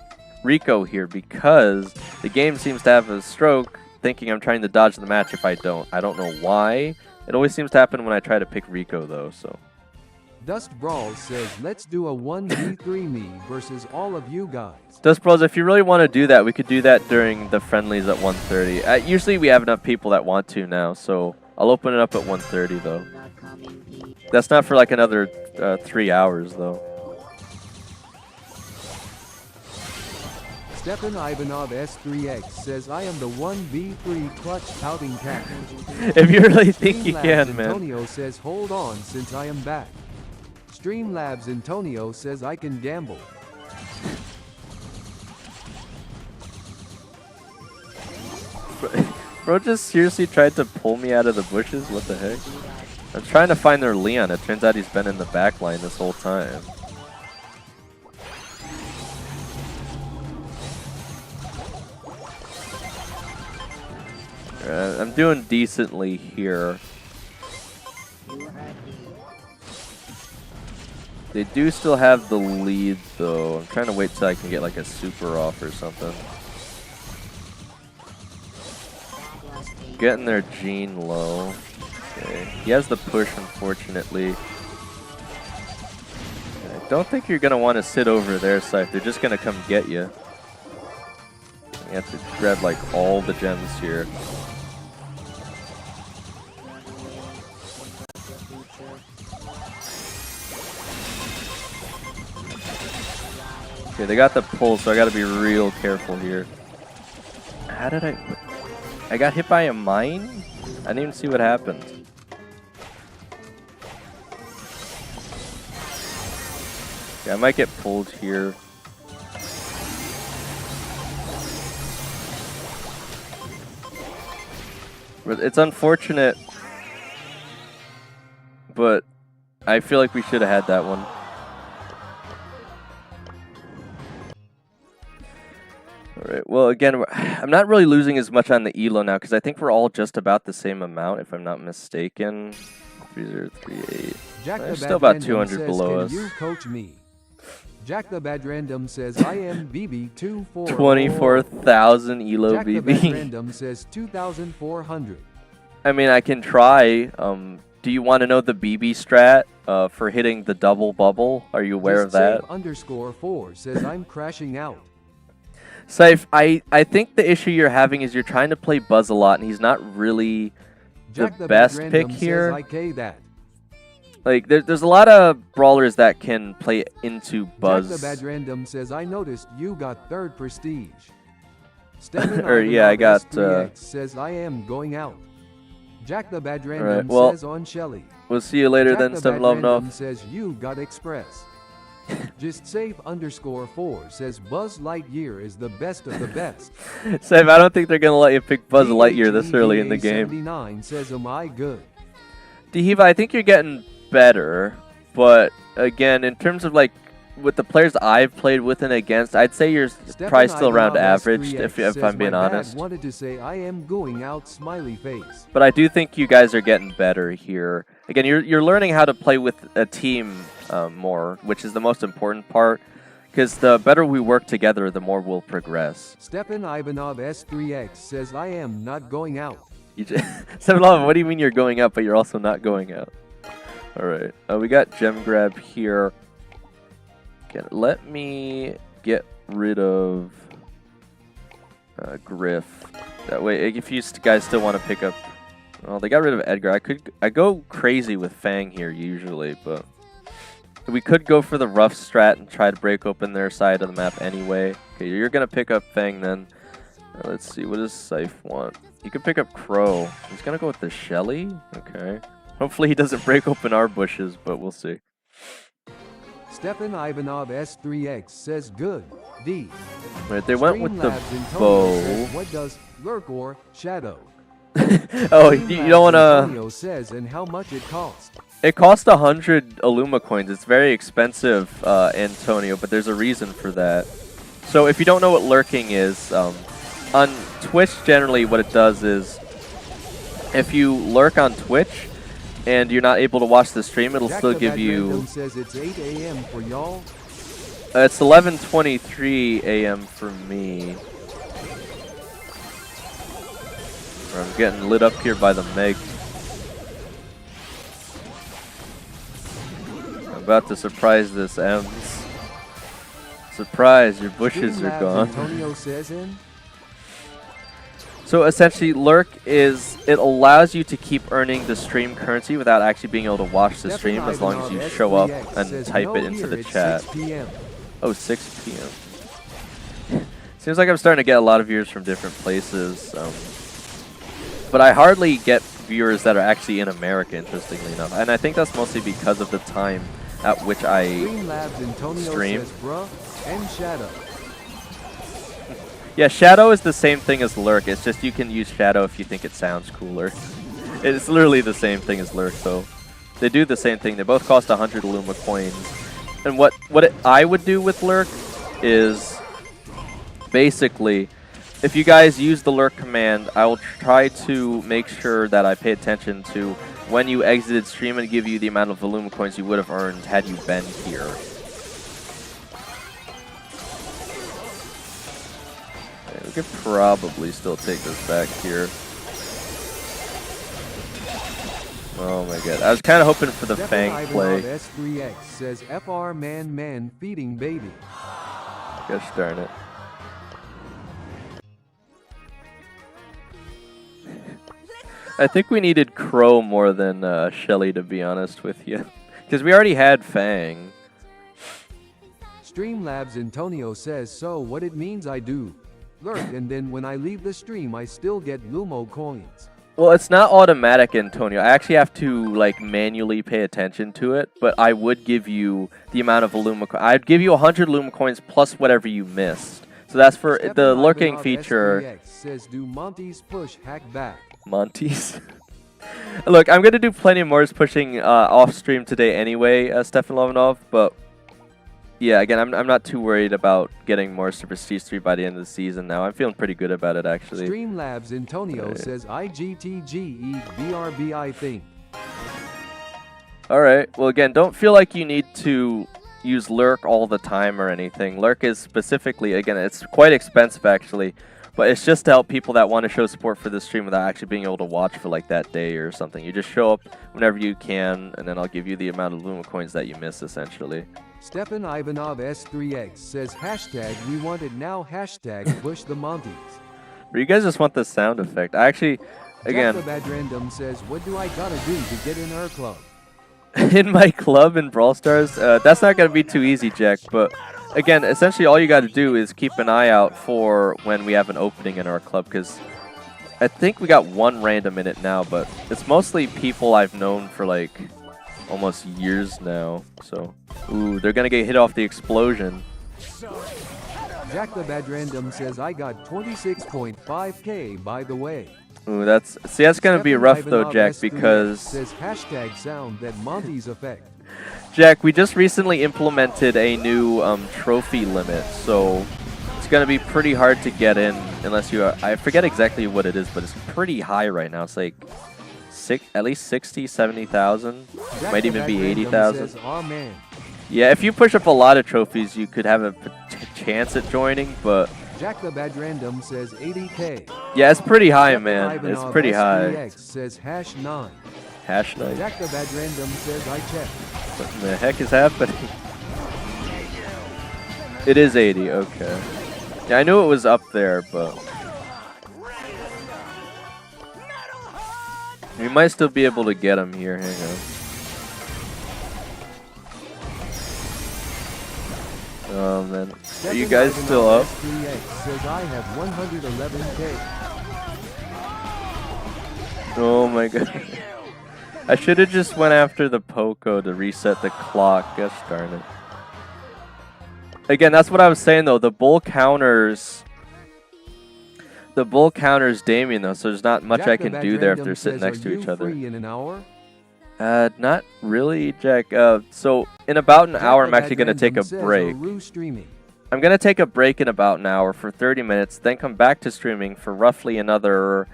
Rico here because the game seems to have a stroke thinking I'm trying to dodge the match if I don't. I don't know why. It always seems to happen when I try to pick Rico though, so. Dust Brawl says let's do a 1v3 me versus all of you guys. Dust Brawls, if you really want to do that, we could do that during the friendlies at 1:30. Usually we have enough people that want to now, so I'll open it up at 1:30 though. That's not for like another 3 hours though. Stepin Ivanov S3X says I am the 1v3 clutch pouting cat. If you really think you can, man. Antonio says hold on since I am back. Streamlabs Antonio says I can gamble. Bro just seriously tried to pull me out of the bushes? What the heck? I'm trying to find their Leon. It turns out he's been in the back line this whole time. I'm doing decently here. They do still have the lead though. I'm trying to wait till I can get like a super off or something. Getting their Gene low. Okay. He has the push, unfortunately. I don't think you're going to want to sit over there, Scythe. They're just going to come get you. You have to grab like all the gems here. Okay, they got the pull, so I got to be real careful here. How did I got hit by a mine? I didn't even see what happened. Okay, I might get pulled here. It's unfortunate, but I feel like we should have had that one. Alright, well again, I'm not really losing as much on the ELO now because I think we're all just about the same amount if I'm not mistaken. 3038. There's still about 200 below us. You coach me. Jack the Bad Random says I am BB24. 24,000 ELO Jack the BB. Bad Random says 2,400. I mean, I can try. Do you want to know the BB strat for hitting the double bubble? Are you aware of that? _4 says I'm crashing out. Scythe, I think the issue you're having is you're trying to play Buzz a lot, and he's not really the best pick here. That. Like, there's a lot of brawlers that can play into Buzz. Jack the Bad Random says I noticed you got 3rd prestige. Or yeah, I got. Says I am going out. Jack the Bad Random right, well, says on Shelly. We'll see you later Jack then, the Stephen Bad Random Love. says you got Express. Just save _4 says Buzz Lightyear is the best of the best. Save, I don't think they're gonna let you pick Buzz Lightyear this early in the game. 79 says am I good? Dehiva, I think you're getting better, but again, in terms of like with the players I've played with and against, I'd say you're probably still around average, if I'm being honest. Wanted to say I am going out, smiley face. But I do think you guys are getting better here. Again, you're learning how to play with a team more, which is the most important part. Because the better we work together, the more we'll progress. Stepan Ivanov S3X says I am not going out. What do you mean you're going up, but you're also not going out? Alright, we got Gem Grab here. Okay, let me get rid of Griff. That way, if you guys still want to pick up... Well, they got rid of Edgar. I go crazy with Fang here usually, but... We could go for the rough strat and try to break open their side of the map anyway. Okay, you're going to pick up Fang then. Let's see, what does Scythe want? You could pick up Crow. He's going to go with the Shelly? Okay. Hopefully he doesn't break open our bushes, but we'll see. Stepan Ivanov S3X says good. D. Right, they went with the Streamlabs bow. Says, what does Lurk or Shadow? Oh, you don't want to... Antonio says and how much it cost. It cost 100 Illuma coins. It's very expensive, Antonio, but there's a reason for that. So if you don't know what lurking is, on Twitch generally what it does is if you lurk on Twitch and you're not able to watch the stream, it'll still give you... Says it's 8 a.m. for y'all. It's 11:23 a.m. for me. I'm getting lit up here by the Meg. About to surprise this Ems. Surprise, your bushes are gone. Antonio says in. So essentially, Lurk is, it allows you to keep earning the stream currency without actually being able to watch the stream as long as you show up and type it into the chat. 6 p.m. Oh, 6 p.m. Seems like I'm starting to get a lot of viewers from different places. But I hardly get viewers that are actually in America, interestingly enough. And I think that's mostly because of the time at which I stream. Says, bruh, and Shadow. Yeah, Shadow is the same thing as Lurk. It's just you can use Shadow if you think it sounds cooler. It's literally the same thing as Lurk, though. They do the same thing. They both cost 100 Illuma coins. And what I would do with Lurk is basically, if you guys use the Lurk command, I will try to make sure that I pay attention to when you exited stream and give you the amount of Illuma coins you would have earned had you been here. Okay, we could probably still take this back here. Oh my god, I was kind of hoping for the Fang play. S3X says FR man feeding baby. Gosh darn it. I think we needed Crow more than Shelly, to be honest with you. Because we already had Fang. Streamlabs Antonio says so what it means I do. Lurk and then when I leave the stream I still get Lumo coins. Well, it's not automatic, Antonio. I actually have to like manually pay attention to it, but I would give you the amount of Illuma coins. I'd give you 100 Illuma coins plus whatever you missed. So that's for the lurking feature. S3X says do Monty's push hack back. Monty's. Look, I'm gonna do plenty more pushing off stream today anyway, Stefan Lovanov, but yeah, again, I'm not too worried about getting more Super Prestige 3 by the end of the season now. I'm feeling pretty good about it, actually. Streamlabs Antonio says IGTGE BRB think. Alright, well again, don't feel like you need to use Lurk all the time or anything. Lurk is specifically, again, it's quite expensive actually, but it's just to help people that want to show support for the stream without actually being able to watch for like that day or something. You just show up whenever you can, and then I'll give you the amount of Luma coins that you miss, essentially. Stepan Ivanov S3X says hashtag we want it now hashtag push the Monties. Or you guys just want the sound effect. I actually, again... Jack the Bad Random says what do I gotta do to get in her club? In my club in Brawl Stars? That's not going to be too easy, Jack, but... Again, essentially all you got to do is keep an eye out for when we have an opening in our club, because I think we got one random in it now, but it's mostly people I've known for like almost years now. So, ooh, they're going to get hit off the explosion. Jack the Bad Random says I got 26.5k by the way. Ooh, that's going to be rough though, Jack, because says hashtag sound that Monty's effect. Jack, we just recently implemented a new trophy limit, so it's gonna be pretty hard to get in unless you are, I forget exactly what it is, but it's pretty high right now. It's like at least 60, 70,000. Might even be 80,000. "Aw, man." Yeah, if you push up a lot of trophies, you could have a chance at joining, but Jack the Bad Random says 80K. yeah, it's pretty high, Stefan man. It's Ivanov pretty high. S3X says #9. Hash night. Jack the Bad Random says I checked. What in the heck is happening? It is 80, okay. Yeah, I knew it was up there, but we might still be able to get him here. Hang on. Oh man, are you guys still up? S3X says I have 111K. Oh my god. I should have just went after the Poco to reset the clock. Gosh darn it. Again, that's what I was saying though. The bull counters Damien though, so there's not much Jack I the can Bad do there if Random they're sitting says, next to "Are each you other. free in an hour?" Not really, Jack. So in about an Jack hour, the I'm Bad actually gonna take a Random says, break. "Aru streaming." I'm gonna take a break in about an hour for 30 minutes, then come back to streaming for roughly another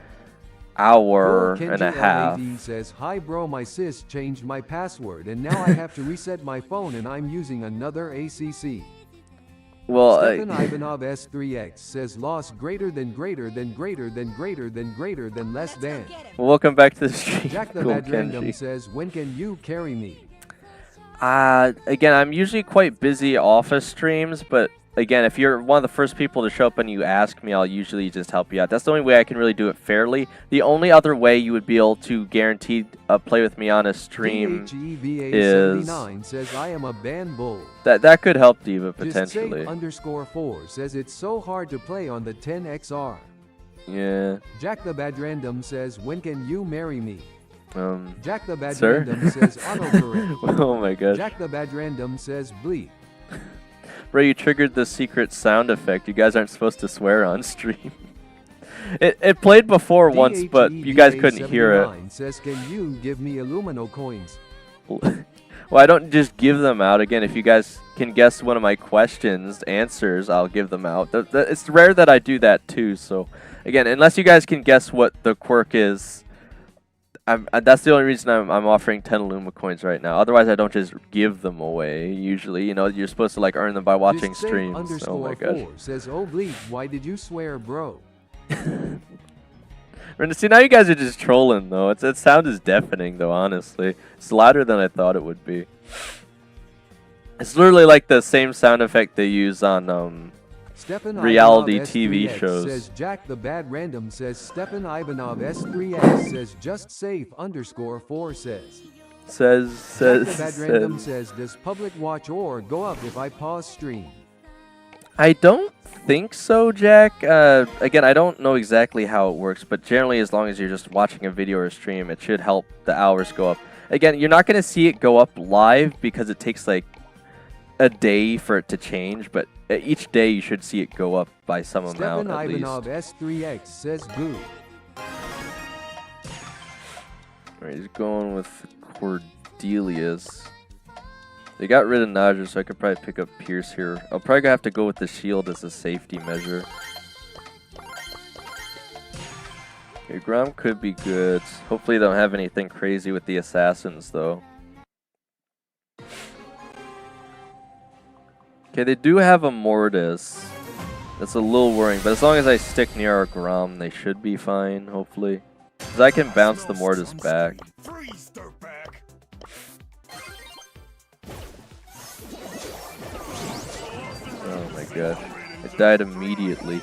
hour Bull and a Kenji half. LAD says, "Hi bro, my sis changed my password and now I have to reset my phone and I'm using another ACC." Well, Stefan Ivanov S3X says loss greater than less than. welcome back to the stream. Jack the Cool, Bad Random Kenji. says, "When can you carry me?" Again, I'm usually quite busy off of streams, but again, if you're one of the first people to show up and you ask me, I'll usually just help you out. That's the only way I can really do it fairly. The only other way you would be able to guaranteed play with me on a stream DHEVA79 says, "I am a ban bull." that could help Diva Just potentially. Safe_4 says it's so hard to play on the 10XR. Yeah. Jack the Bad Random says, "When can you marry me?" Jack the Bad Sir? Random says, "Autocorrect." Oh my gosh. Jack the Bad Random says, "Bleep." Bro, you triggered the secret sound effect. You guys aren't supposed to swear on stream. It played before once, but you guys couldn't hear it. DHEVA79 says, "Can you give me Illumino coins?" Well, I don't just give them out. Again, if you guys can guess one of my answers, I'll give them out. It's rare that I do that too, so again, unless you guys can guess what the quirk is, that's the only reason I'm offering 10 Illuma coins right now. Otherwise, I don't just give them away. Usually, you know, you're supposed to like earn them by watching Just Safe streams. Oh my gosh. _4 says, "Oh bleep, why did you swear, bro?" See, now you guys are just trolling though. Its sound is deafening though, honestly. It's louder than I thought it would be. It's literally like the same sound effect they use on Stefan reality Ivanov TV S3X shows. says, Jack the Bad Random says, Stefan Ivanov S3X says, just safe _4 says. Jack the Bad Random says, does public watch or go up if I pause stream? I don't think so, Jack. Again, I don't know exactly how it works, but generally as long as you're just watching a video or a stream, it should help the hours go up. Again, you're not going to see it go up live because it takes like a day for it to change, but each day you should see it go up by some amount Stefan at least. Ivanov S3X says boo. Alright, he's going with Cordelius. They got rid of Naja, so I could probably pick up Pierce here. I'll probably have to go with the shield as a safety measure. Okay, Grom could be good. Hopefully they don't have anything crazy with the assassins, though. Okay, they do have a Mortis. That's a little worrying, but as long as I stick near our Grom, they should be fine, hopefully. Because I can bounce the Mortis back. Oh my god. It died immediately.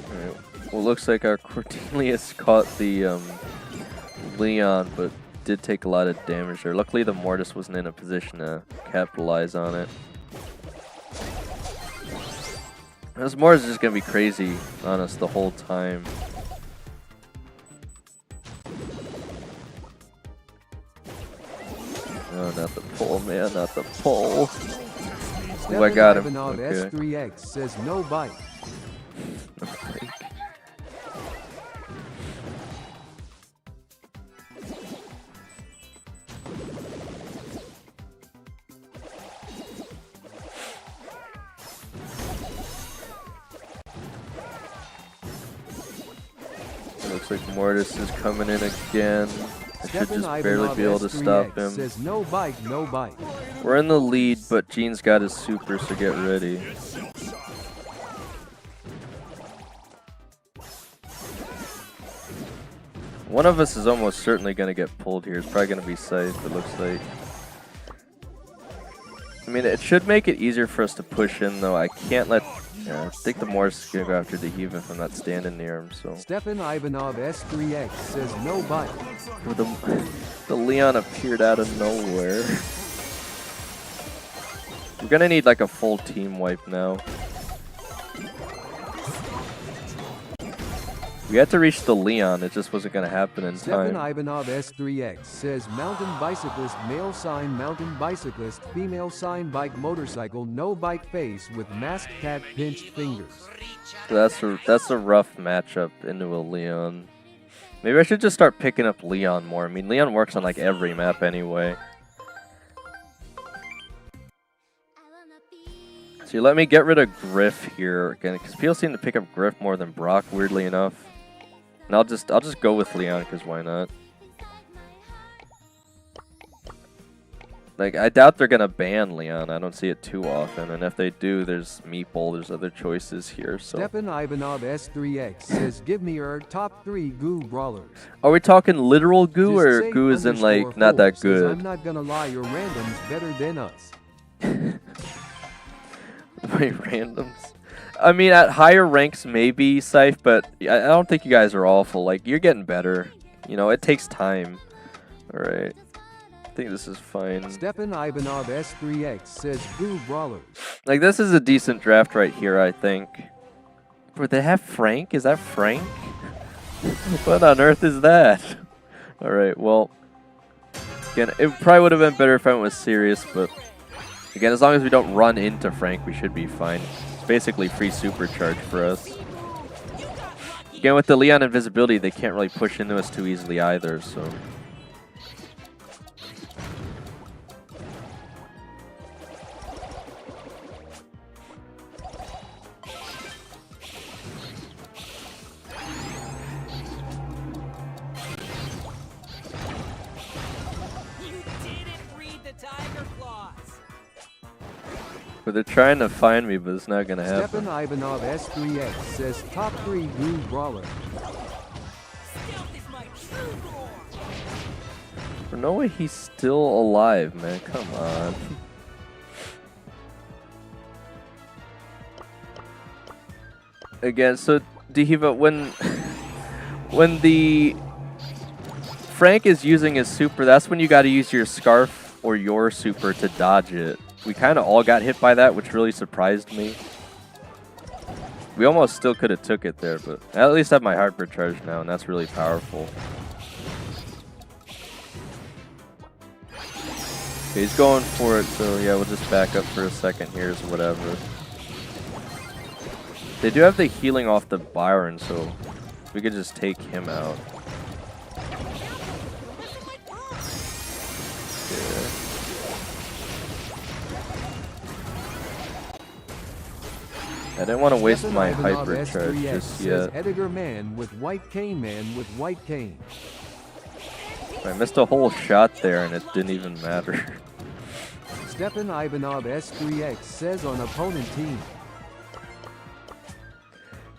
Alright. Well, looks like our Cordelius caught the Leon, but did take a lot of damage there. Luckily, the Mortis wasn't in a position to capitalize on it. This Mortis is just gonna be crazy on us the whole time. not the pull, man, not the pull. Stefan I got him. Ivanov Okay. S3X says no bite. Looks like Mortis is coming in again. I should Stefan just barely Ivanov be able to stop S3X him. says no bite, no bite. We're in the lead, but Gene's got his super, so get ready. One of us is almost certainly going to get pulled here. It's probably going to be Scythe, it looks like. I mean, it should make it easier for us to push in, though. I can't let... Yeah, I think the Morse is going to go after Dehiva if I'm not standing near him, so... Stefan Ivanov S3X says no bite. The Leon appeared out of nowhere. We're going to need, like, a full team wipe now. We had to reach the Leon, it just wasn't going to happen in Stefan time. Ivanov S3X says mountain bicyclist, male sign mountain bicyclist, female sign bike motorcycle, no bike face with masked cat pinched fingers. So that's a rough matchup into a Leon. Maybe I should just start picking up Leon more. I mean, Leon works on like every map anyway. So you let me get rid of Griff here again, because people seem to pick up Griff more than Brock, weirdly enough. And I'll just go with Leon, because why not? Like, I doubt they're gonna ban Leon. I don't see it too often, and if they do, there's Meeple, there's other choices here. So Stefan Ivanov S3X says give me your top 3 goo brawlers. are we talking literal goo, Just or say goo is in like _4 not that says, good? I'm not gonna lie, your random's better than us. My randoms. I mean, at higher ranks maybe, Scythe, but I don't think you guys are awful. Like, you're getting better. You know, it takes time. Alright. I think this is fine. Stefan Ivanov S3X says goo brawlers. Like, this is a decent draft right here, I think. But they have Frank? Is that Frank? What on earth is that? Alright, well. Again, it probably would have been better if I went with Sirius, but... Again, as long as we don't run into Frank, we should be fine. It's basically free supercharge for us. Again, with the Leon invisibility, they can't really push into us too easily either, so... But they're trying to find me, but it's not gonna happen. Stefan Ivanov S3X says top 3 goo brawler. For no way he's still alive, man. Come on. Again, so Dehiva, when the Frank is using his super, that's when you got to use your scarf or your super to dodge it. We kind of all got hit by that, which really surprised me. We almost still could have took it there, but I at least have my hypercharge now, and that's really powerful. Okay, he's going for it, so yeah, we'll just back up for a second here, or whatever. They do have the healing off the Byron, so we could just take him out. Yeah. I didn't want to waste Stefan my Ivanov hypercharge S3X just says yet. Edgar man with white cane man with white cane. I missed a whole shot there and it didn't even matter. Stefan Ivanov S3X says on opponent team.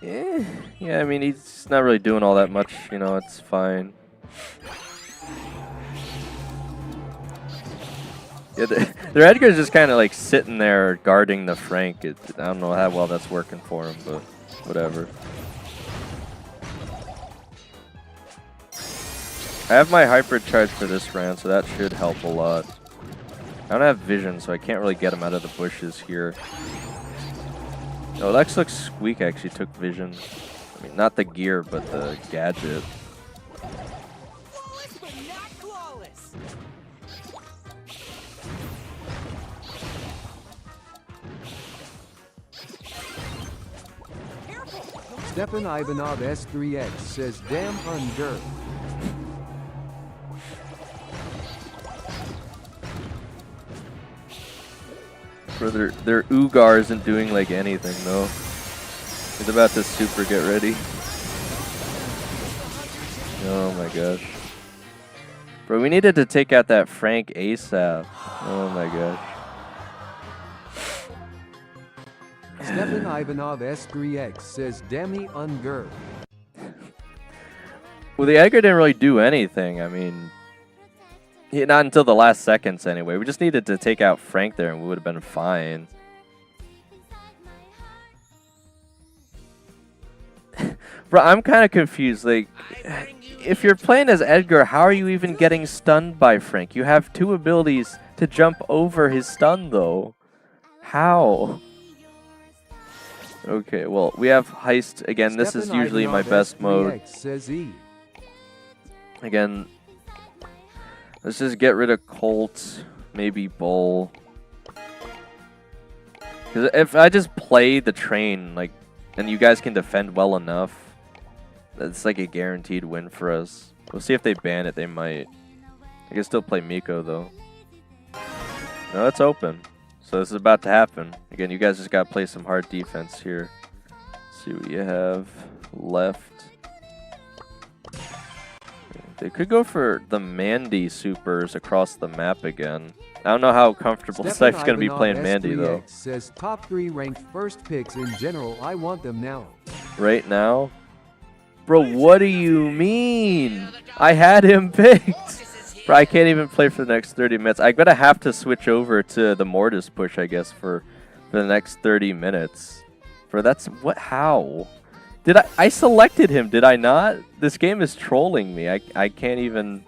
Yeah, I mean, he's not really doing all that much, you know, it's fine. Yeah, their Edgar's just kind of like sitting there guarding the Frank. I don't know how well that's working for him, but whatever. I have my hypercharge for this round, so that should help a lot. I don't have vision, so I can't really get him out of the bushes here. Oh, Lex looks Squeak actually took vision. I mean, not the gear, but the gadget. Stefan Ivanov S3X says damn ungur. Bro, their Ugar isn't doing like anything though. He's about to super get ready. Oh my gosh. Bro, we needed to take out that Frank ASAP. Oh my gosh. Stefan Ivanov S3X says dammy ungur. Well, the Edgar didn't really do anything. I mean, not until the last seconds anyway. We just needed to take out Frank there and we would have been fine. Bro, I'm kind of confused. Like, if you're playing as Edgar, how are you even getting stunned by Frank? You have two abilities to jump over his stun, though. How? Okay, well, we have Heist. Again, this is usually my best mode. Again, let's just get rid of Colt, maybe Bull. Because if I just play the train, like, and you guys can defend well enough, that's like a guaranteed win for us. We'll see if they ban it. They might. I can still play Miko though. No, it's open. So this is about to happen. Again, you guys just gotta play some hard defense here. Let's see what you have left. They could go for the Mandy supers across the map again. I don't know how comfortable Sife's gonna be playing Mandy though. Says top 3 ranked first picks in general. I want them now. Right now? Bro, what do you mean? I had him picked. Bro, I can't even play for the next 30 minutes. I'm gonna have to switch over to the Mortis push, I guess, for the next 30 minutes. Bro, that's what? How? Did I selected him? Did I not? This game is trolling me. I can't even.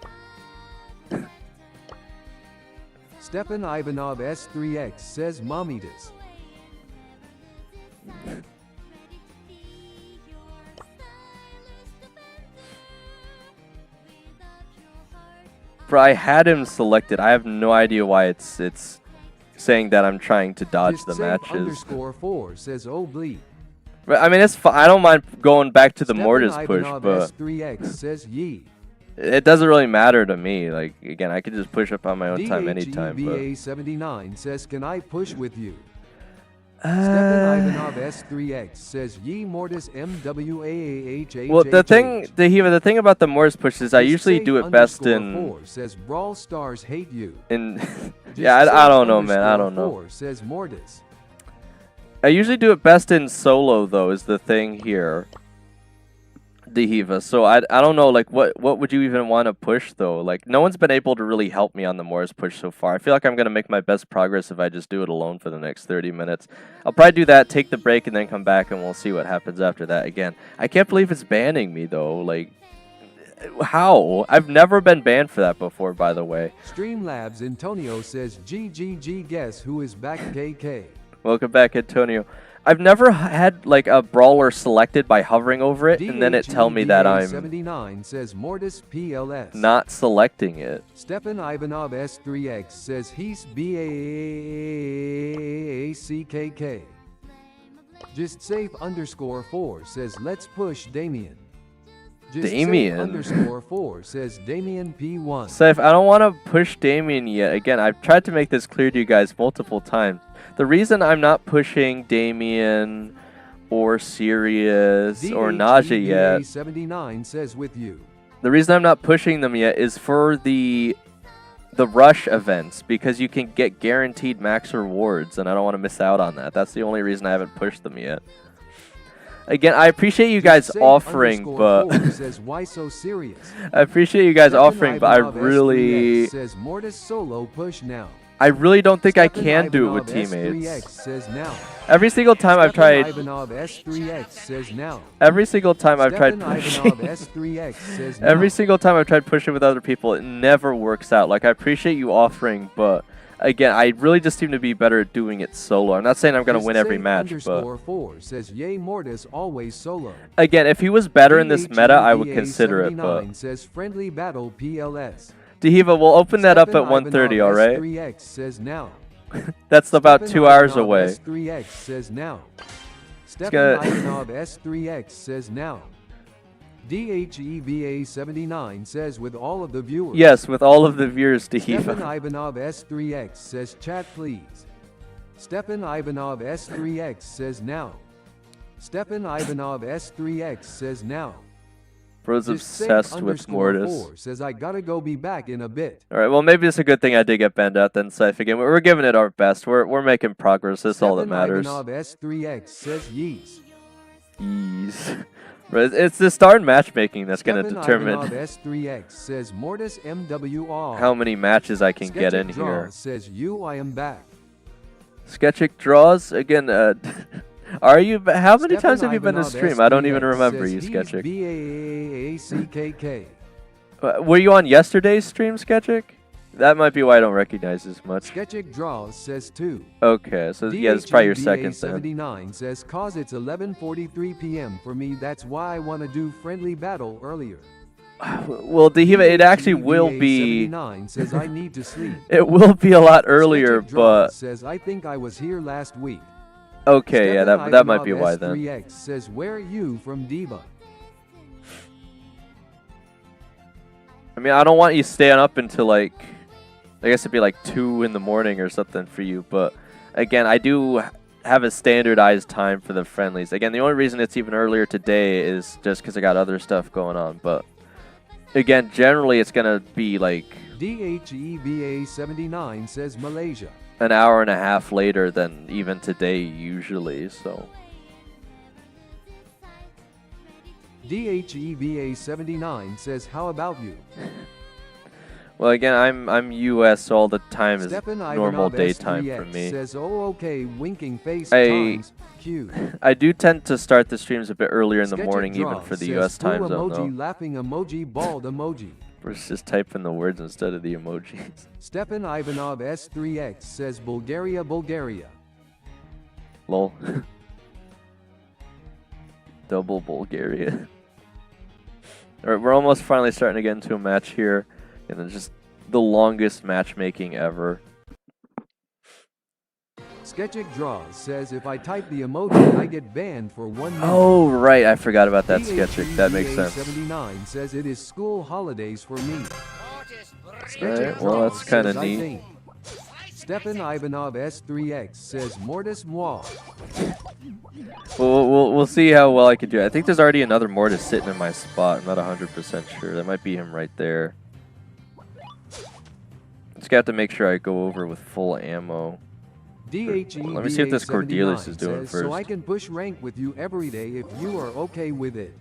Stefan Ivanov S3X says Momitas. Bro, I had him selected. I have no idea why it's saying that I'm trying to dodge the matches. _4 says Obli. I mean, it's fine. I don't mind going back to the Stefan Mortis push, Ivanov but S3X says Yee. it doesn't really matter to me. Like, again, I could just push up on my own time anytime. But 79 says, can I push with you? Stefan Ivanov S3X says Yee Mortis MWAAH. well, the thing about the Mortis push is I usually do it best in. 4 says Brawl Stars hate you. Yeah, I don't know, man. I don't know. 4 says Mortis. I usually do it best in solo, though, is the thing here. Dehiva. So I don't know, like, what would you even want to push, though? Like, no one's been able to really help me on the Morris push so far. I feel like I'm going to make my best progress if I just do it alone for the next 30 minutes. I'll probably do that, take the break, and then come back, and we'll see what happens after that. Again, I can't believe it's banning me, though. Like, how? I've never been banned for that before, by the way. Streamlabs Antonio says GGG, guess who is back, KK. Welcome back, Antonio. I've never had like a brawler selected by hovering over it and then it tell me that I'm 79 says Mortis PLS. Not selecting it. Stefan Ivanov S3X says he's BACKK. Just safe _4 says let's push Damien. Just Damien _4 says Damien P1. Safe, I don't want to push Damien yet. Again, I've tried to make this clear to you guys multiple times. The reason I'm not pushing Damien or Sirius or Naja yet. 79 says with you. The reason I'm not pushing them yet is for the rush events because you can get guaranteed max rewards and I don't want to miss out on that. That's the only reason I haven't pushed them yet. Again, I appreciate you guys offering, but says, why so serious? I appreciate you guys Stefan offering, but I Ivanov really says Mortis solo push now. I really don't think Stefan I can do it Ivanov with teammates. S3X says now. Every single time I've Stefan tried. Ivanov S3X says now. Every single time I've tried Stefan pushing. Ivanov S3X says now. Every single time I've tried pushing with other people, it never works out. Like I appreciate you offering, but again, I really just seem to be better at doing it solo. I'm not saying I'm going to win every match, but 4 says Yay Mortis always solo. again, if he was better in this meta, I would consider it. But says friendly battle PLS. Dehiva, we'll open that up at Stefan 1:30. Ivanov All right. S3X says now. That's about Stefan 2 hours Ivanov away. S3X says now. Stefan got- Ivanov S3X says now. DHEVA79 says with all of the viewers. Yes, with all of the viewers, Stefan Dehiva. Ivanov S3X says chat please. Stefan Ivanov S3X says now. Stefan Ivanov S3X says now. Bro's obsessed with Mortis. Says I gotta go be back in a bit. All right, well maybe it's a good thing I did get banned out then, Scythe again. We're giving it our best. We're making progress. That's all that Stefan matters. Ivanov S3X says yees. Ease. But it's the Starr matchmaking that's going to Stefan determine Ivanov S3X says Mortis MWR. how many matches I can get in Sketchic here. Draw says you I am back. Sketchic draws again. Are you? How many Stefan times have you been to Ivanov stream? I don't even SDX remember says you, he's Sketchic. BAAACKK. Were you on yesterday's stream, Sketchic? That might be why I don't recognize as much. Sketchic Draws says 2. Okay, so yeah, it's probably your second then. 79 says cause it's 11:43 p.m. for me. That's why I want to do friendly battle earlier. Well, Dehiva, it actually will be. 79 says I need to sleep. It will be a lot earlier, Sketchic Draws but says I think I was here last week. okay, yeah, Stefan that might Ivanov be why then. S3X says where are you from Diva? I mean, I don't want you staying up until like, I guess it'd be like 2 in the morning or something for you. But again, I do have a standardized time for the friendlies. Again, the only reason it's even earlier today is just because I got other stuff going on. But again, generally it's gonna be like DHEVA79 says Malaysia. an hour and a half later than even today usually. So DHEVA79 says how about you? well, again, I'm US all the time is Stefan normal Ivanov daytime for S3X me. says oh okay winking face I- times cute. I do tend to start the streams a bit earlier in the Sketchic morning, even Draw for the says US time full zone. emoji, Though. laughing emoji, bald emoji. We're just typing the words instead of the emojis. Stefan Ivanov S3X says Bulgaria, Bulgaria. Lol. Double Bulgaria. Alright, we're almost finally starting to get into a match here. And it's just the longest matchmaking ever. Sketchic Draws says if I type the emoji, I get banned for 1 minute. Oh, right. I forgot about that, Sketchic. That makes sense. 79 says it is school holidays for me. Alright, well, that's kind of says, I neat. think. Stefan Ivanov S3X says Mortis moi. We'll see how well I can do. I think there's already another Mortis sitting in my spot. I'm not 100% sure. That might be him right there. Just got to make sure I go over with full ammo. DHEVA Let me see what this Cordelis is doing says, so I first. can push rank with you every day if you are okay with it.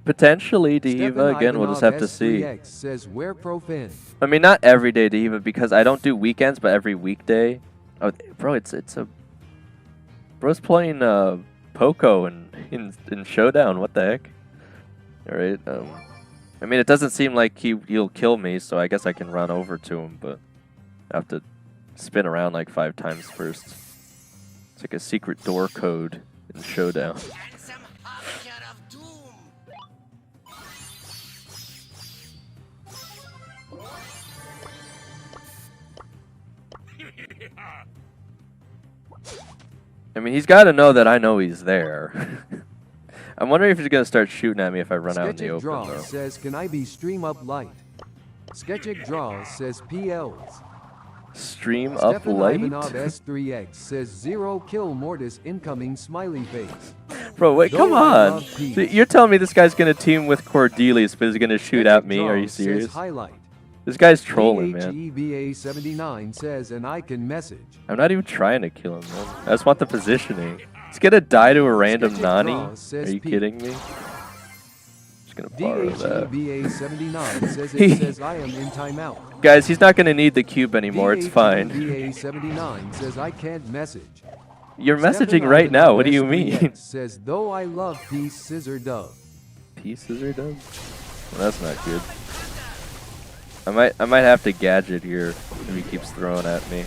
Potentially, Stefan Dehiva. Again, we'll just have to see. S3X says where profin. I mean, not every day, Dehiva, because I don't do weekends, but every weekday. Oh, bro, it's a. Bro's playing Poco in Showdown. What the heck? All right. I mean, it doesn't seem like he'll kill me, so I guess I can run over to him, but I have to spin around like 5 times first. It's like a secret door code in Showdown. I mean, he's got to know that I know he's there. I'm wondering if he's going to start shooting at me if I run out in the Sketchic open, Draw though. says can I be stream up light? Sketchic Draw says PLs. Stream up Stefan light? Ivanov S3X says 0 kill Mortis incoming smiley face. Bro, wait, Though come I on. love peace. So you're telling me this guy's going to team with Cordelis, but he's going to shoot at Sketchic me? Are Draw you says serious? highlight. This guy's trolling, man. DHEVA79 says and I can message. I'm not even trying to kill him, man. I just want the positioning. He's going to die to a random Sketchic Nani? Draw Are says you peak. kidding me? Just going to borrow that. DHEVA79 says it says I am in timeout. Guys, he's not going to need the cube anymore. It's fine. DHEVA79 says I can't message. You're Stefan messaging right now. Ivanov What do you S3X mean? Says though I love peace scissor dove. Pieces are done? Well, that's not good. I might have to gadget here if he keeps throwing at me.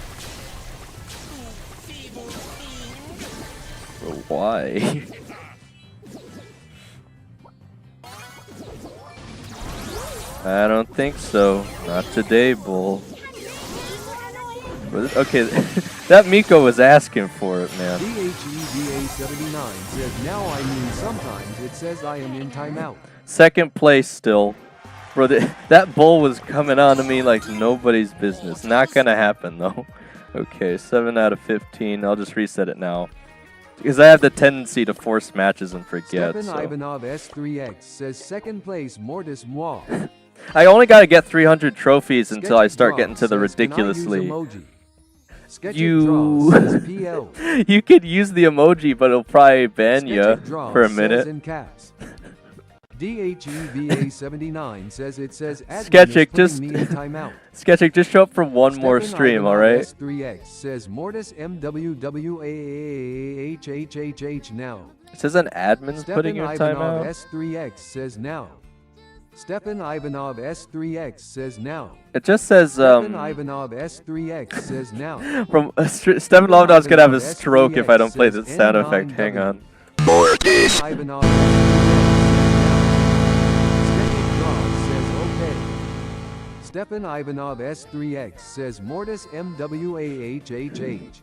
But why? I don't think so. Not today, Bull. Okay, That Miko was asking for it, man. DHEVA79 says, now I mean sometimes it says I am in timeout. Second place still. Bro, that bull was coming on to me like nobody's business. Not gonna happen, though. Okay, 7 out of 15. I'll just reset it now. Because I have the tendency to force matches and forget. Stefan So. Ivanov S3X says, second place Mortis Moi. I only gotta get 300 trophies until I start getting to the ridiculously... You you could use the emoji, but it'll probably ban you for a minute. DHEVA79 says it says Sketchic, just show up for one more stream, all right? S3X says Mortis MWWAHHHH now. It says an admin's putting your timeout. S3X says now. Stefan Ivanov S3X says now. It just says Stefan Ivanov S3X says now. From Stefan Ivanov's gonna have a stroke if I don't play the sound effect. Hang on. Mortis. Ivanov Stefan Ivanov S3X says Mortis MWAHHH.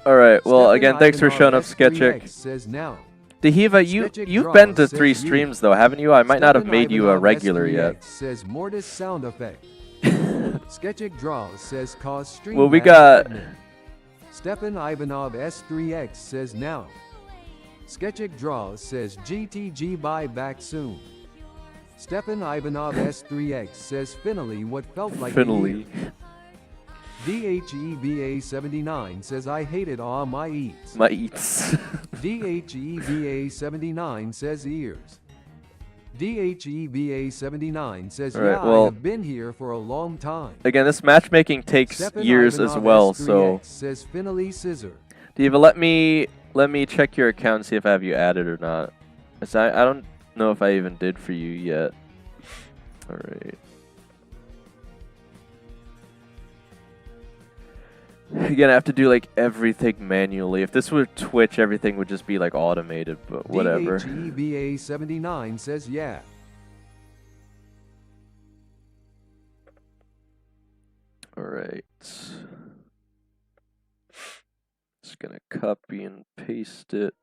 Alright, well again, thanks for showing up, Sketchic. Says now. Dehiva, you've been to 3 streams though, haven't you? I might not have made you a regular yet. Says Mortis sound effect. Sketchic Draws says cause stream. Well, we got Stefan Ivanov S3X says now. Sketchic Draws says GTG buy back soon. Stefan Ivanov S3X says finally what felt like finally. DHEVA79 says I hated all my eats. My eats. DHEVA79 says ears. DHEVA79 says right, yeah, well, I have been here for a long time. Again, this matchmaking takes Stefan years Ivanov as well, S3X so says finally scissor. Diva, let me check your account and see if I have you added or not. I don't know if I even did for you yet. Alright. Again, I have to do like everything manually. If this were Twitch, everything would just be like automated, but whatever. DHEVA79 says yeah. Alright. Just gonna copy and paste it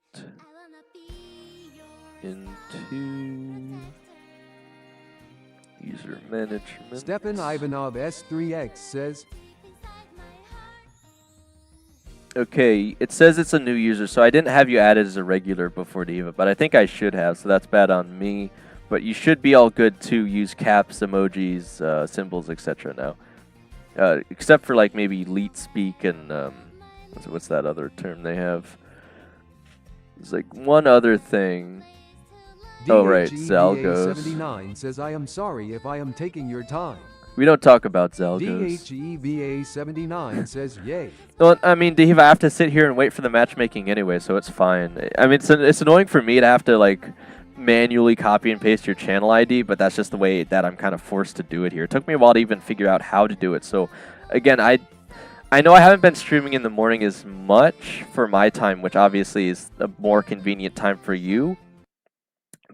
into user management. Stefan Ivanov S3X says, okay, it says it's a new user, so I didn't have you added as a regular before Diva, but I think I should have, so that's bad on me. But you should be all good to use caps, emojis, symbols, etc. now. Except for like maybe leet speak and what's that other term they have? There's like one other thing. Oh right, Zalgos. 79 says I am sorry if I am taking your time. We don't talk about Zalgos. DHEVA79 says yay. Well, I mean, Diva, I have to sit here and wait for the matchmaking anyway, so it's fine. I mean, it's annoying for me to have to like manually copy and paste your channel ID, but that's just the way that I'm kind of forced to do it here. It took me a while to even figure out how to do it. So again, I know I haven't been streaming in the morning as much for my time, which obviously is a more convenient time for you.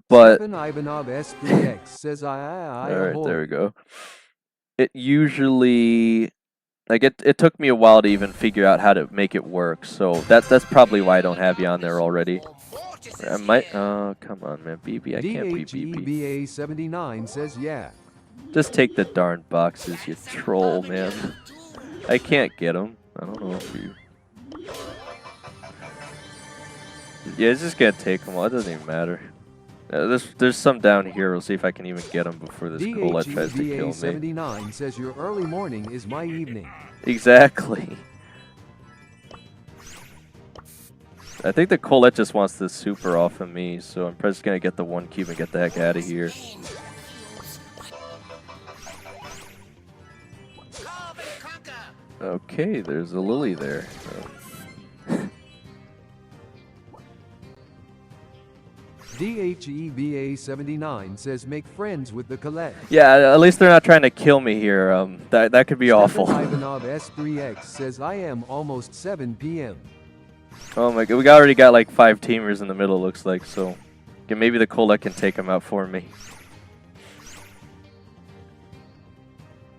But Stefan Ivanov S3X says I all right, there we go. It usually like it took me a while to even figure out how to make it work. So that's probably why I don't have you on there already. I might. Oh, come on, man, BB. I can't be BB. DHEVA79 says yeah. Just take the darn boxes, you troll, man. I can't get them. I don't know if you. Yeah, it's just gonna take them all. It doesn't even matter. There's some down here. We'll see if I can even get them before this Colette tries to kill me. DHEVA79 says your early morning is my evening. Exactly. I think the Colette just wants the super off of me, so I'm just gonna get the 1 cube and get the heck out of here. Okay, there's a Lily there. DHEVA79 says make friends with the Colette. Yeah, at least they're not trying to kill me here. That could be awful. Ivanov S3X says I am almost 7 p.m. Oh my god, we already got like 5 teamers in the middle, looks like, so okay, maybe the Colette can take them out for me.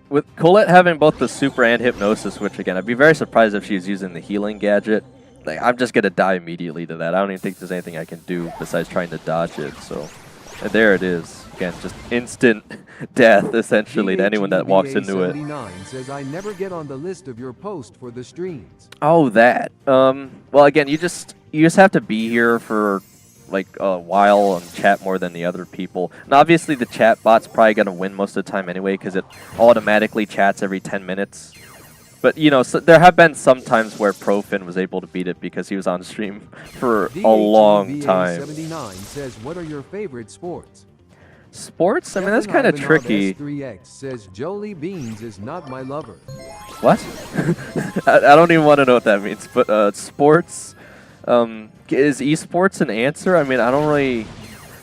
with Colette having both the super and hypnosis, which again, I'd be very surprised if she's using the healing gadget. Like, I'm just gonna die immediately to that. I don't even think there's anything I can do besides trying to dodge it. So, and there it is. Again, just instant death essentially to anyone that walks into it. Says I never get on the list of your post for the streams. Oh, that. Well, again, you just have to be here for like a while and chat more than the other people. And obviously, the chat bot's probably gonna win most of the time anyway because it automatically chats every 10 minutes. But you know, so there have been some times where Profin was able to beat it because he was on stream for a long time. 79 says, "What are your favorite sports?" Sports? I mean, that's kind of tricky. S3X says Jolie Beans is not my lover. What? I don't even want to know what that means. But sports, is esports an answer? I mean, I don't really.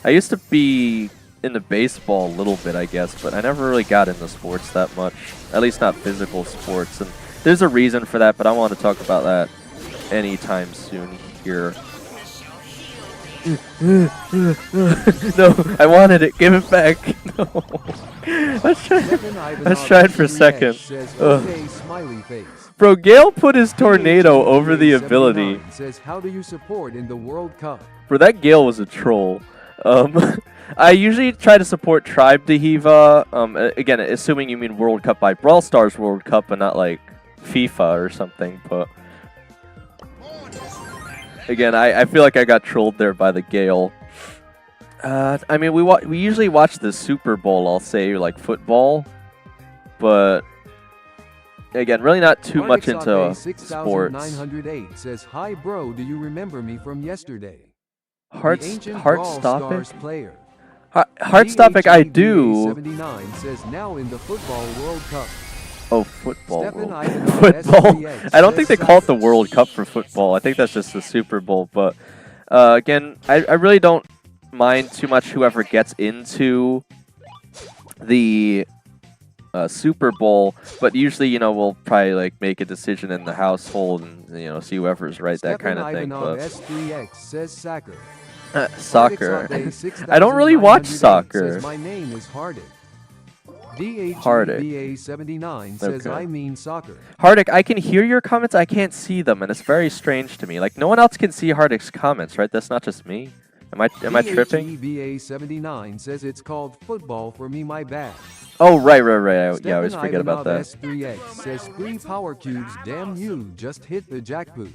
I used to be into baseball a little bit, I guess, but I never really got into sports that much. At least not physical sports. And there's a reason for that, but I want to talk about that anytime soon here. No, I wanted it. Give it back. No. Let's try it for a second. Smiley face. Bro, Gale put his tornado over the ability. Says, how do you support in the World Cup? Bro, that Gale was a troll. I usually try to support Tribe Dehiva. Again, assuming you mean World Cup by Brawl Stars World Cup and not like FIFA or something, but again, I feel like I got trolled there by the Gale. I mean, we usually watch the Super Bowl, I'll say, like football, but again, really not too much into sports. 908 says, "Hi bro, do you remember me from yesterday?" Heartstopic? Player. Heartstopic, I do. 79 says, "Now in the football World Cup." Oh, football. Stephen Football. I don't think they call it the World Cup for football. I think that's just the Super Bowl. But again, I really don't mind too much whoever gets into the Super Bowl. But usually, you know, we'll probably like make a decision in the household and you know see whoever's right, that kind of thing. But S3X says soccer. Soccer. I don't really watch soccer. My name is Hardick. Hardick. 79 says, Okay. I mean soccer. Hardick, I can hear your comments. I can't see them, and it's very strange to me. Like no one else can see Hardick's comments, right? That's not just me. Am I tripping? DHEVA 79 says it's called football for me, my bad. Oh, right. Yeah, I always forget about that. S3X says 3 power cubes, damn you, just hit the jackpot.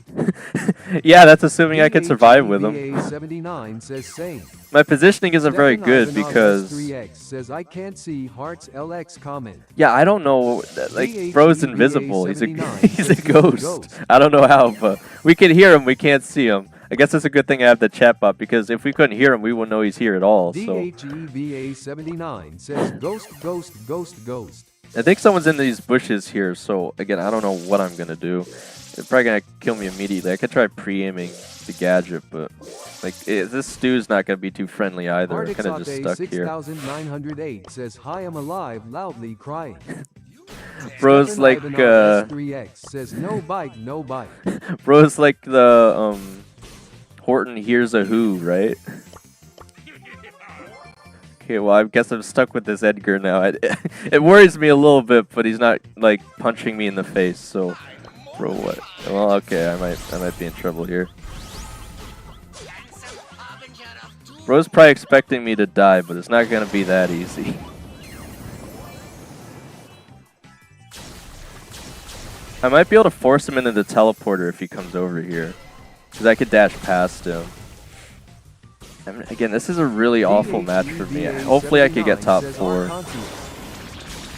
Yeah, that's assuming I can survive with them. DHEVA 79 says same. My positioning isn't very good because... S3X says I can't see Hearts LX comment. Yeah, I don't know. Like, bro's invisible. He's a ghost. I don't know how, but we can hear him. We can't see him. I guess it's a good thing I have the chat bot because if we couldn't hear him, we wouldn't know he's here at all. So DHEVA 79 says ghost. I think someone's in these bushes here. So again, I don't know what I'm gonna do. They're probably gonna kill me immediately. I could try pre-aiming the gadget, but like this stew's not gonna be too friendly either. I'm kind of just stuck here. 6908 says hi, I'm alive, loudly crying. Bro's like S3X says no bite. Bro's like the Horton hears a who, right? Okay, well I guess I'm stuck with this Edgar now. It worries me a little bit, but he's not like punching me in the face. So, bro, what? Well, okay, I might be in trouble here. Bro's probably expecting me to die, but it's not gonna be that easy. I might be able to force him into the teleporter if he comes over here. Because I could dash past him. I mean, again, this is a really awful match for me. Hopefully I could get top 4.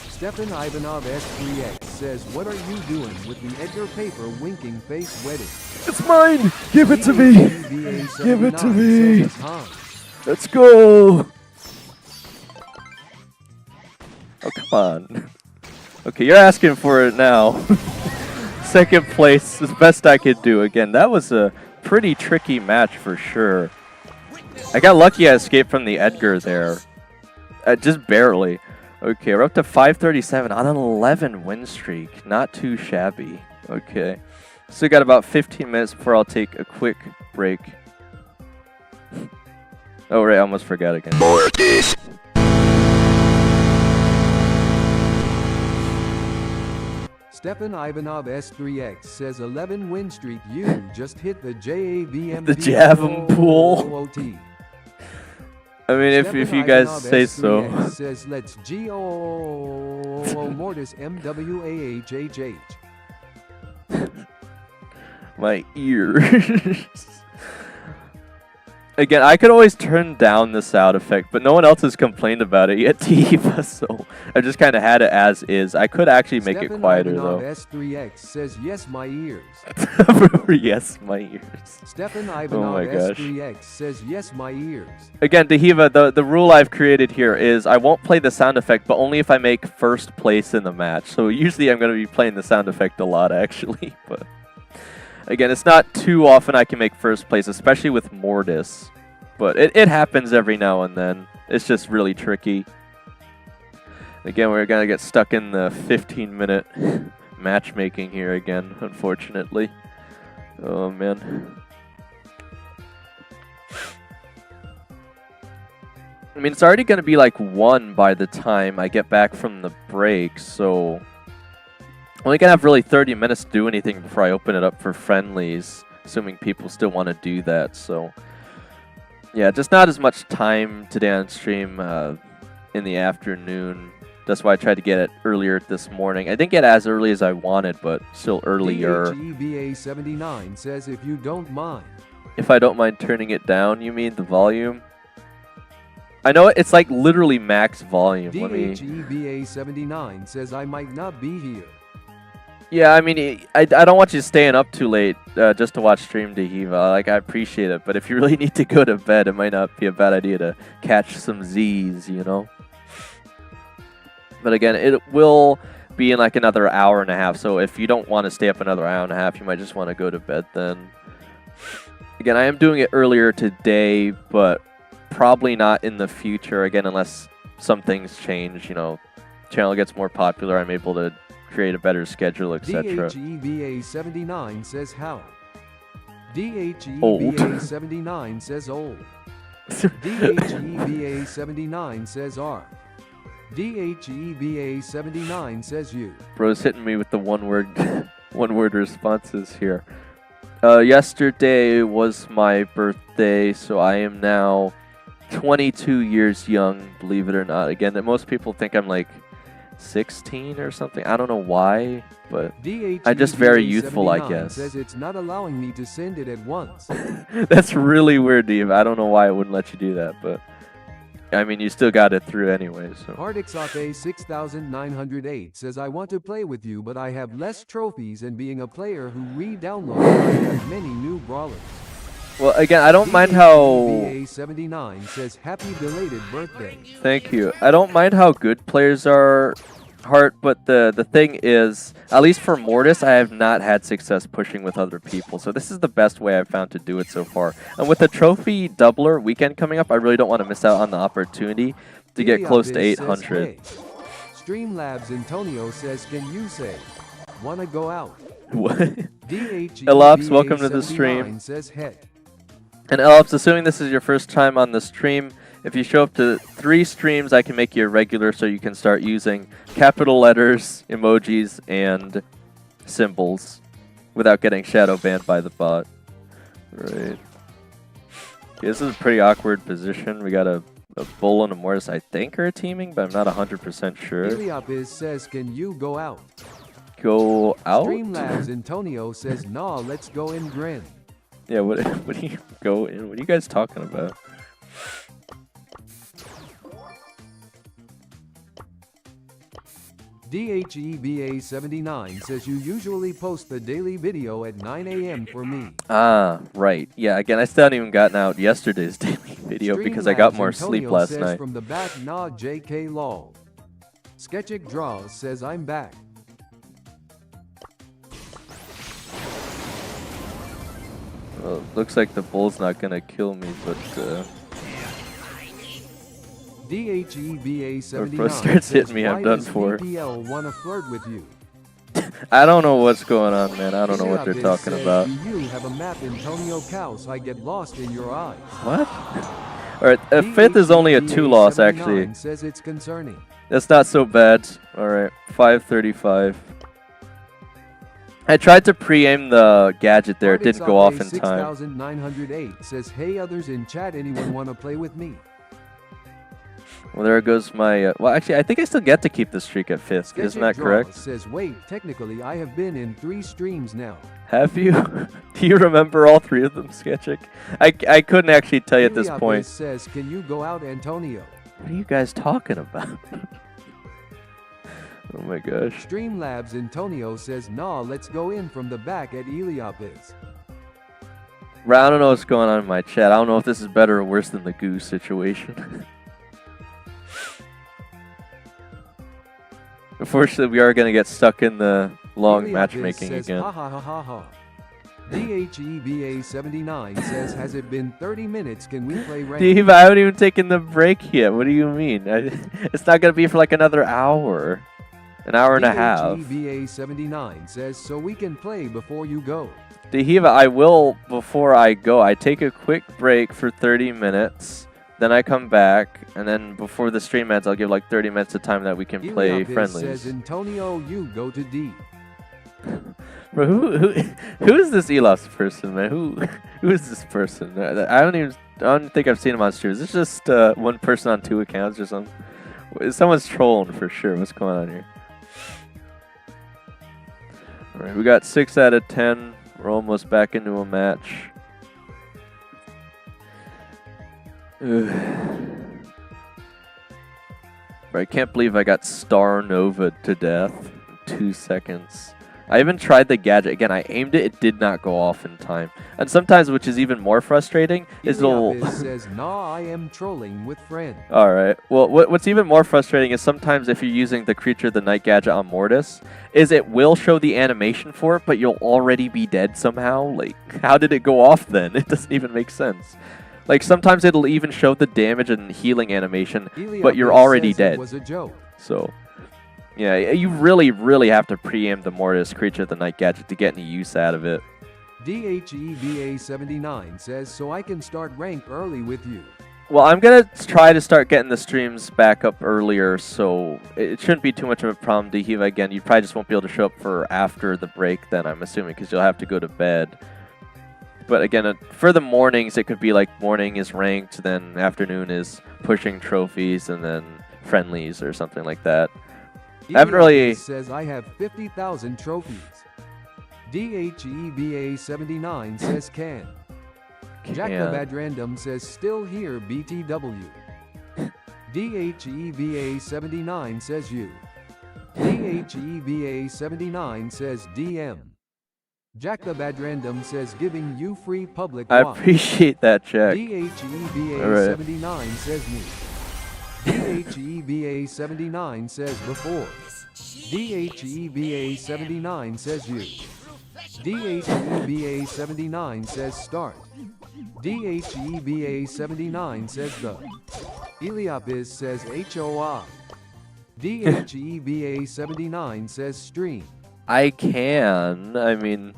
Stefan Ivanov S3X says, what are you doing with the Edgar Paper winking face wedding? It's mine! Give it to me! Give it to me! Let's go! Oh, come on. Okay, you're asking for it now. Second place is the best I could do. Again, that was a pretty tricky match for sure. I got lucky I escaped from the Edgar there. Just barely. Okay, we're up to 537 on an 11 win streak. Not too shabby. Okay. So we got about 15 minutes before I'll take a quick break. Oh, right, I almost forgot again. Stefan Ivanov S3X says 11 win streak. You just hit the JAVM. The Javum pool. I mean, if you guys say so. Says let's GO Mortis MWAHHH. My ears. Again, I could always turn down the sound effect, but no one else has complained about it yet, Tiva, so I just kind of had it as is. I could actually make it quieter, though. S3X says yes, my ears. Yes, my ears. Stefan Ivanov S3X says yes, my ears. Again, Dahiva, the rule I've created here is I won't play the sound effect, but only if I make first place in the match. So usually I'm going to be playing the sound effect a lot, actually, but... Again, it's not too often I can make first place, especially with Mortis. But it happens every now and then. It's just really tricky. Again, we're going to get stuck in the 15-minute matchmaking here again, unfortunately. Oh, man. I mean, it's already going to be like 1 by the time I get back from the break, so... Only gonna have really 30 minutes to do anything before I open it up for friendlies, assuming people still want to do that. So, yeah, just not as much time today on stream in the afternoon. That's why I tried to get it earlier this morning. I didn't get as early as I wanted, but still earlier. DHEBA79 says if you don't mind. If I don't mind turning it down, you mean the volume? I know it's like literally max volume. DHEBA79 says I might not be here. Yeah, I mean, I don't want you staying up too late just to watch stream Dahiva. Like, I appreciate it, but if you really need to go to bed, it might not be a bad idea to catch some Z's, you know? But again, it will be in like another hour and a half, so if you don't want to stay up another hour and a half, you might just want to go to bed then. Again, I am doing it earlier today, but probably not in the future, again, unless some things change, you know, channel gets more popular, I'm able to create a better schedule, etc. DHEBA79 says how. DHEBA79 says old. DHEBA79 says R. DHEBA79 says you. Bro's hitting me with the one word responses here. Yesterday was my birthday, so I am now 22 years young, believe it or not. Again, that most people think I'm like 16 or something. I don't know why, but I'm just very youthful, I guess. Says it's not allowing me to send it at once. That's really weird, Dave. I don't know why it wouldn't let you do that, but I mean, you still got it through anyway. So. Ardixate 6908 says I want to play with you, but I have less trophies, and being a player who re-downloads, I have many new brawlers. Well, again, I don't mind how... DHEBA79 says happy belated birthday. Thank you. I don't mind how good players are, Heart, but the thing is, at least for Mortis, I have not had success pushing with other people. So this is the best way I've found to do it so far. And with the trophy doubler weekend coming up, I really don't want to miss out on the opportunity to get close to 800. Says, hey. Streamlabs Antonio says, can you say, wanna go out? What? Elops, welcome to the stream. Says, hey. And Elops, assuming this is your first time on the stream, if you show up to 3 streams, I can make you a regular so you can start using capital letters, emojis, and symbols without getting shadow banned by the bot. Right. Okay, this is a pretty awkward position. We got a Bull and a Mortis, I think, are teaming, but I'm not 100% sure. Eliopis says, can you go out? Go out? Streamlabs Antonio says, nah, let's go in grin. Yeah, what do you go in? What are you guys talking about? DHEBA79 says you usually post the daily video at 9 a.m. for me. Ah, right. Yeah, again, I still haven't even gotten out yesterday's daily video because I got more sleep last night. From the back, nah, JK lol. Sketchic Draws says I'm back. Well, looks like the bull's not gonna kill me, but DHEBA79 if starts hitting me, I'm done for. VPL wanna flirt with you. I don't know what's going on, man. I don't know what they're talking about. You have a map, Antonio Cows. I get lost in your eyes. What? Alright, a 5th is only a 2-loss, actually. Says it's concerning. That's not so bad. Alright, 535. I tried to pre-aim the gadget there. It Artix didn't go off Ape in time. 6908 says, hey others in chat, anyone want to play with me? Well, there goes my... well, actually, I think I still get to keep the streak at Fisk. Isn't that Sketchic correct? says, wait, technically I have been in 3 streams now. Have you? Do you remember all 3 of them, Sketchic? I couldn't actually tell you at this Heliopis point. says, can you go out, Antonio? What are you guys talking about? Oh my gosh. Streamlabs Antonio says, nah, let's go in from the back at Heliopis. I don't know what's going on in my chat. I don't know if this is better or worse than the goose situation. Unfortunately, we are going to get stuck in the long Heliopis matchmaking says, again. ha ha ha ha ha. DHEVA79 says, has it been 30 minutes? Can we play ranked? Steve, I haven't even taken the break yet. What do you mean? It's not going to be for like another hour. An hour and a half. DHEVA79 says, so we can play before you go. Dehiva, I will before I go. I take a quick break for 30 minutes. Then I come back, and then before the stream ends, I'll give like 30 minutes of time that we can play Heliopis friendlies. says, Antonio, you go to D. Bro, who is this Elos person, man? Who is this person? I don't think I've seen him on stream. Is this just one person on 2 accounts or something? Someone's trolling for sure. What's going on here? All right, we got 6 out of 10. We're almost back into a match. I can't believe I got Starr Nova to death in 2 seconds. I even tried the gadget. Again, I aimed it. It did not go off in time. And sometimes, which is even more frustrating, is Heliopis says, nah, I am trolling with friends. Alright. Well, what's even more frustrating is sometimes if you're using the Creature of the Night gadget on Mortis, is it will show the animation for it, but you'll already be dead somehow. Like, how did it go off then? It doesn't even make sense. Like, sometimes it'll even show the damage and healing animation, but you're already dead. It was a joke. So, yeah, you really have to pre-aim the Mortis Creature of the Night gadget to get any use out of it. DHEVA79 says, so I can start rank early with you. Well, I'm going to try to start getting the streams back up earlier, so it shouldn't be too much of a problem. Dehiva, again, you probably just won't be able to show up for after the break then, I'm assuming, because you'll have to go to bed. But again, for the mornings, it could be like morning is ranked, then afternoon is pushing trophies, and then friendlies or something like that. I haven't really... says, I have 50,000 trophies. DHEVA79 says, can. Jack the Bad Random says, still here, BTW. DHEVA79 says, you. DHEVA79 says, DM. Jack the Bad Random says, giving you free public I watch. appreciate that, Jack. DHEVA79 says, me. DHEVA79 says, before. DHEVA79 says, you. DHEVA79 says, start. DHEVA79 says, the. Heliopis says, HOI. DHEVA79 says, stream. I can. I mean,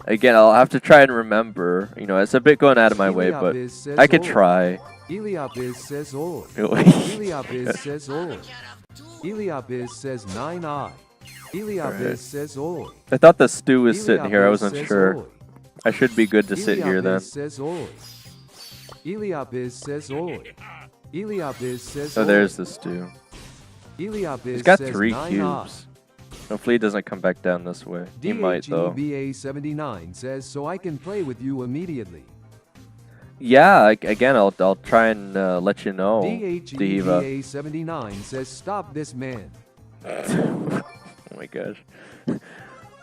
again, I'll have to try and remember. You know, it's a bit going out of my way, but I could try. Heliopis says, oi. Heliopis says, oi. Heliopis says, 9i. Heliopis says, oi. I thought the stew was sitting here. I wasn't says, sure. oi. I should be good to sit here then. Says, oi. Heliopis says, oi. Heliopis says, Oh, there's the stew. Heliopis He's got says, 3 9i. cubes. Hopefully he doesn't come back down this way. He might, though. DHEVA79 says, so I can play with you immediately. Yeah, again, I'll try and let you know, Dehiva. DHEVA79 says, stop this man. Oh my gosh.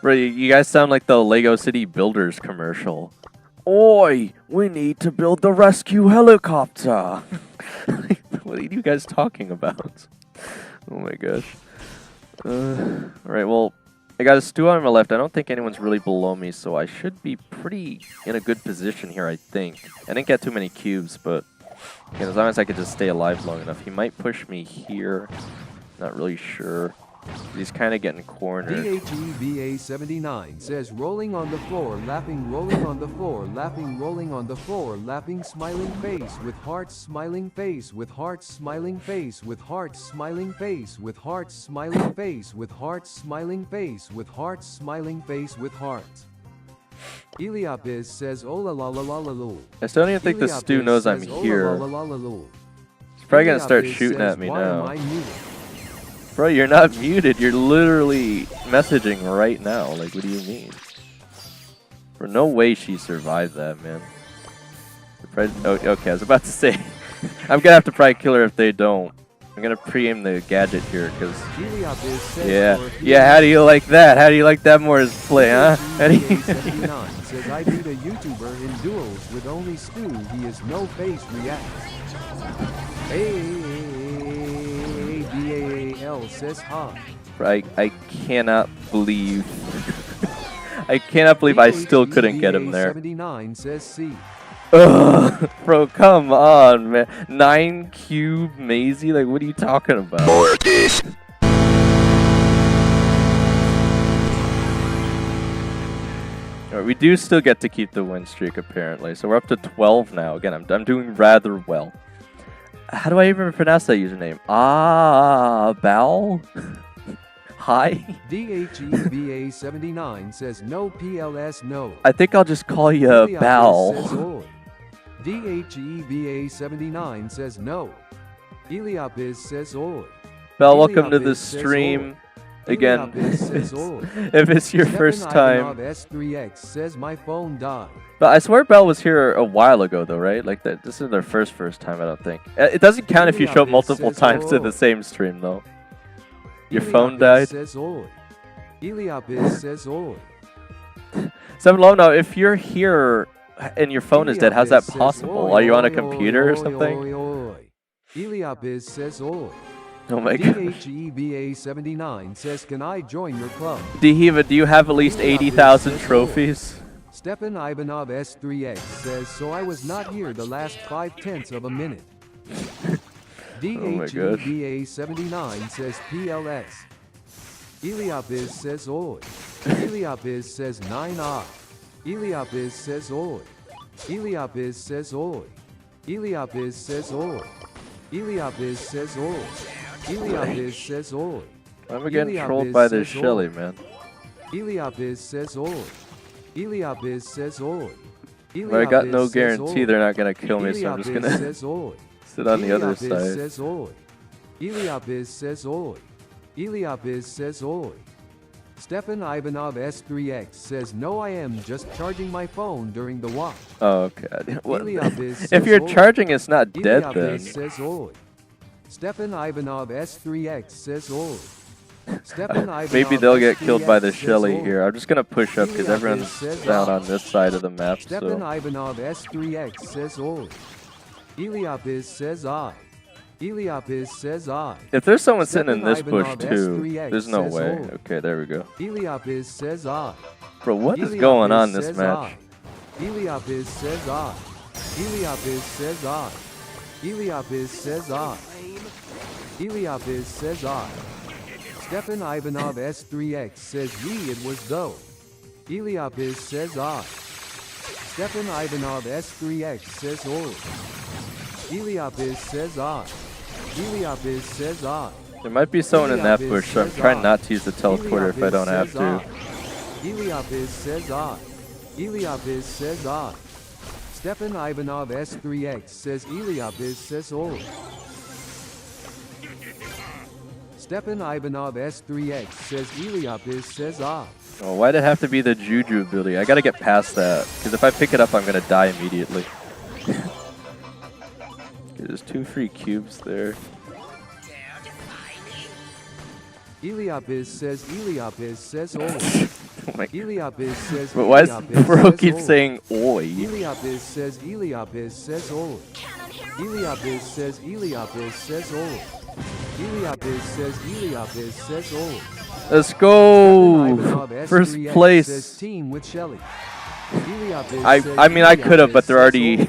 Bro, you guys sound like the Lego City Builders commercial. Oi, we need to build the rescue helicopter. What are you guys talking about? Oh my gosh. Alright, well, I got a stew on my left. I don't think anyone's really below me, so I should be pretty in a good position here, I think. I didn't get too many cubes, but again, as long as I could just stay alive long enough. He might push me here. Not really sure. He's kind of getting cornered. DHEVA79 says rolling on the floor, laughing, rolling on the floor, laughing, rolling on the floor, laughing, smiling face with hearts, smiling face with hearts, smiling face with hearts, smiling face with hearts, smiling face with hearts, smiling face with hearts, smiling face with hearts. Eliapiz says oh la la la la la la. I still don't even think the stew knows I'm here. He's probably gonna start shooting at me now. Bro, you're not muted. You're literally messaging right now. Like, what do you mean? Bro, no way she survived that, man. Oh, okay, I was about to say. I'm gonna have to probably kill her if they don't. I'm gonna pre-aim the gadget here, because... Yeah, how do you like that? How do you like that more as play, huh? How do you... says I beat a YouTuber in duels with only Stu. He is no face reacts. AAAL says hi. I cannot believe... I cannot believe I still couldn't get him there. 79 says C. Ugh, bro, come on, man. 9 cube Maisie? Like, what are you talking about? More this. Alright, we do still get to keep the win streak, apparently. So we're up to 12 now. Again, I'm doing rather well. How do I even pronounce that username? Bal? Hi? DHEVA79 says no PLS no. I think I'll just call you Bal. DHEVA79 says no. Eliapiz says oi. Bal, welcome to the stream. Again, if it's your first time. S3X says my phone died. But I swear Belle was here a while ago though, right? Like that. This is their first time, I don't think. It doesn't count if you show up multiple times to the same stream though. Your phone died? Eliapiz says oi. 7 now, if you're here and your phone is dead, how's that possible? Are you on a computer or something? Eliapiz says oi. Oh my god. DHEVA79 says, can I join your club? Dehiva, do you have at least 80,000 trophies? Stepan Ivanov S3X says, so I was not here the last 5/10 of a minute. DHEVA79 says PLS. Eliapiz says oi. Eliapiz says 9 off. Eliapiz says oi. Eliapiz says oi. Eliapiz says oi. Eliapiz says oi. Eliapiz says oi. I'm getting trolled by this Shelly, man. Eliapiz says oi. Eliapiz says oi. But I got no guarantee they're not gonna kill me, so I'm just gonna sit on the other side. Eliapiz says oi. Eliapiz says oi. Stefan Ivanov S3X says no, I am just charging my phone during the watch. Oh, okay. If you're charging, it's not dead then. Says oi. Stefan Ivanov S3X says oi. Maybe they'll get killed by the Shelly here. I'm just gonna push up because everyone's down on this side of the map. Stefan Ivanov S3X says oi. Eliapiz says I. Eliapiz says I. If there's someone sitting in this bush too, there's no way. Okay, there we go. Eliapiz says I. Bro, what is going on in this match? Eliapiz says I. Eliapiz says I. Eliapiz says I. Eliapiz says I. Stefan Ivanov S3X says it was though. Eliapiz says I. Stefan Ivanov S3X says oi. Eliapiz says I. Eliapiz says I. There might be someone in that bush, so I'm trying not to use the teleporter if I don't have to. Eliapiz says I. Eliapiz says I. Stefan Ivanov S3X says Eliapiz says oi. Stefan Ivanov S3X says Eliapiz says I. Oh, why'd it have to be the Juju ability? I gotta get past that, because if I pick it up, I'm gonna die immediately. There's 2 free cubes there. Eliapiz says oi. Oh my god. Eliapiz says but why does bro keep saying oi? Eliapiz says oi. Eliapiz says oi. Eliapiz says oi. Eliapiz says oi. Let's go! First place. Team with Shelly. I mean I could have, but they're already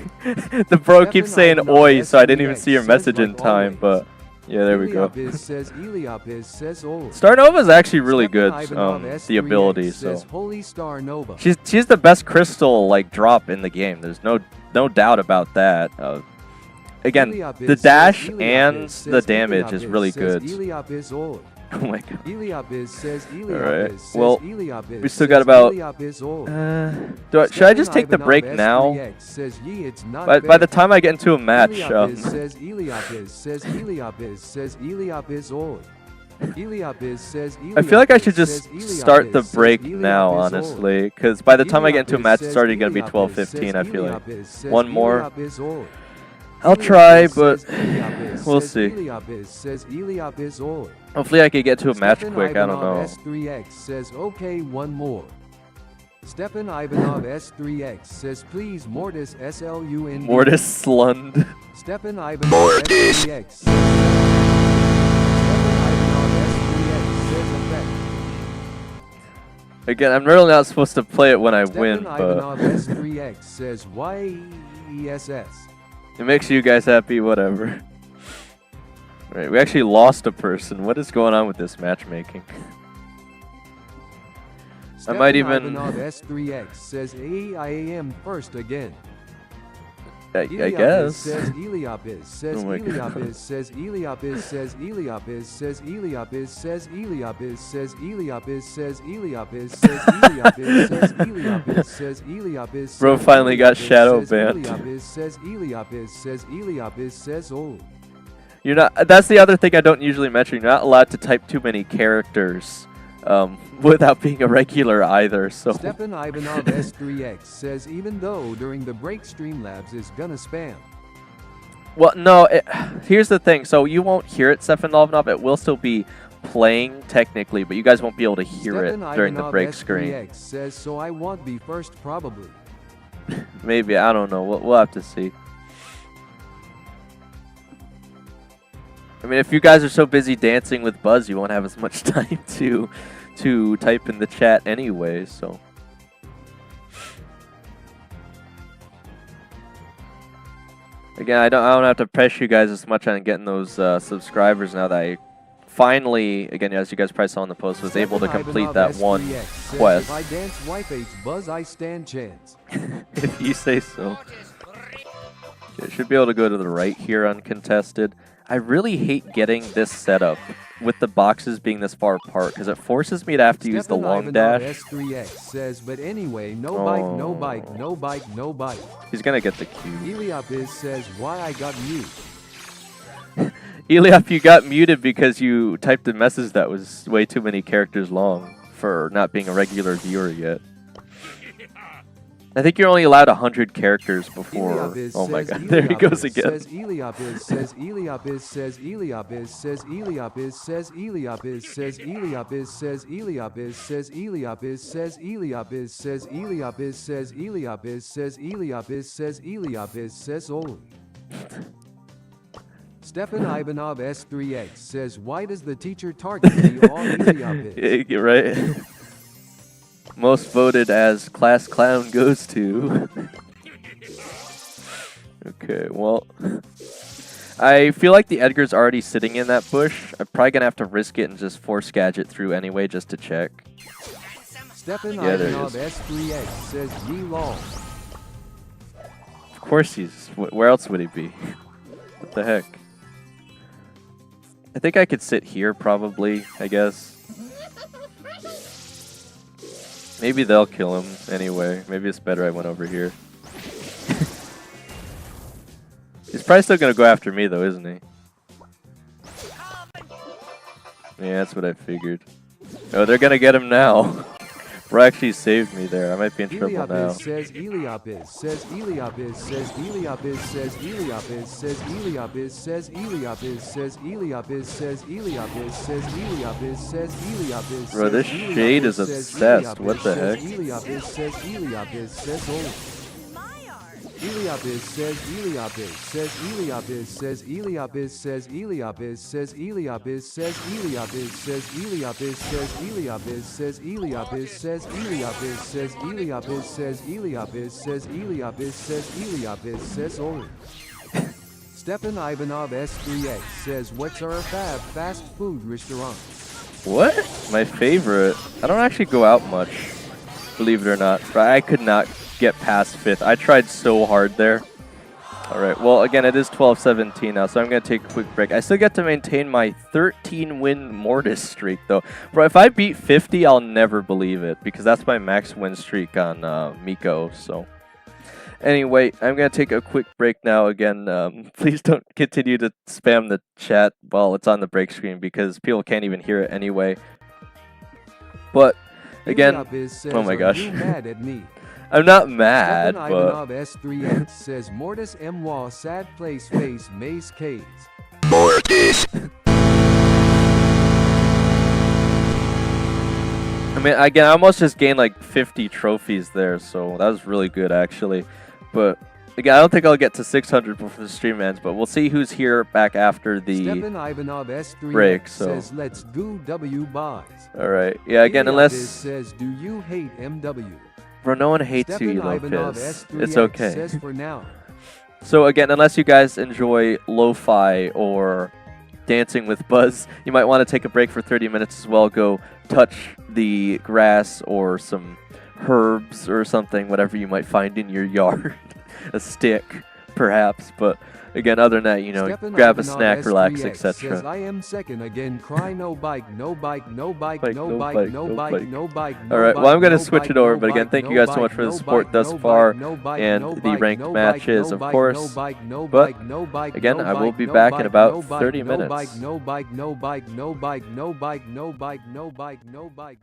the bro keeps saying oi, so I didn't even see your message in time, but Yeah, there we go. Eliabiz says Eliabiz says old. Starr Nova is actually really good. Ivanov The S3X ability, says so Holy Starr Nova. she's the best crystal like drop in the game. There's no doubt about that. Again, Eliabiz the says dash Eliabiz and says the damage is Eliabiz really says good. Eliabiz old. Oh my god. Eliabiz says Eliabiz Alright, says well, Eliabiz we still says got about. Eliabiz old. Should I just take the break now? Says, Ye, it's not By fair. the time I get into a match, Eliabiz says Eliabiz says Eliabiz says Eliabiz old. Eliabiz says I feel like I Eliabiz should just says start Eliabiz the says break Eliabiz now, old. honestly, because by the time I get into a Eliabiz match, it's says already gonna be Eliabiz 12:15. I says feel like Eliabiz says one more. Eliabiz old. I'll try, Eliabiz but says Eliabiz we'll says see. Eliabiz says Eliabiz old. Hopefully, I can get to a match Stefan quick. I don't Ivanov know. S3X says, okay, one more. Stefan Ivanov S3X says, please, Mortis SLUND. Mortis Slund. Stefan Ivanov S3X says, Stefan Ivanov S3X says, effect. Again, I'm really not supposed to play it when I win, Stefan but Ivanov S3X says, YESS. it makes you guys happy, whatever. Right, we actually lost a person. What is going on with this matchmaking? I might even. Ivanov S3X says, I am first again. I Eliabiz guess. says Eliabiz says Oh my God. Eliabiz says Eliabiz says Eliabiz says Eliabiz says Eliabiz says Eliabiz says Eliabiz says Eliabiz says Eliabiz says Eliabiz says Bro finally got shadow banned. Eliabiz says Eliabiz says Eliabiz says old. You're not. That's the other thing I don't usually mention. You're not allowed to type too many characters without being a regular either. So. Stefan Ivanov S3X says even though during the break Streamlabs is gonna spam. Well, no. Here's the thing. So you won't hear it, Stefan Ivanov. It will still be playing technically, but you guys won't be able to hear it Stefan during the Ivanov break screen. S3X says so I won't be first probably. Maybe, I don't know. We'll have to see. I mean, if you guys are so busy dancing with Buzz, you won't have as much time to type in the chat anyway, so. Again, I don't have to pressure you guys as much on getting those subscribers now that I finally, again, as you guys probably saw in the post, was able to complete that one quest. If I dance wife H Buzz, I stand chance. If you say so. Okay, should be able to go to the right here uncontested. I really hate getting this setup with the boxes being this far apart because it forces me to have to use the long dash. S3X says, but anyway, no bike, no bike, no bike, no bike. He's gonna get the cube. Eliabiz says, why I got mute. Eliop, you got muted because you typed a message that was way too many characters long for not being a regular viewer yet. I think you're only allowed 100 characters before. Eliabiz Oh my says, god, there he goes again. Says Eliabiz says Eliabiz says Eliabiz says Eliabiz says Eliabiz says Eliabiz says Eliabiz says Eliabiz says Eliabiz says Eliabiz says Eliabiz says Eliabiz says Eliabiz says old. Stefan Ivanov S3X says, why does the teacher target me on Eliabiz? You're right. Most voted as class clown goes to. Okay, well, I feel like the Edgar's already sitting in that bush. I'm probably gonna have to risk it and just force gadget through anyway just to check. Stefan Yeah, there he Ivanov is. S3X says, ye long. Of course he's. Where else would he be? What the heck? I think I could sit here probably, I guess. Maybe they'll kill him anyway. Maybe it's better I went over here. He's probably still gonna go after me though, isn't he? Yeah, that's what I figured. Oh, they're gonna get him now. Bro actually saved me there. I might be in trouble now. Eliabiz says Eliabiz says Eliabiz says Eliabiz says Eliabiz says Eliabiz says Eliabiz says Eliabiz says Eliabiz says Eliabiz says Eliabiz. Bro, this shade is obsessed. What the heck? Eliabiz says Eliabiz says old. Eliabiz says Eliabiz says Eliabiz says Eliabiz says Eliabiz says Eliabiz says Eliabiz says Eliabiz says Eliabiz says Eliabiz says Eliabiz says Eliabiz says Eliabiz says Eliabiz says Eliabiz says old. Stepan Ivanov S3X says, what's our fast food restaurant? What? My favorite? I don't actually go out much, believe it or not. But I could not get past 5th. I tried so hard there. Alright, well, again, it is 12-17 now, so I'm going to take a quick break. I still get to maintain my 13-win Mortis streak, though. Bro, if I beat 50, I'll never believe it, because that's my max win streak on Miko, so... Anyway, I'm going to take a quick break now. Again, please don't continue to spam the chat while it's on the break screen, because people can't even hear it anyway. But, again... Oh my gosh. Are you mad at me? I'm not mad, Stepan but... Ivanov S3X says, Mortis moi sad place face maze K's. Mortis. I mean, again, I almost just gained like 50 trophies there, so that was really good, actually. But, again, I don't think I'll get to 600 before the stream ends, but we'll see who's here back after the Stepan Ivanov S3X break, so... says, let's go W buys. Alright, yeah, again, unless... says, do you hate MW? Bro, no one hates Stepan you, you Ivanov Lopez. S3X It's okay. says for now. So again, unless you guys enjoy lo-fi or Dancing with Buzz, you might want to take a break for 30 minutes as well. Go touch the grass or some herbs or something, whatever you might find in your yard. A stick, perhaps, but again, other than that, you know, Stepan grab a Ivanov snack, relax, S3X says, etc. I am second again, cry no bike, no bike, no bike, Bike, no no bike, bike, no no bike, bike. no bike. Alright, well, I'm going to switch it over, but again, thank you guys so much for the support thus far, and the ranked matches, of course. But, again, I will be back in about 30 minutes. No bike, no bike, no bike, no bike, no bike, no bike, no bike, no bike.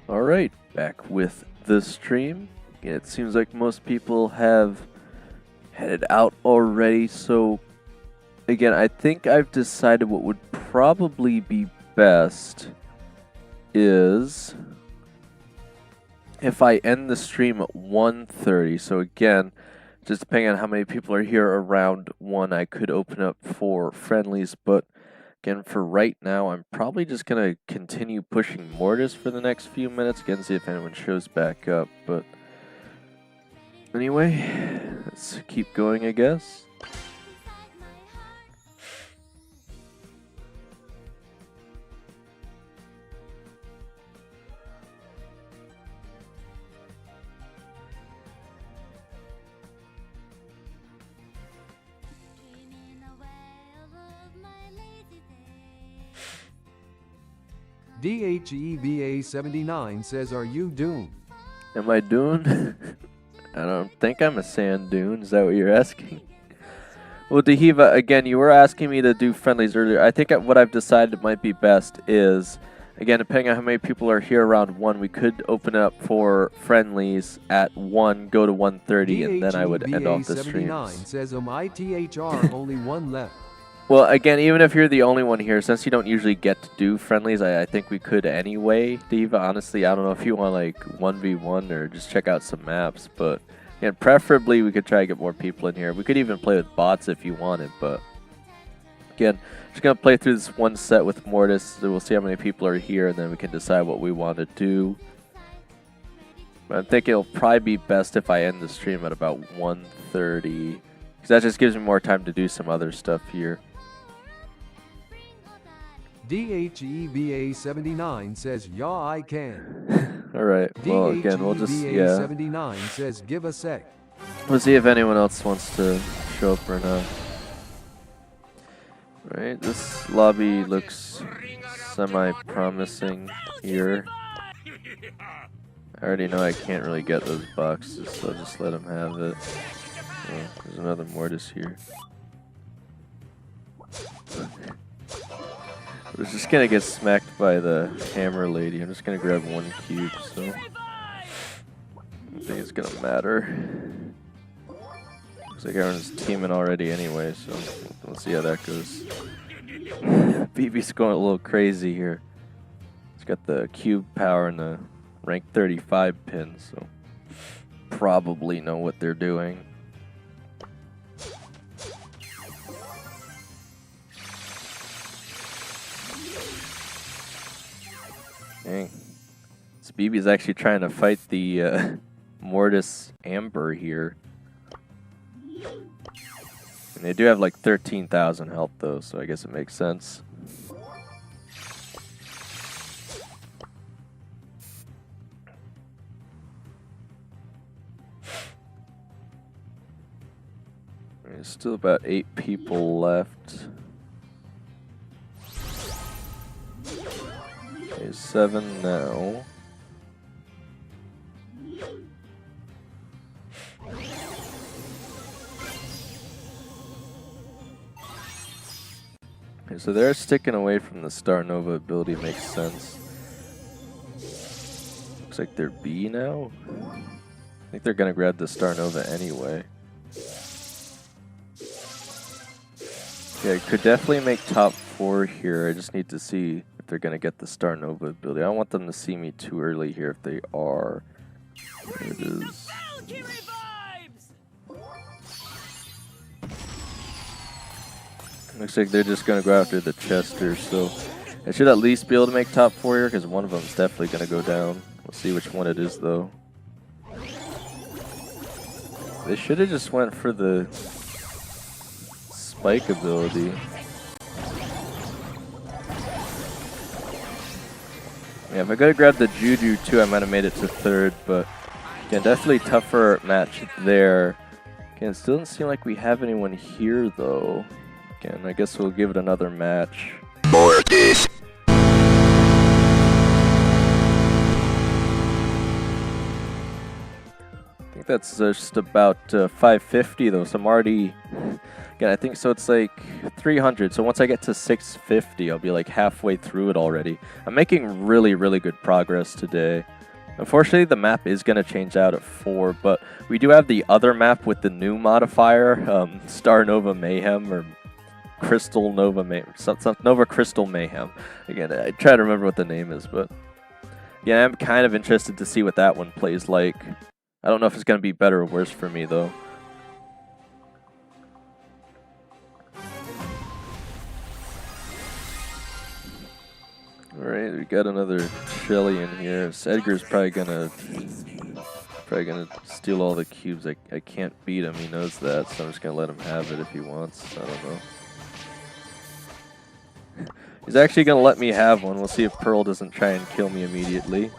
Alright, back with the stream. It seems like most people have headed out already, so again, I think I've decided what would probably be best is if I end the stream at 1:30. So again, just depending on how many people are here around 1, I could open up for friendlies, but again, for right now, I'm probably just going to continue pushing Mortis for the next few minutes. Again, see if anyone shows back up. But anyway, let's keep going, I guess. DHEVA79 says, "Are you doomed?" Am I Dune? I don't think I'm a sand dune. Is that what you're asking? Well, Dehiva, again, you were asking me to do friendlies earlier. I think what I've decided might be best is, again, depending on how many people are here around 1, we could open up for friendlies at 1, go to 1:30, and then I would end off the stream. DHEVA79 says, ITHR, only one left. Well, again, even if you're the only one here, since you don't usually get to do friendlies, I think we could anyway. Diva, honestly, I don't know if you want like 1v1 or just check out some maps, but again, preferably we could try to get more people in here. We could even play with bots if you wanted, but again, just gonna play through this one set with Mortis, so we'll see how many people are here, and then we can decide what we want to do. But I think it'll probably be best if I end the stream at about 1:30, because that just gives me more time to do some other stuff here. DHEVA79 says, "Yeah, I can." Alright, well, again, we'll just, yeah. DHEVA79 says, "Give a sec." We'll see if anyone else wants to show up or not. Alright, this lobby looks semi-promising here. I already know I can't really get those boxes, so I'll just let him have it. Oh, there's another Mortis here. I was just gonna get smacked by the hammer lady. I'm just gonna grab 1 cube, so I don't think it's gonna matter. Looks like everyone's teaming already anyway, so we'll see how that goes. BB's going a little crazy here. He's got the cube power and the rank 35 pin, so probably know what they're doing. Dang. This BB's actually trying to fight the Mortis Amber here. And they do have like 13,000 health though, so I guess it makes sense. There's still about 8 people left. There's 7 now. Okay, so they're sticking away from the Starr Nova ability, makes sense. Looks like they're B now. I think they're gonna grab the Starr Nova anyway. Yeah, could definitely make top 4 here. I just need to see if they're gonna get the Starr Nova ability. I don't want them to see me too early here if they are. There it is. Looks like they're just gonna go after the Chester, so I should at least be able to make top 4 here because one of them is definitely gonna go down. We'll see which one it is though. They should have just went for the spike ability. Yeah, if I could have grabbed the Juju too, I might have made it to 3rd, but again, definitely tougher match there. Again, it still doesn't seem like we have anyone here though. Again, I guess we'll give it another match. Mortis. I think that's just about 550 though, so I'm already, again, I think so it's like 300, so once I get to 650, I'll be like halfway through it already. I'm making really, really good progress today. Unfortunately, the map is going to change out at 4, but we do have the other map with the new modifier, Starr Nova Mayhem, or Crystal Nova Mayhem, Nova Crystal Mayhem. Again, I try to remember what the name is, but yeah, I'm kind of interested to see what that one plays like. I don't know if it's going to be better or worse for me, though. Alright, we got another Shelly in here. So Edgar's probably gonna steal all the cubes. I can't beat him, he knows that, so I'm just gonna let him have it if he wants. I don't know. He's actually gonna let me have one. We'll see if Pearl doesn't try and kill me immediately.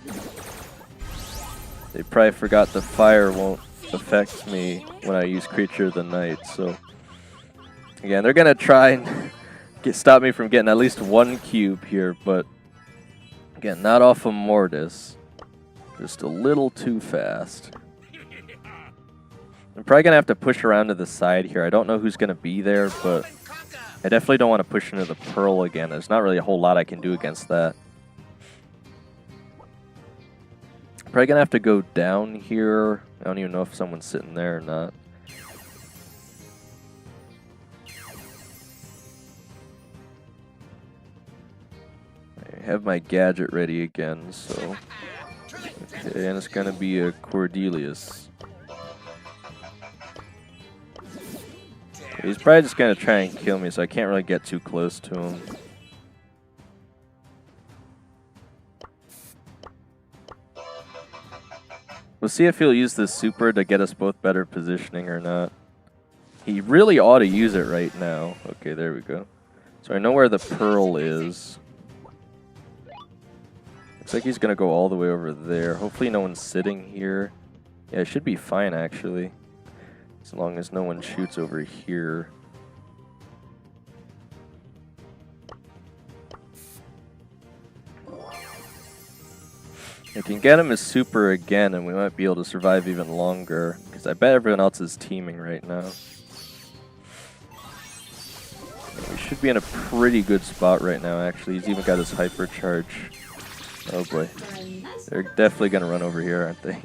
They probably forgot the fire won't affect me when I use Creature of the Night, so again, they're gonna try and stop me from getting at least 1 cube here, but again, not off of Mortis. Just a little too fast. I'm probably gonna have to push around to the side here. I don't know who's gonna be there, but I definitely don't want to push into the Pearl again. There's not really a whole lot I can do against that. Probably gonna have to go down here. I don't even know if someone's sitting there or not. I have my gadget ready again, so okay, and it's gonna be a Cordelius. He's probably just gonna try and kill me, so I can't really get too close to him. We'll see if he'll use this super to get us both better positioning or not. He really ought to use it right now. Okay, there we go. So I know where the Pearl is. Looks like he's gonna go all the way over there. Hopefully no one's sitting here. Yeah, it should be fine actually. As long as no one shoots over here. I can get him as super again and we might be able to survive even longer. Because I bet everyone else is teaming right now. We should be in a pretty good spot right now actually. He's even got his hypercharge. Oh boy. They're definitely going to run over here, aren't they?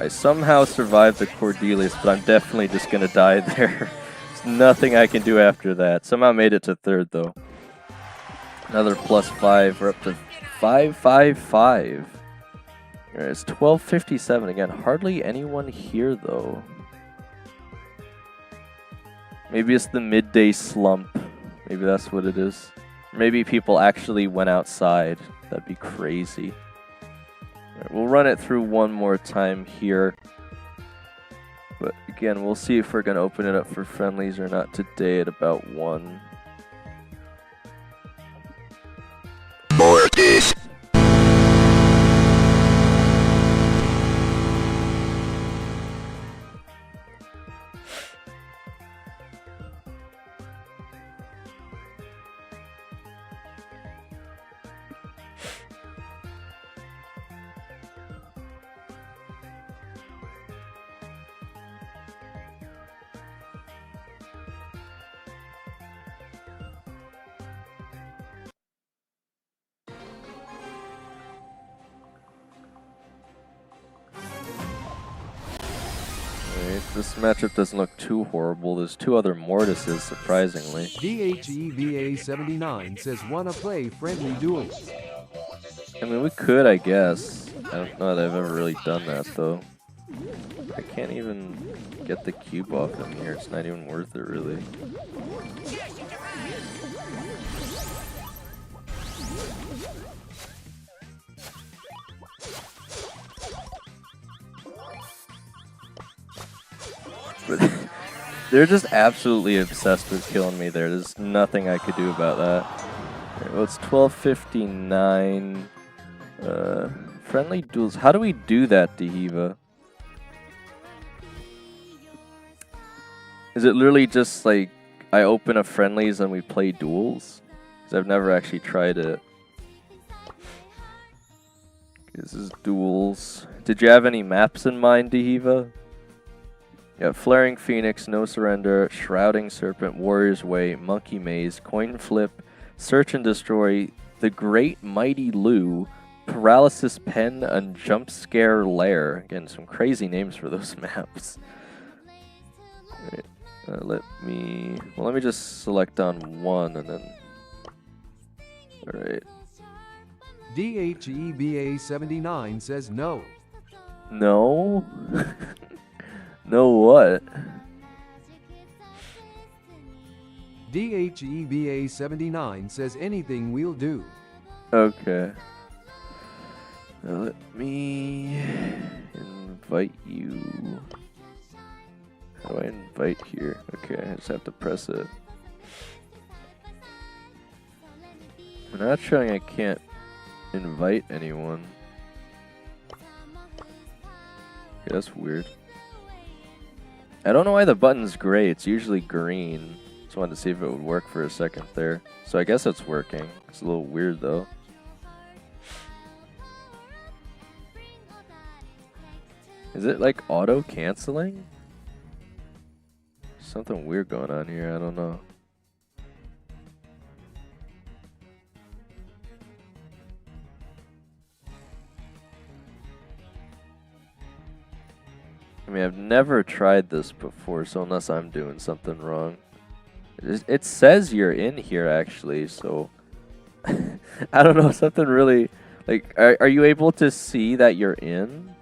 I somehow survived the Cordelius, but I'm definitely just gonna die there. There's nothing I can do after that. Somehow made it to third though. Another +5. We're up to 555. Alright, it's 12:57 again. Hardly anyone here though. Maybe it's the midday slump. Maybe that's what it is. Maybe people actually went outside. That'd be crazy. Right, we'll run it through one more time here. But again, we'll see if we're going to open it up for friendlies or not today at about 1. Mortis. This matchup doesn't look too horrible. There's 2 other Mortises, surprisingly. DHEVA79 says wanna play friendly duels. I mean, we could, I guess. I don't know that I've ever really done that, though. I can't even get the cube off him here. It's not even worth it, really. But they're just absolutely obsessed with killing me there. There's nothing I could do about that. Right, well, it's 12:59. Friendly duels. How do we do that, Dehiva? Is it literally just like I open a friendlies and we play duels? Because I've never actually tried it. This is duels. Did you have any maps in mind, Dehiva? Yeah, Flaring Phoenix, No Surrender, Shrouding Serpent, Warrior's Way, Monkey Maze, Coin Flip, Search and Destroy, The Great Mighty Lou, Paralysis Pen, and Jump Scare Lair. Again, some crazy names for those maps. Alright, let me just select on one and then... Alright. DHEBA79 says no. No? No what? DHEBA79 says anything we'll do. Okay. Now let me invite you. How do I invite here? Okay, I just have to press it. I'm not showing I can't invite anyone. Okay, that's weird. I don't know why the button's gray. It's usually green. Just wanted to see if it would work for a second there. So I guess it's working. It's a little weird though. Is it like auto canceling? Something weird going on here. I don't know. I mean, I've never tried this before, so unless I'm doing something wrong. It says you're in here, actually, so... I don't know, something really... Like, are you able to see that you're in?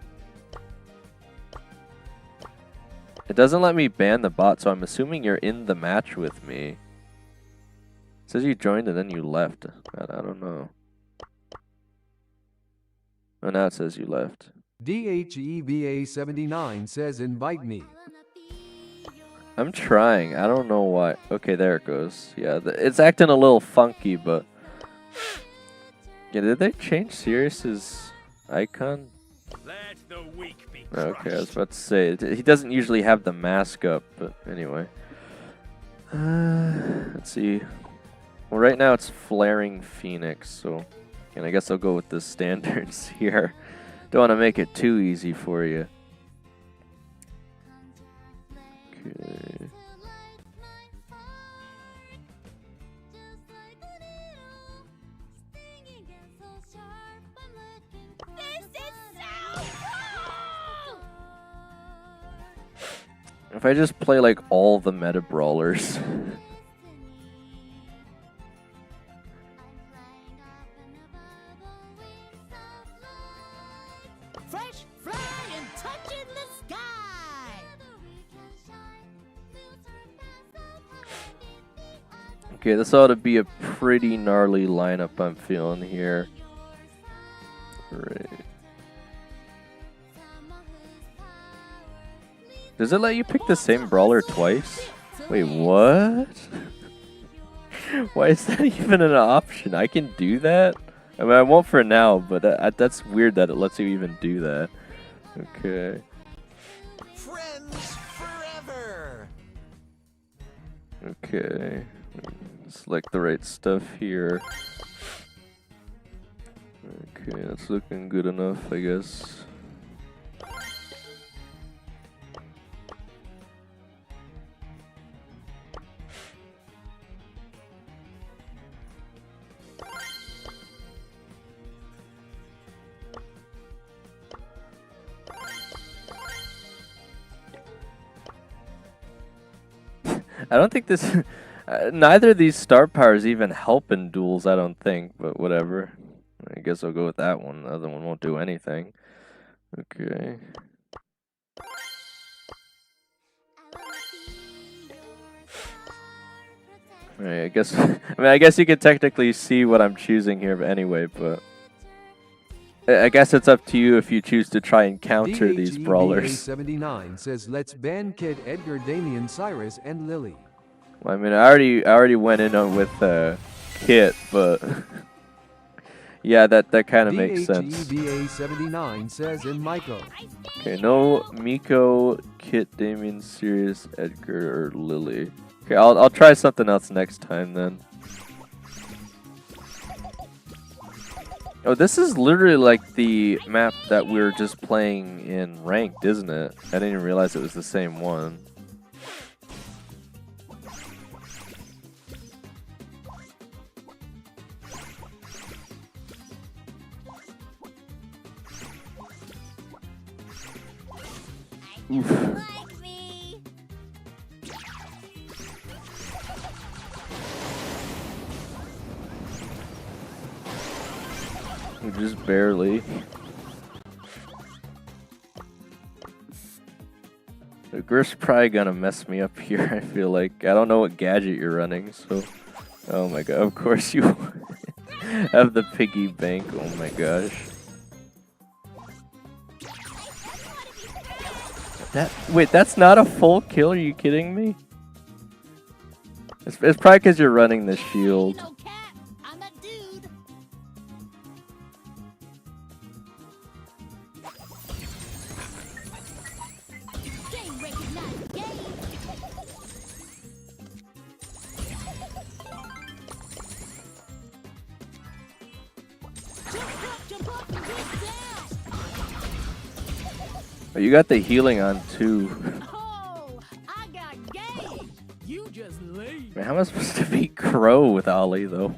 It doesn't let me ban the bot, so I'm assuming you're in the match with me. It says you joined and then you left. I don't know. Oh, now it says you left. DHEBA79 says invite me. I'm trying. I don't know why. Okay, there it goes. Yeah, it's acting a little funky, but... Yeah, did they change Sirius's icon? Let the weak be Okay, I was about to say, he doesn't usually have the mask up, but anyway. Let's see. Well, right now it's Flaring Phoenix, so... And I guess I'll go with the standards here. Don't want to make it too easy for you. Okay. This is so cool! I just play like all the meta brawlers? Fresh, fly, and touching the sky. Okay, this ought to be a pretty gnarly lineup I'm feeling here. Right. Does it let you pick the same brawler twice? Wait, what? Why is that even an option? I can do that? I mean, I won't for now, but that's weird that it lets you even do that. Okay. Friends forever. Okay. Select the right stuff here. Okay, that's looking good enough, I guess. I don't think this... neither of these star powers even help in duels, I don't think, but whatever. I guess I'll go with that one. The other one won't do anything. Okay. Alright, I guess... I guess you could technically see what I'm choosing here anyway, but... I guess it's up to you if you choose to try and counter these brawlers. 79 says let's ban Kid, Edgar, Damien, Cyrus, and Lily. Well, I mean, I already went in on with Kit, but yeah, that kind of makes sense. DHEVA 79 says in Myco. Okay, no Miko, Kit, Damien, Sirius, Edgar, or Lily. Okay, I'll try something else next time then. Oh, this is literally like the map that we were just playing in Ranked, isn't it? I didn't even realize it was the same one. Oof. Like me. Just barely. The Griff's probably gonna mess me up here, I feel like. I don't know what gadget you're running, so... Oh my god, of course you have the piggy bank, oh my gosh. Wait, that's not a full kill, are you kidding me? It's probably because you're running the shield. No cap. I'm a dude. Game recognized. Game. Jump up, and get down. Oh, you got the healing on too. Oh, I got game. You just leave. Man, how am I supposed to beat Crow with Ollie though?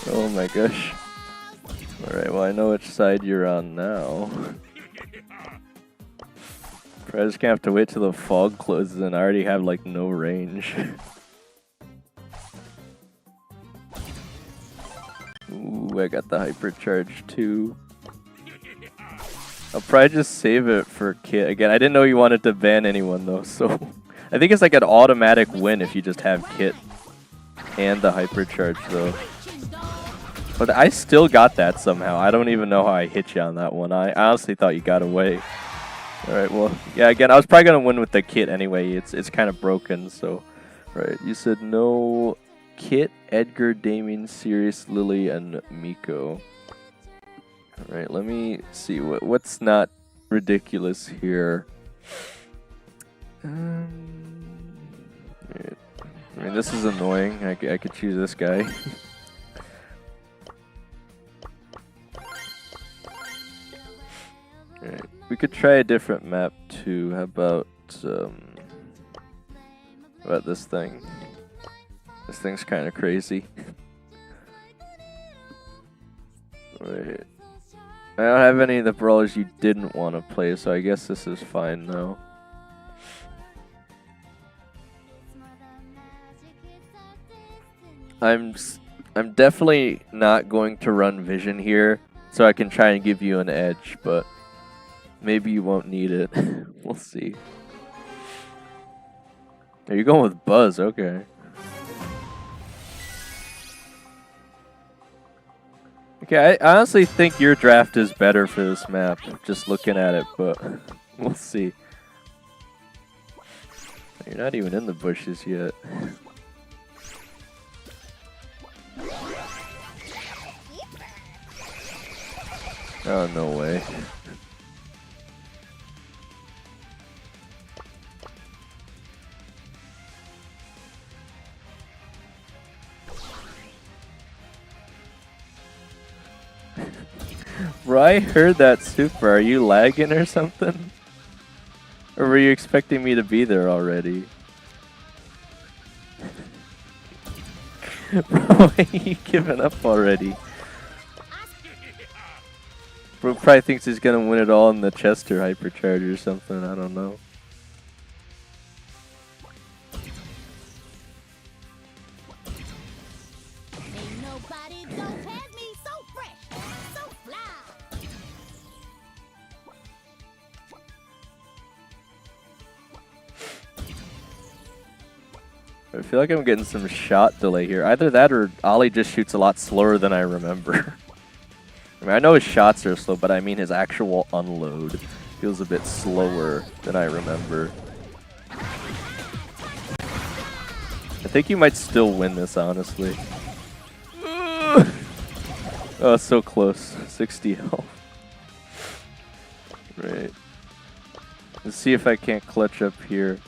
Oh my gosh. Alright, well I know which side you're on now. Probably just gonna have to wait till the fog closes and I already have like no range. Ooh, I got the hypercharge too. I'll probably just save it for Kit. Again, I didn't know you wanted to ban anyone though, so... I think it's like an automatic win if you just have Kit and the hypercharge though. But I still got that somehow. I don't even know how I hit you on that one. I honestly thought you got away. Alright, well, yeah, again, I was probably going to win with the Kit anyway. It's kind of broken, so... Right, you said no Kit, Edgar, Damien, Sirius, Lily, and Miko. Alright, let me see. What's not ridiculous here? Right. I mean, this is annoying. I could choose this guy. Alright, we could try a different map too. How about this thing? This thing's kind of crazy. I don't have any of the brawlers you didn't want to play, so I guess this is fine now. I'm definitely not going to run Vision here, so I can try and give you an edge, but maybe you won't need it. We'll see. Are you going with Buzz? Okay. Okay, I honestly think your draft is better for this map, just looking at it, but we'll see. You're not even in the bushes yet. Oh, no way. Bro, I heard that super. Are you lagging or something? Or were you expecting me to be there already? Bro, why are you giving up already? Bro probably thinks he's gonna win it all in the Chester hypercharge or something. I don't know. Ain't nobody don't pass me so fresh, so fly. I feel like I'm getting some shot delay here. Either that or Ollie just shoots a lot slower than I remember. I mean, I know his shots are slow, but I mean his actual unload feels a bit slower than I remember. I think you might still win this, honestly. Oh, so close. 60 health. Right. Let's see if I can't clutch up here.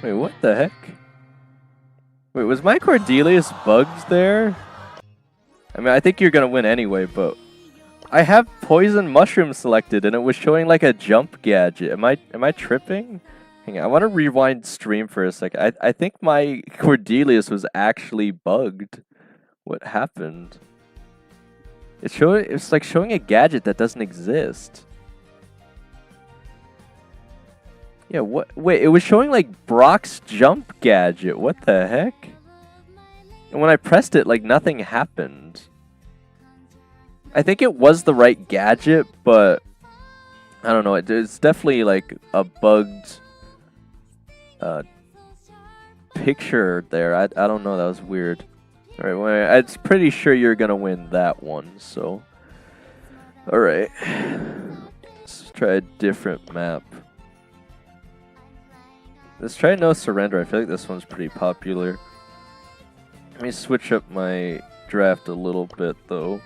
Wait, what the heck? Wait, was my Cordelius bugged there? I mean, I think you're gonna win anyway, but I have Poison Mushroom selected and it was showing like a jump gadget. Am I tripping? Hang on, I want to rewind stream for a second. I think my Cordelius was actually bugged. What happened? It's like showing a gadget that doesn't exist. Yeah, what? Wait, it was showing like Brock's jump gadget. What the heck? And when I pressed it, like nothing happened. I think it was the right gadget, but I don't know. It's definitely like a bugged picture there. I don't know. That was weird. All right, well, I'm pretty sure you're gonna win that one. So, all right, let's try a different map. Let's try No Surrender. I feel like this one's pretty popular. Let me switch up my draft a little bit, though.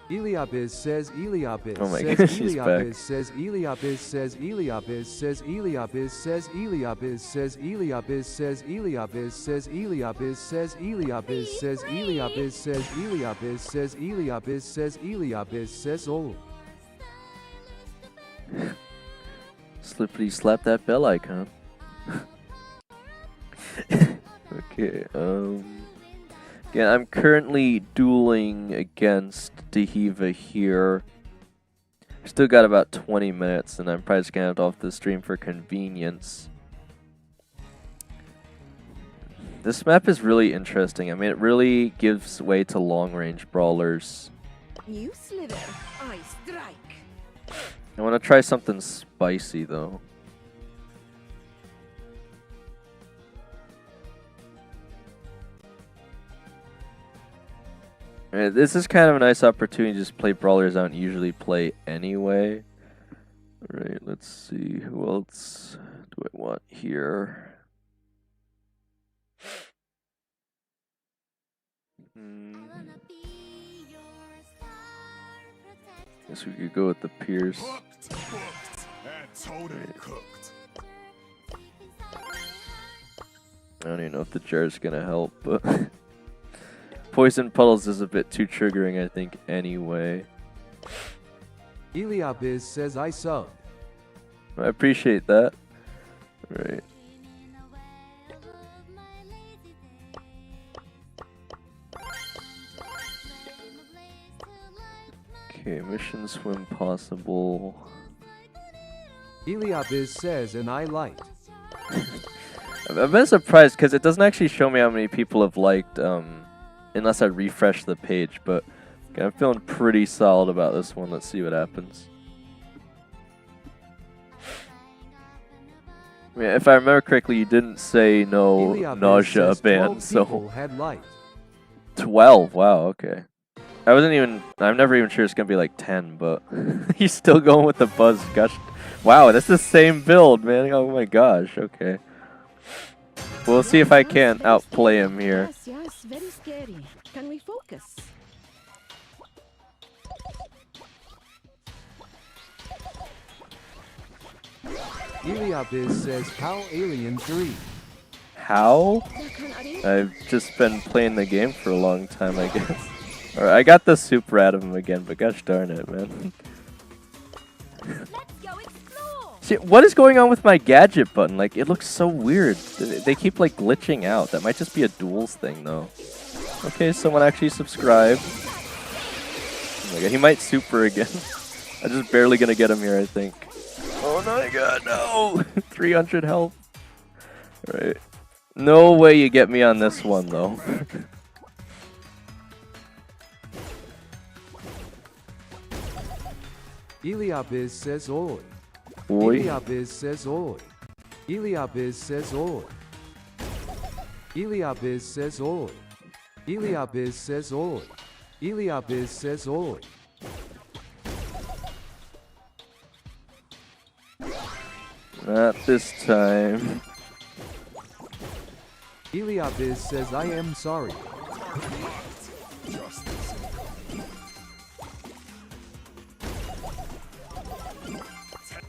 Eliabiz says Eliabiz Oh my says gosh, he's Eliabiz back. says Eliabiz says Eliabiz says Eliabiz says Eliabiz says Eliabiz says Eliabiz says Eliabiz says Eliabiz says Eliabiz says Eliabiz says Eliabiz says Eliabiz says oh. Slippity slap that bell icon. Okay, again, I'm currently dueling against Dehiva here. Still got about 20 minutes, and I'm probably just gonna have to off the stream for convenience. This map is really interesting. I mean, it really gives way to long-range brawlers. You slither, I strike. I want to try something spicy, though. This is kind of a nice opportunity to just play brawlers I don't usually play anyway. Alright, let's see. Who else do I want here? Guess we could go with the Pierce. Cooked and totally cooked. I don't even know if the jar's gonna help, but Poison puddles is a bit too triggering, I think, anyway. Eliobiz says I subbed. I appreciate that. Right. Okay, mission swim possible. Eliobiz says and I liked. I've been surprised because it doesn't actually show me how many people have liked, unless I refresh the page, but okay, I'm feeling pretty solid about this one. Let's see what happens. I mean, if I remember correctly, you didn't say no Eliobiz nausea says ban, 12 so people had liked. 12. Wow, okay. I'm never even sure it's gonna be like 10, but he's still going with the buzz. Gosh, wow, that's the same build, man. Oh my gosh. Okay. We'll see if I can't outplay him here. Yes, yes, very scary. Can we focus? Eliobiz says How Alien 3. How? I've just been playing the game for a long time, I guess. Alright, I got the super out of him again, but gosh darn it, man. Let's go explore. See, what is going on with my gadget button? Like, it looks so weird. They keep, like, glitching out. That might just be a duels thing, though. Okay, someone actually subscribed. Oh my god, he might super again. I'm just barely gonna get him here, I think. Oh my god, no! 300 health. Alright. No way you get me on this one, though. Eliobiz says oi. Oi. Eliobiz says oi. Eliobiz says oi. Eliobiz says oi. Eliobiz says oi. Eliobiz says oi. Not this time. Eliobiz says I am sorry. Justice.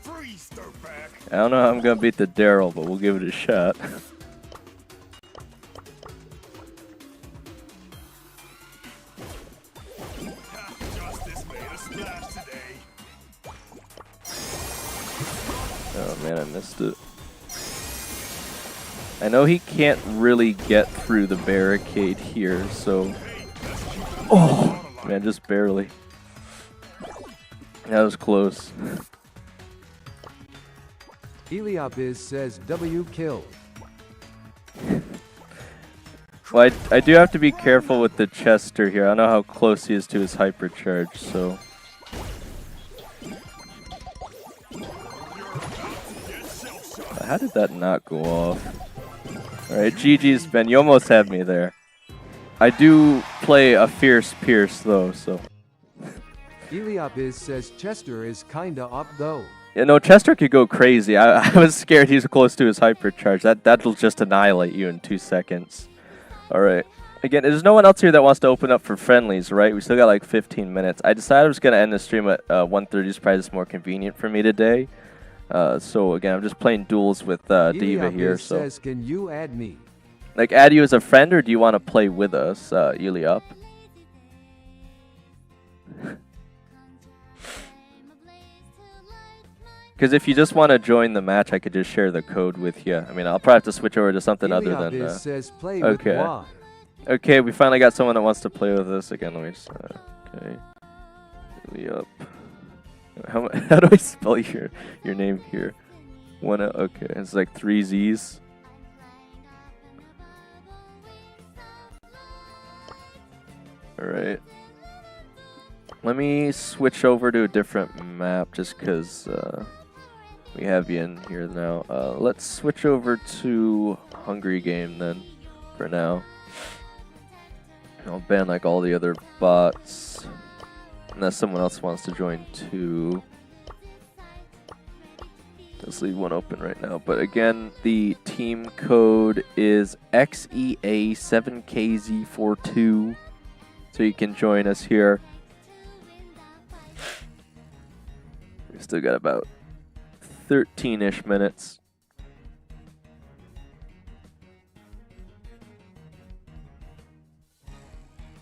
Freeze, dirtbag. I don't know how I'm gonna beat the Daryl, but we'll give it a shot. Justice made a splash today. Oh man, I missed it. I know he can't really get through the barricade here, so... Oh! Man, just barely. That was close. Eliobiz says W killed. Well, I do have to be careful with the Chester here. I don't know how close he is to his hypercharge, so... How did that not go off? Alright, GG's, Ben. You almost had me there. I do play a fierce Pierce, though, so... Eliobiz says Chester is kinda up though. Yeah, no, Chester could go crazy. I was scared he's close to his hypercharge. That'll just annihilate you in 2 seconds. Alright. Again, there's no one else here that wants to open up for friendlies, right? We still got like 15 minutes. I decided I was going to end the stream at 1:30. It's probably just more convenient for me today. So again, I'm just playing duels with Diva here. So, says, can you add me? like, add you as a friend, or do you want to play with us, Eliop? Because if you just want to join the match, I could just share the code with you. I mean, I'll probably have to switch over to something other than. Says play Okay. with Y. Okay, we finally got someone that wants to play with us again. Let me just. Okay. Eliop. How do I spell your name here? Okay, it's like 3 Z's. Alright. Let me switch over to a different map just because we have you in here now. Let's switch over to Hungry Game then, for now. I'll ban like all the other bots. Unless someone else wants to join too. Let's leave one open right now. But again, the team code is XEA7KZ42. So you can join us here. We still got about 13-ish minutes.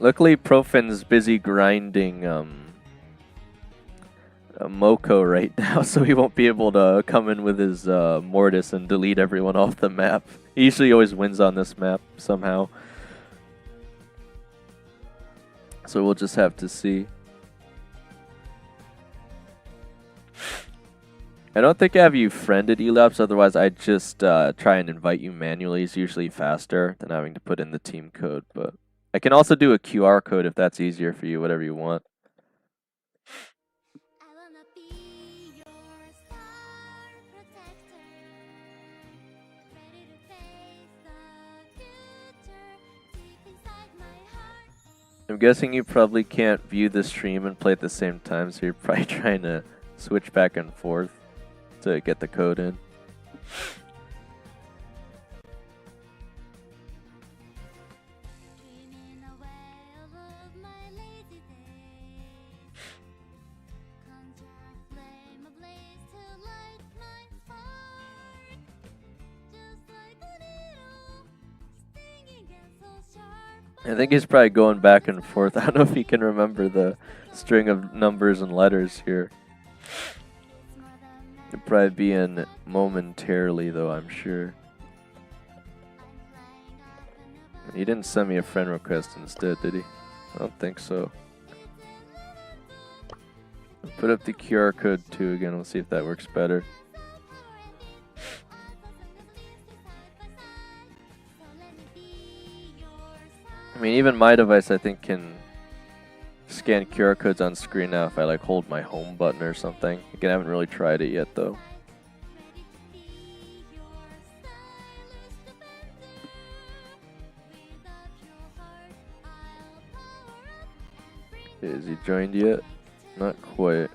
Luckily, Profin's busy grinding Moko right now, so he won't be able to come in with his Mortis and delete everyone off the map. He usually always wins on this map somehow. So we'll just have to see. I don't think I have you friended, Elaps, otherwise I'd just try and invite you manually. It's usually faster than having to put in the team code, but I can also do a QR code if that's easier for you, whatever you want. I wanna be your star protector, ready to face the future deep inside my heart. I'm guessing you probably can't view the stream and play at the same time, so you're probably trying to switch back and forth to get the code in. Dreaming away all of my lazy days. Conjure a flame ablaze to light my spark. Just like a needle, stinging and so sharp. I think he's probably going back and forth. I don't know if he can remember the string of numbers and letters here. He'll probably be in momentarily, though, I'm sure. He didn't send me a friend request instead, did he? I don't think so. I'll put up the QR code too again. We'll see if that works better. I mean, even my device, I think, can scan QR codes on screen now if I like hold my home button or something. Again, I haven't really tried it yet though. Is he joined yet? Not quite.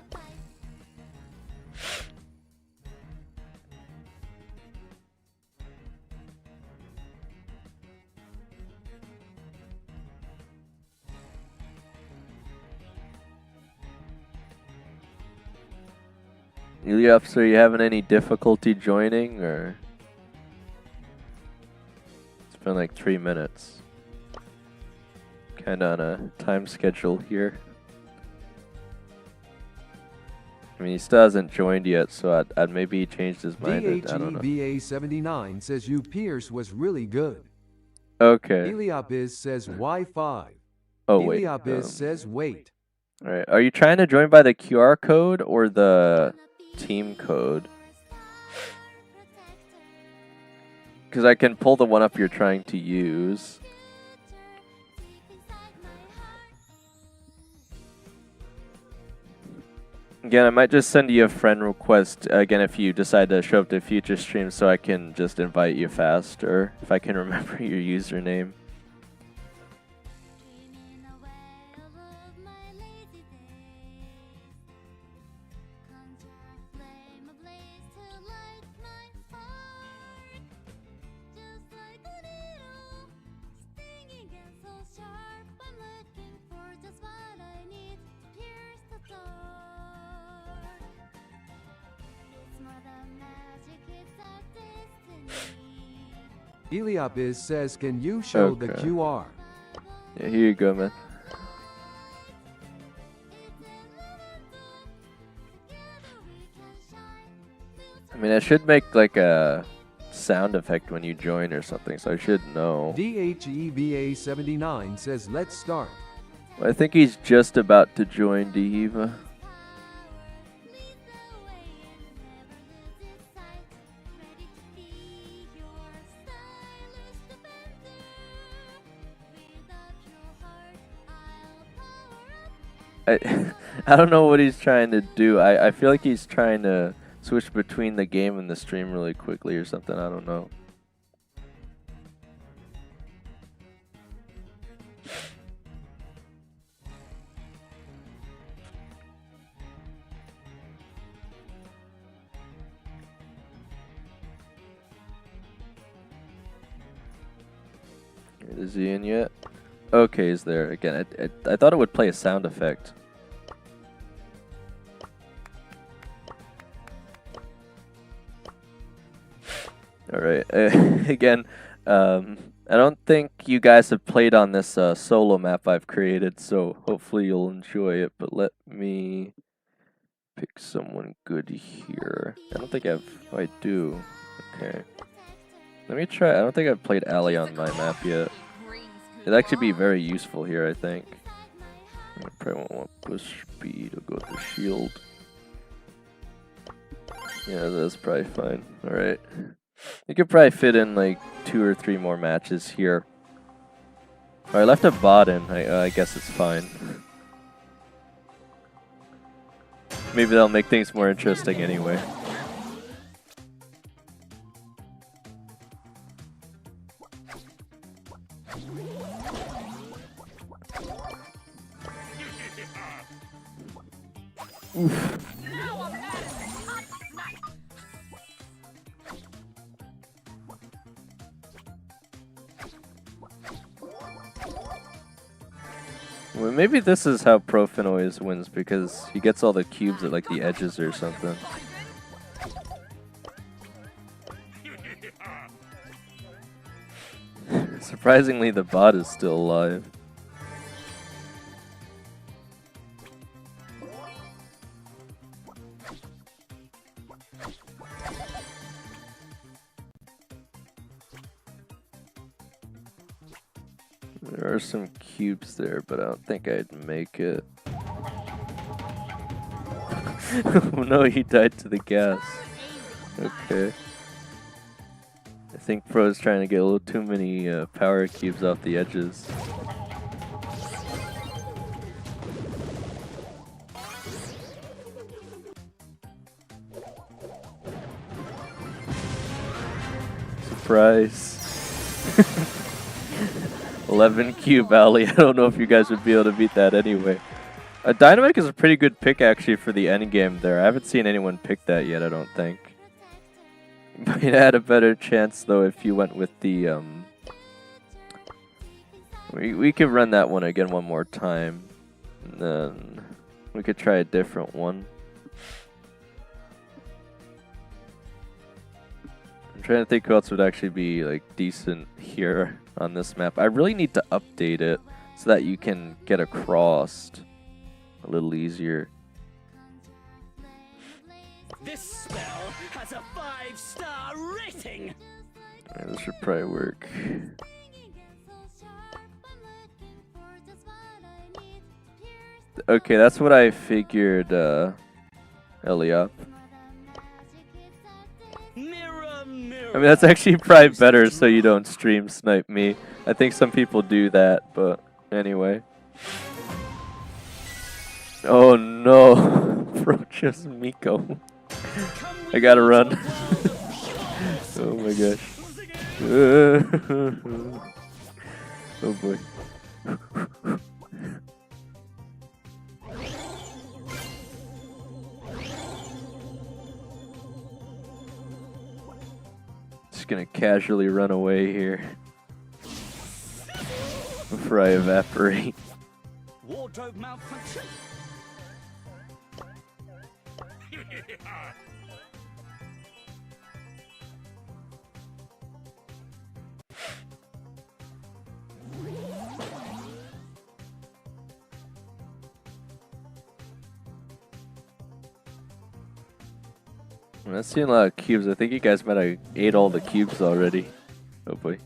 Eliups, are you having any difficulty joining, or? It's been like 3 minutes. Kinda on a time schedule here. I mean, he still hasn't joined yet, so I'd maybe he changed his mind. I don't know. DHEVA79 says you Pierce was really good. Okay. Eliabiz says Y5. Oh wait. Eliabiz says wait. All right. Are you trying to join by the QR code or the team code? Because I can pull the one up you're trying to use. Again, I might just send you a friend request again if you decide to show up to future streams, so I can just invite you faster if I can remember your username. Eliabiz says, can you show the Okay. QR? Yeah, here you go, man. I mean, I should make like a sound effect when you join or something, so I should know. DHEVA79 says, let's start. I think he's just about to join Dehiva. I don't know what he's trying to do. I feel like he's trying to switch between the game and the stream really quickly or something. I don't know. Is he in yet? Okay, he's there. Again, I thought it would play a sound effect. Alright, again, I don't think you guys have played on this solo map I've created, so hopefully you'll enjoy it. But let me pick someone good here. I don't think I've. Oh, I do. Okay. Let me try. I don't think I've played Ali on my map yet. It'd actually be very useful here, I think. I probably won't want push speed. I'll go with the shield. Yeah, that's probably fine. Alright. You could probably fit in like 2 or 3 more matches here. Oh, I left a bot in. I guess it's fine. Maybe that'll make things more interesting anyway. Oof. Well, maybe this is how Profin always wins, because he gets all the cubes at like the edges or something. Surprisingly, the bot is still alive. There are some cubes there, but I don't think I'd make it. Oh no, he died to the gas. Okay. I think Pro's trying to get a little too many power cubes off the edges. Surprise. 11 cube alley. I don't know if you guys would be able to beat that anyway. Dynamic is a pretty good pick actually for the end game there. I haven't seen anyone pick that yet, I don't think. You might have had a better chance though if you went with the we could run that one again one more time. And then we could try a different one. I'm trying to think who else would actually be like decent here on this map. I really need to update it so that you can get across a little easier. This spell has a 5-star rating. Alright, this should probably work. Okay, that's what I figured, Eliop. I mean, that's actually probably better so you don't stream snipe me. I think some people do that, but anyway. Oh no, bro, just Miko. I gotta run. Oh my gosh. Oh boy. Just gonna casually run away here before I evaporate. Wardrobe malfunction. I'm not seeing a lot of cubes. I think you guys might have ate all the cubes already. Oh boy.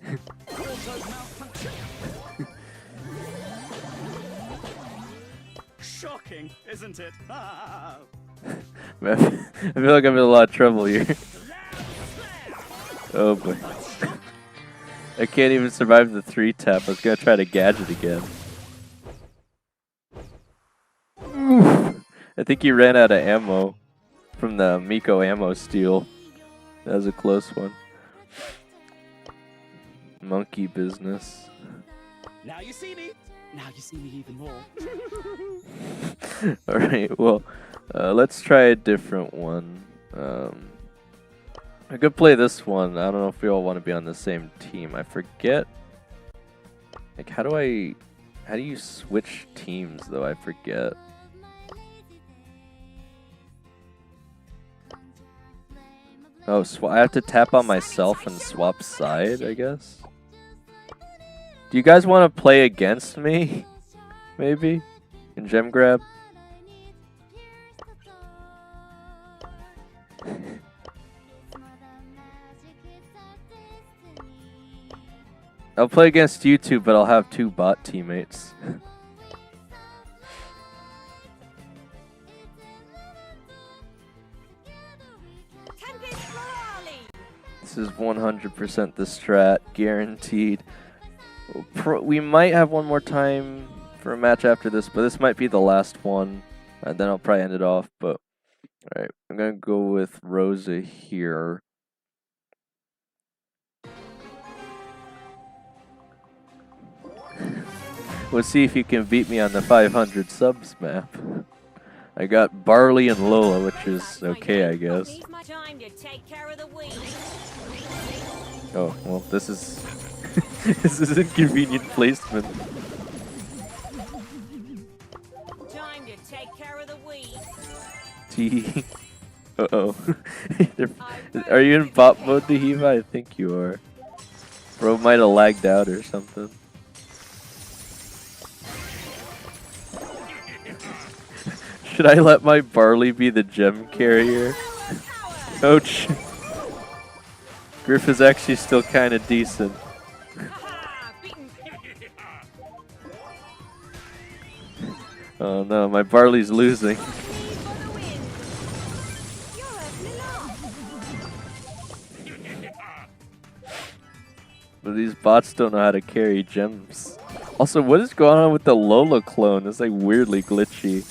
Shocking, isn't it? I feel like I'm in a lot of trouble here. Oh boy. I can't even survive the 3-tap. I was gonna try to gadget again. I think he ran out of ammo from the Miko ammo steal. That was a close one. Monkey business. Now you see me. Now you see me even more. Alright, well, let's try a different one. I could play this one. I don't know if we all want to be on the same team. I forget. Like, how do you switch teams, though? I forget. Oh, I have to tap on myself and swap side, I guess? Do you guys want to play against me? Maybe? In gem grab? I'll play against you two, but I'll have 2 bot teammates. This is 100% the strat, guaranteed. We might have one more time for a match after this, but this might be the last one. And then I'll probably end it off, but... Alright, I'm gonna go with Rosa here. We'll see if you can beat me on the 500 subs map. I got Barley and Lola, which is okay, I guess. Oh, well, this is... this is inconvenient placement. Time to take care of the weeds. T. Uh-oh. Are you in bot mode, Dehiva? I think you are. Bro might have lagged out or something. Should I let my Barley be the gem carrier? Ouch. Griff is actually still kind of decent. Oh no, my Barley's losing. But these bots don't know how to carry gems. Also, what is going on with the Lola clone? It's like weirdly glitchy.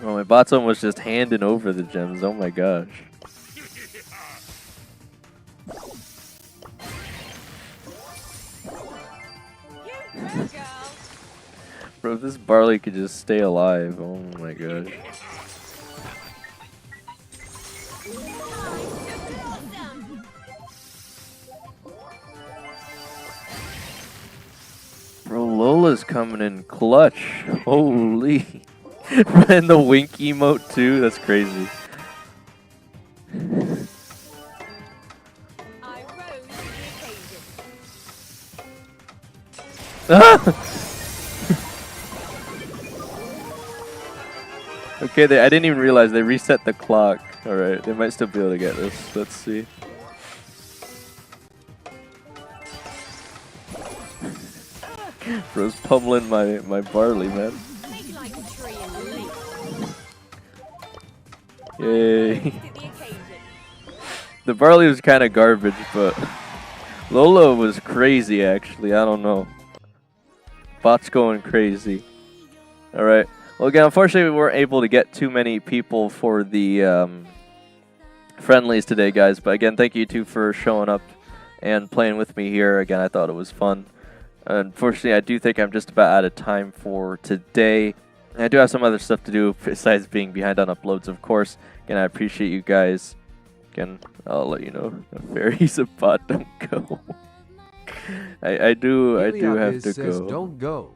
Oh, my bot's almost just handing over the gems. Oh my gosh. Bro, if this Barley could just stay alive. Oh my gosh. Bro, Lola's coming in clutch. Holy. And the wink emote too? That's crazy. Ah! Okay, I didn't even realize they reset the clock. Alright, they might still be able to get this. Let's see. Bro's pummeling my Barley, man. Yay. The Barley was kind of garbage, but Lola was crazy, actually. I don't know. Bot's going crazy. Alright. Well, again, unfortunately, we weren't able to get too many people for the friendlies today, guys. But again, thank you two for showing up and playing with me here. Again, I thought it was fun. Unfortunately, I do think I'm just about out of time for today. I do have some other stuff to do besides being behind on uploads, of course. Again, I appreciate you guys. Again, I'll let you know. Fairies of bot, don't go. I do have to says go. Don't go.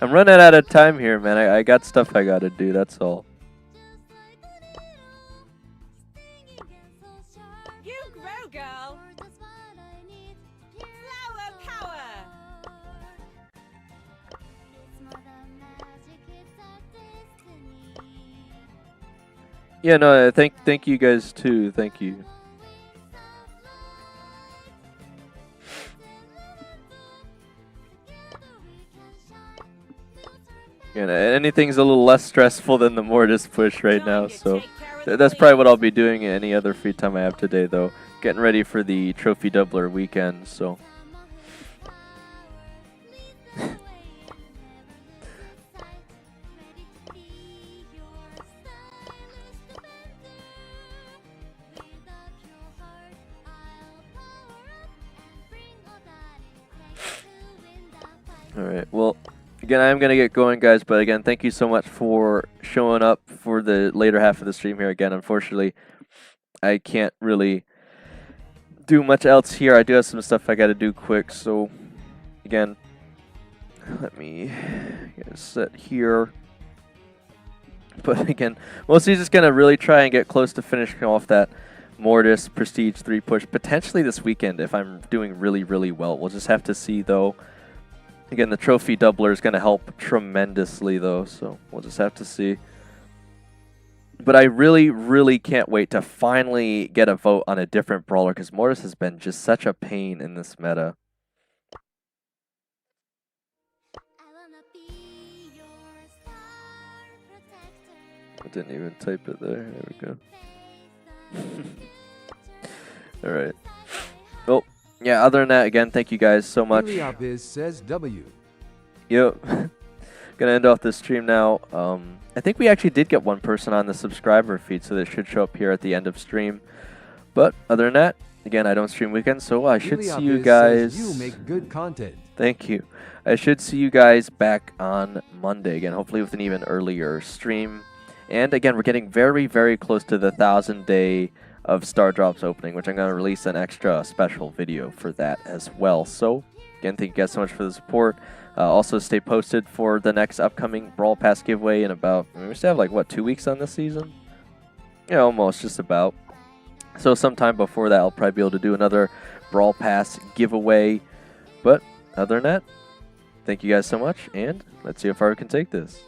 I'm running out of time here, man. I got stuff I gotta do, that's all. You grow, girl. Flower power. Yeah, no, thank you guys too. Thank you. You know, anything's a little less stressful than the Mortis push right now, so that's probably what I'll be doing any other free time I have today, though. Getting ready for the Trophy Doubler weekend, so. Alright, well, again, I'm going to get going, guys, but again, thank you so much for showing up for the later half of the stream here. Again, unfortunately, I can't really do much else here. I do have some stuff I got to do quick, so, again, let me get set here. But again, mostly just going to really try and get close to finishing off that Mortis, Prestige 3 push, potentially this weekend if I'm doing really, really well. We'll just have to see, though. Again, the trophy doubler is going to help tremendously, though, so we'll just have to see. But I really, really can't wait to finally get a vote on a different brawler, because Mortis has been just such a pain in this meta. I wanna be your star protector. I didn't even type it there. There we go. Face the Alright. Well, yeah, other than that, again, thank you guys so much. Heliopis says W. Yep. Gonna end off this stream now. I think we actually did get one person on the subscriber feed, so that should show up here at the end of stream. But other than that, again, I don't stream weekends, so I should see you Heliopis guys. says you make good content. Thank you. I should see you guys back on Monday again, hopefully with an even earlier stream. And again, we're getting very, very close to the 1,000-day of Star Drops opening, which I'm going to release an extra special video for that as well. So, again, thank you guys so much for the support. Also, stay posted for the next upcoming Brawl Pass giveaway in about, we still have like, what, 2 weeks on this season? Yeah, almost, just about. So sometime before that, I'll probably be able to do another Brawl Pass giveaway. But other than that, thank you guys so much, and let's see how far we can take this.